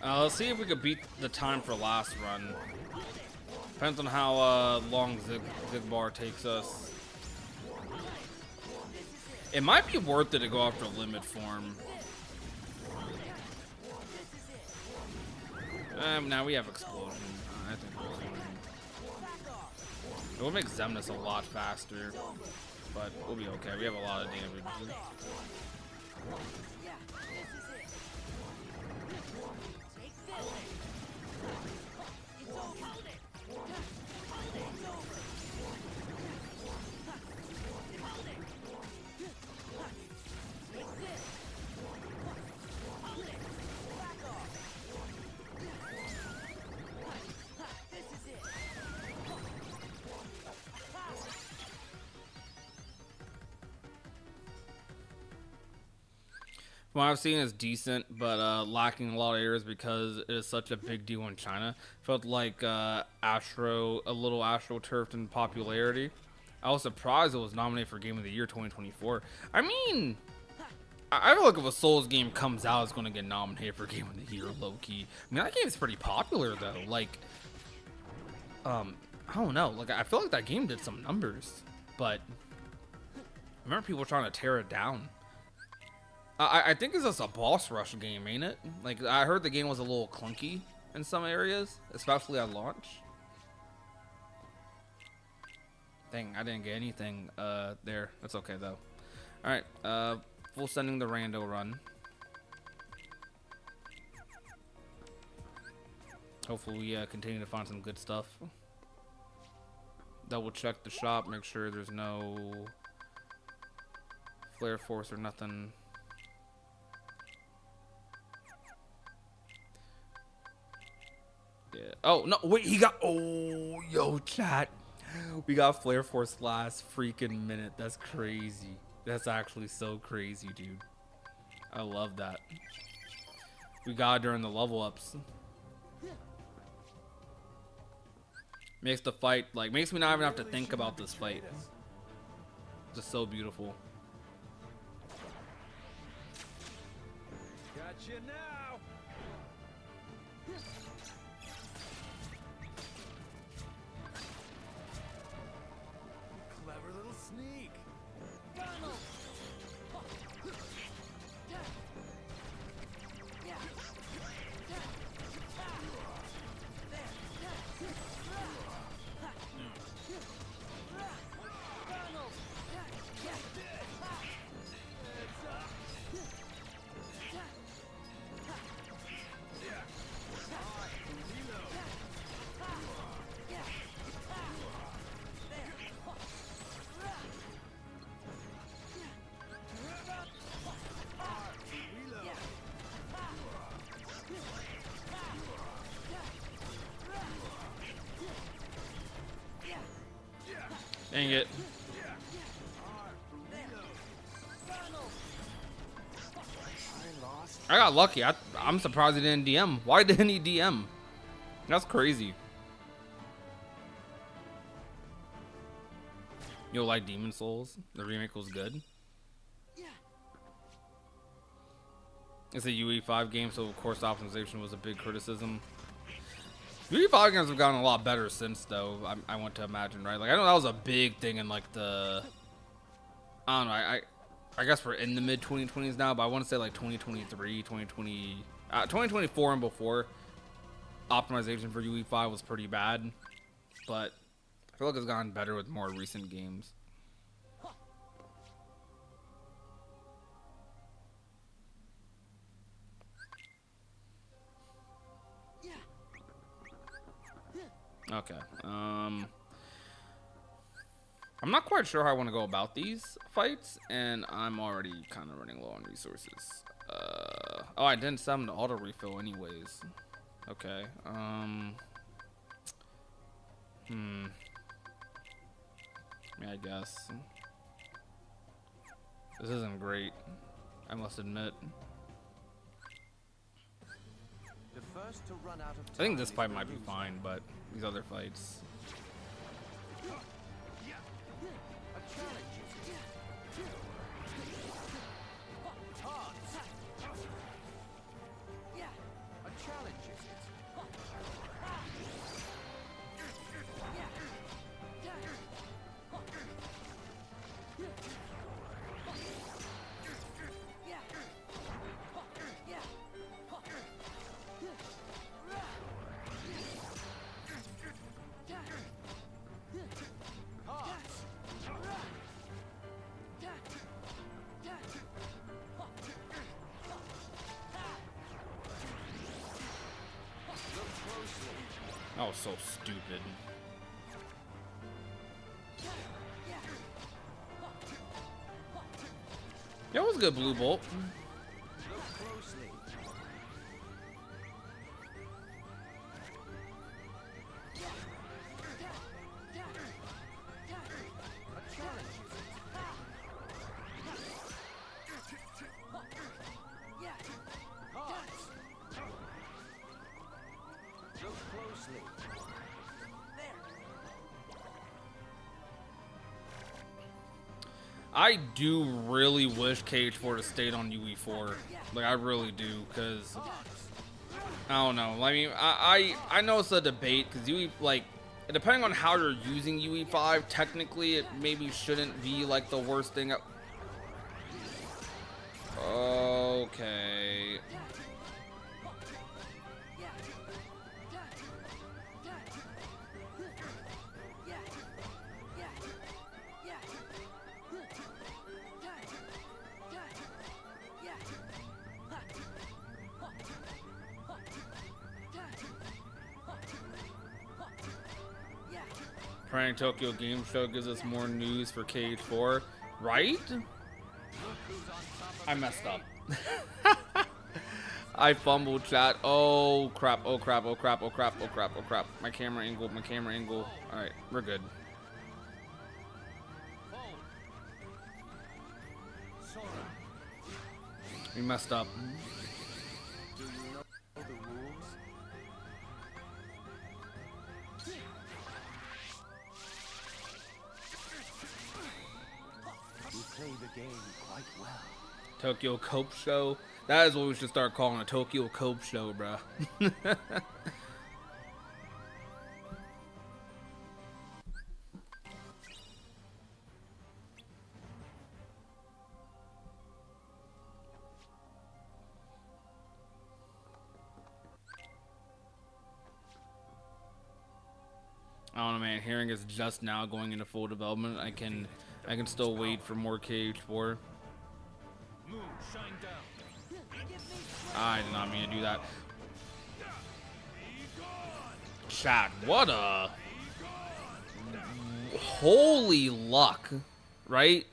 A: Let's see if we could beat the time for last run. Depends on how long Zigbar takes us. It might be worth it to go after limit form. Now we have explosion. I think we're fine. It will make Zemnis a lot faster, but we'll be okay. We have a lot of damage. What I've seen is decent, but lacking a lot of areas because it is such a big deal in China. Felt like a little AstroTurf in popularity. I was surprised it was nominated for Game of the Year 2024. I mean, I feel like if a Souls game comes out, it's going to get nominated for Game of the Year, low-key. I mean, that game's pretty popular, though. Like, I don't know. Like, I feel like that game did some numbers, but I remember people trying to tear it down. I think it's just a boss rush game, ain't it? Like, I heard the game was a little clunky in some areas, especially at launch. Dang, I didn't get anything there. That's okay, though. Alright, full sending the rando run. Hopefully we continue to find some good stuff. Double check the shop, make sure there's no flare force or nothing. Yeah. Oh no! Wait, he got. Oh, yo, chat. We got Flare Force last freaking minute. That's crazy. That's actually so crazy, dude. I love that. We got it during the level ups. Makes the fight makes me not even have to think about this fight. Just so beautiful.
C: Gotcha now. Clever little sneak.
A: Dang it.
C: I lost
A: I got lucky. I'm surprised he didn't DM. Why didn't he DM? That's crazy. You'll like Demon Souls? The remake was good. It's a UE5 game, so of course optimization was a big criticism. UE5 games have gotten a lot better since, though. I want to imagine, right? Like, I know that was a big thing in like the, I don't know. I guess we're in the mid 2020s now, but I want to say like 2023, 2024 and before, optimization for UE5 was pretty bad, but I feel like it's gotten better with more recent games. Okay. I'm not quite sure how I want to go about these fights, and I'm already kind of running low on resources. Oh, I didn't set them to auto refill anyways. Okay. Yeah, I guess. This isn't great, I must admit.
C: The first to run out of
A: I think
C: time
A: this
C: is
A: fight
C: the
A: might be
C: loser.
A: fine, but these other fights.
C: A challenge is it? Hearts. A challenge is it? Hearts. Look closely.
A: That was so stupid. Yeah, it was a good blue bolt.
C: Look closely. A challenge is it? Hearts. Look closely.
A: I do really wish KH4 had stayed on UE4. Like, I really do, because I don't know. I mean, I know it's a debate, because UE, like, depending on how you're using UE5, technically it maybe shouldn't be like the worst thing. Okay. Prank Tokyo Game Show gives us more news for KH4, right? I messed up. I fumbled, chat. Oh crap, oh crap, oh crap, oh crap, oh crap, oh crap. My camera angle, my camera angle. Alright, we're good. We messed up.
C: Do you know the rules? You play the game quite well.
A: Tokyo Cope Show. That is what we should start calling a Tokyo Cope Show, bruh. I don't know, man. Hearing is just now going into full development. I can still wait for more KH4.
C: Moon, shine down.
A: I did not mean to do that. Chat, what a holy luck, right?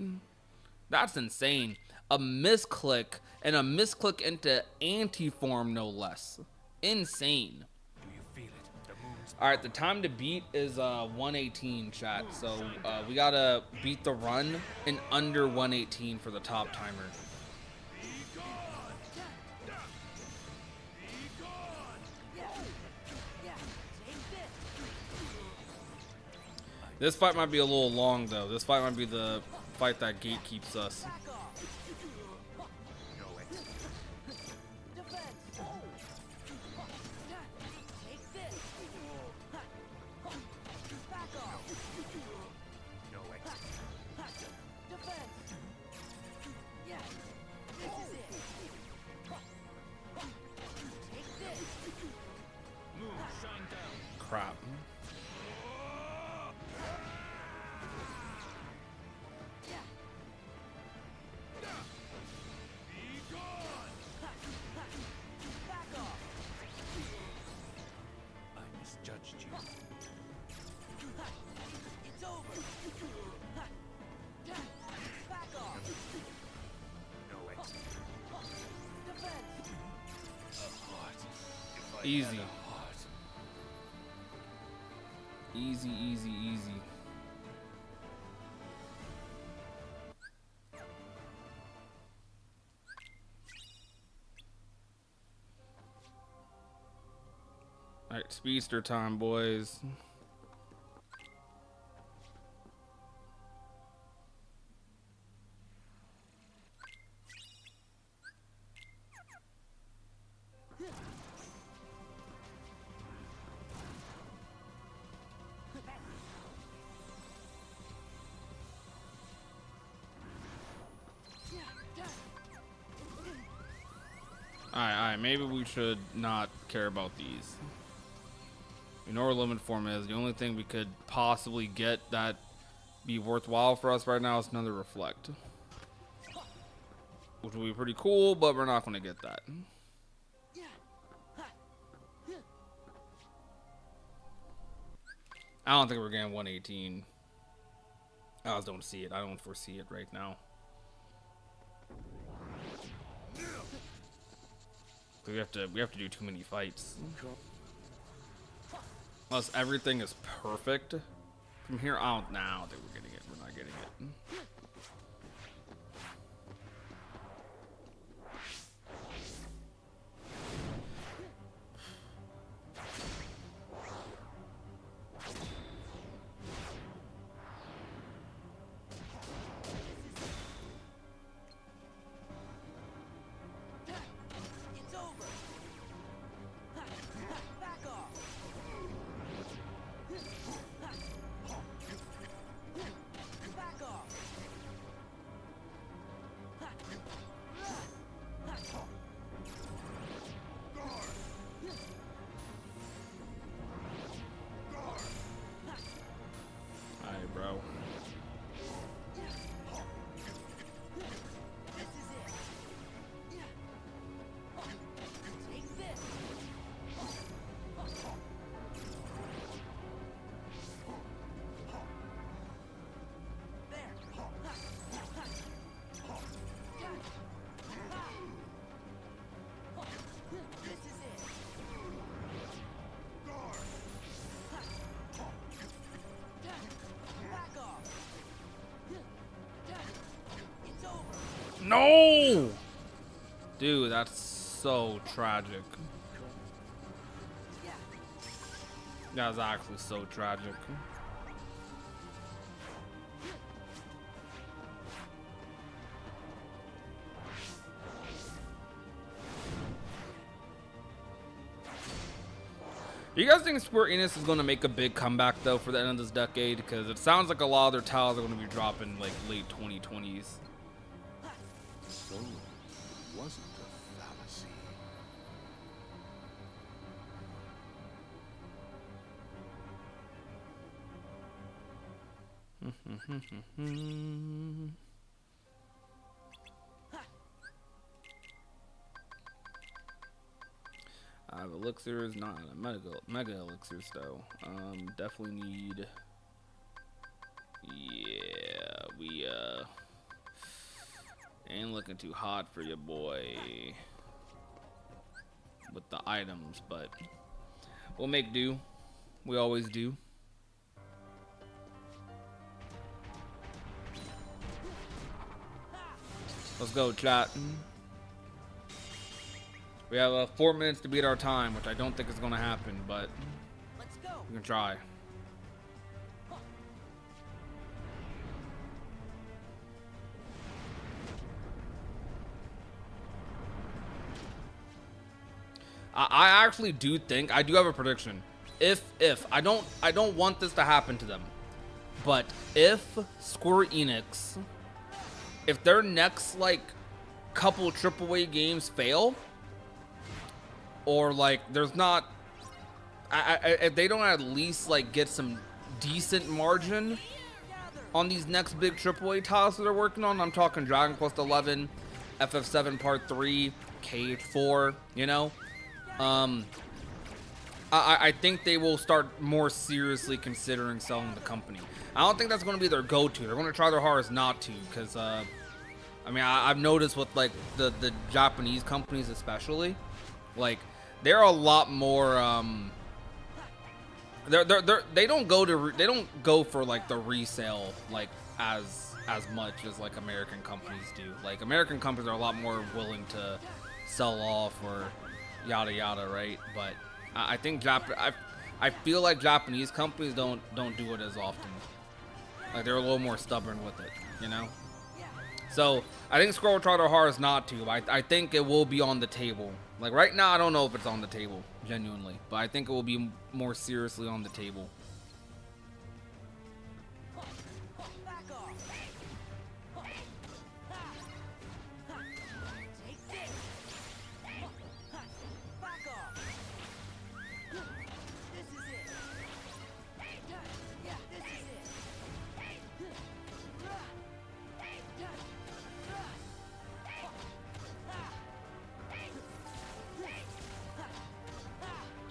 A: That's insane. A misclick and a misclick into anti-form, no less. Insane.
C: Do you feel it? The moon's
A: All right, the time to beat is 118, chat. So we gotta beat the run in under 118 for the top timer. This fight might be a little long though. This fight might be the fight that gatekeeps us. Crap.
C: I misjudged you.
B: It's over. Back off.
A: Easy. Easy, easy, easy. Alright, speedster time, boys. Alright, maybe we should not care about these. We know our limit form is. The only thing we could possibly get that be worthwhile for us right now is another reflect. Which will be pretty cool, but we're not going to get that. I don't think we're getting 118. I just don't see it. I don't foresee it right now. We have to do too many fights. Unless everything is perfect from here out. Nah, I don't think we're getting it. We're not getting it. No! Dude, that's so tragic. That was actually so tragic. You guys think Square Enix is going to make a big comeback though for the end of this decade? Because it sounds like a lot of their titles are going to be dropping like late 2020s.
C: So, it wasn't a fallacy.
A: I have elixirs, not a mega elixirs though. Definitely need. Yeah, we ain't looking too hot for your boy with the items, but we'll make do. We always do. Let's go, chat. We have 4 minutes to beat our time, which I don't think is going to happen, but
B: Let's go.
A: we can try. I actually do think I do have a prediction. If I don't want this to happen to them, but if Square Enix, if their next like couple AAA games fail, or like there's not, if they don't at least like get some decent margin on these next big AAA titles that they're working on, I'm talking Dragon Quest 11, FF7 Part 3, KH4, you know, I think they will start more seriously considering selling the company. I don't think that's going to be their go-to. They're going to try their hardest not to, because I mean, I've noticed with like the Japanese companies especially, like they're a lot more they don't go for like the resale like as much as like American companies do. Like American companies are a lot more willing to sell off or yada yada, right? But I think I feel like Japanese companies don't do it as often. Like they're a little more stubborn with it, you know? So I think Square will try their hardest not to. I think it will be on the table. Like right now, I don't know if it's on the table, genuinely, but I think it will be more seriously on the table.
B: Back off. Take this. Back off. This is it. Yeah, this is it.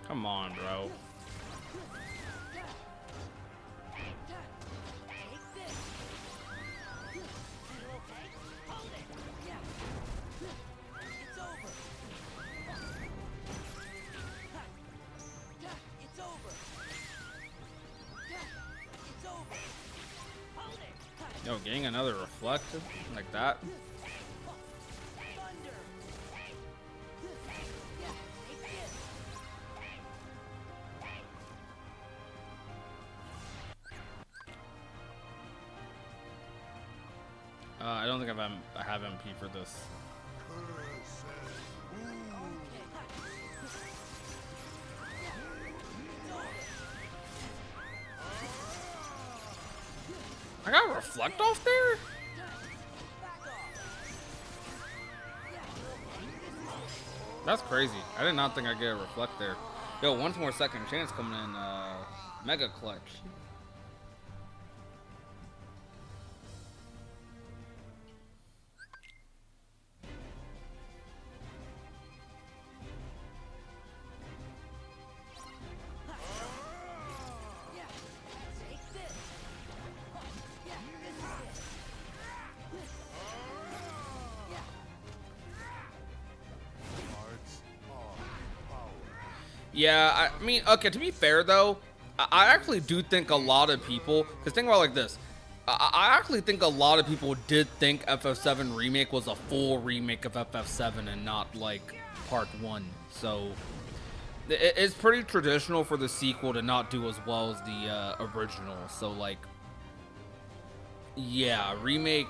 A: Come on, bro.
B: Take this. Hold it. Yeah. It's over. It's over. It's over. Hold it.
A: Yo, getting another reflective like that.
B: Thunder. Yeah, take this.
A: I don't think I have MP for this. I got reflect off there? That's crazy. I did not think I'd get a reflect there. Yo, one more second chance coming in. Mega clutch.
B: Yeah, take this. Yeah, this is it. Yeah.
A: Yeah, I mean, okay, to be fair though, I actually do think a lot of people, because think about it like this, I actually think a lot of people did think FF7 Remake was a full remake of FF7 and not like part 1. So it's pretty traditional for the sequel to not do as well as the original. So like, yeah, remake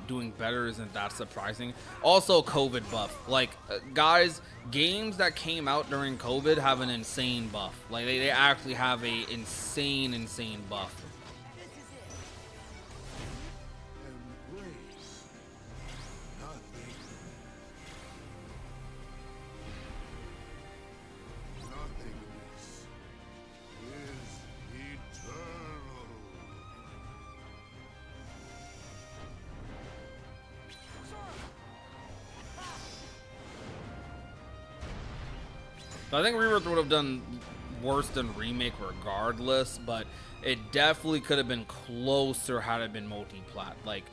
A: doing better isn't that surprising. Also, COVID buff. Like, guys, games that came out during COVID have an insane buff. Like, they actually have a insane buff.
C: Embrace nothing. Nothingness is eternal.
A: So I think Rebirth would have done worse than Remake regardless, but it definitely could have been closer had it been multi-plat. Like,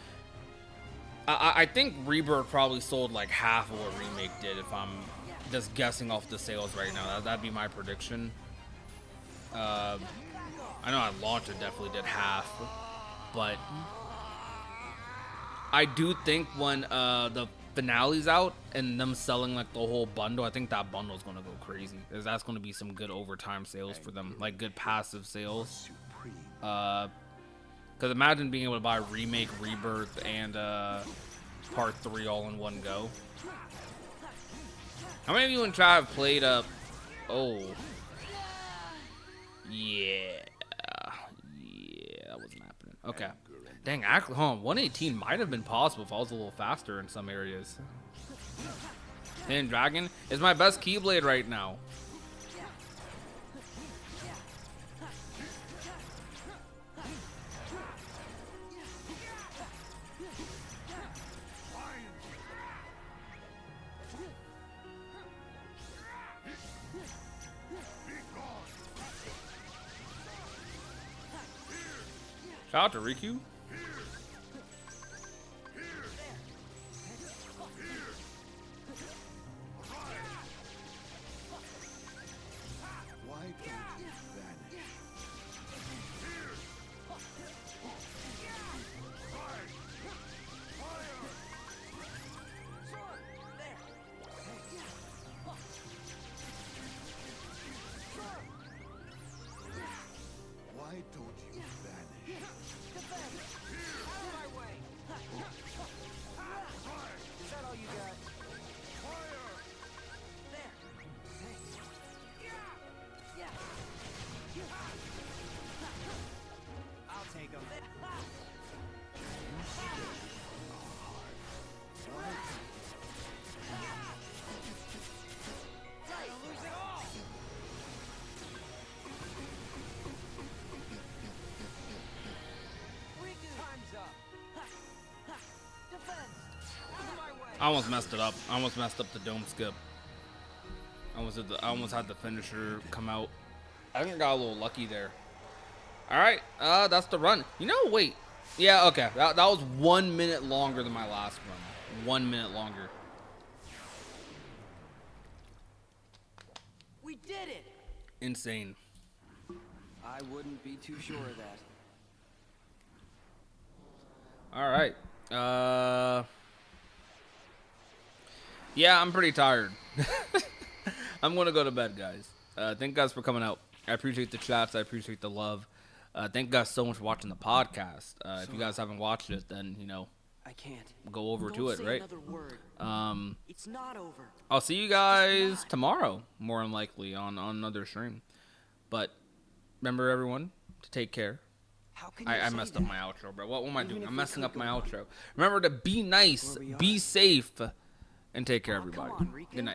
A: I think Rebirth probably sold like half of what Remake did, if I'm just guessing off the sales right now. That'd be my prediction. I know at launch it definitely did half, but I do think when the finale's out and them selling like the whole bundle, I think that bundle's gonna go crazy. That's gonna be some good overtime sales for them, like good passive sales. Because imagine being able to buy Remake, Rebirth, and Part 3 all in one go. How many of you in chat have played up? Oh. Yeah. Yeah, that wasn't happening. Okay. Dang, actually, 118 might have been possible if I was a little faster in some areas. Hidden Dragon is my best Keyblade right now. Shout out to Riku.
C: Why don't you vanish? Why don't you vanish?
D: Out of my way! Is that all you got? There! Thanks. I'll take him. Lose it all! Time's up. Defense! Out of my way!
A: I almost messed it up. I almost messed up the dome skip. I almost had the finisher come out. I think I got a little lucky there. All right, that's the run. You know, wait. Yeah, okay. That was 1 minute longer than my last run. 1 minute longer.
D: We did it!
A: Insane.
D: I wouldn't be too sure of that.
A: All right. Yeah, I'm pretty tired. I'm gonna go to bed, guys. Thank you guys for coming out. I appreciate the chats. I appreciate the love. Thank you guys so much for watching the podcast. If you guys haven't watched it, then you know,
D: I can't.
A: go over
D: Don't
A: to it,
D: say
A: right?
D: another word. It's not over.
A: I'll see you guys tomorrow, more than likely, on another stream. But remember, everyone, to take care.
D: How can you
A: I
D: say
A: messed
D: that?
A: up my outro, bro. What am I
D: Even
A: doing?
D: if
A: I'm
D: we
A: messing
D: could
A: up my
D: go on.
A: outro. Remember to be nice,
D: Where we
A: be
D: are.
A: safe, and take care,
D: Oh, come
A: everybody.
D: on, Riku.
A: Good night.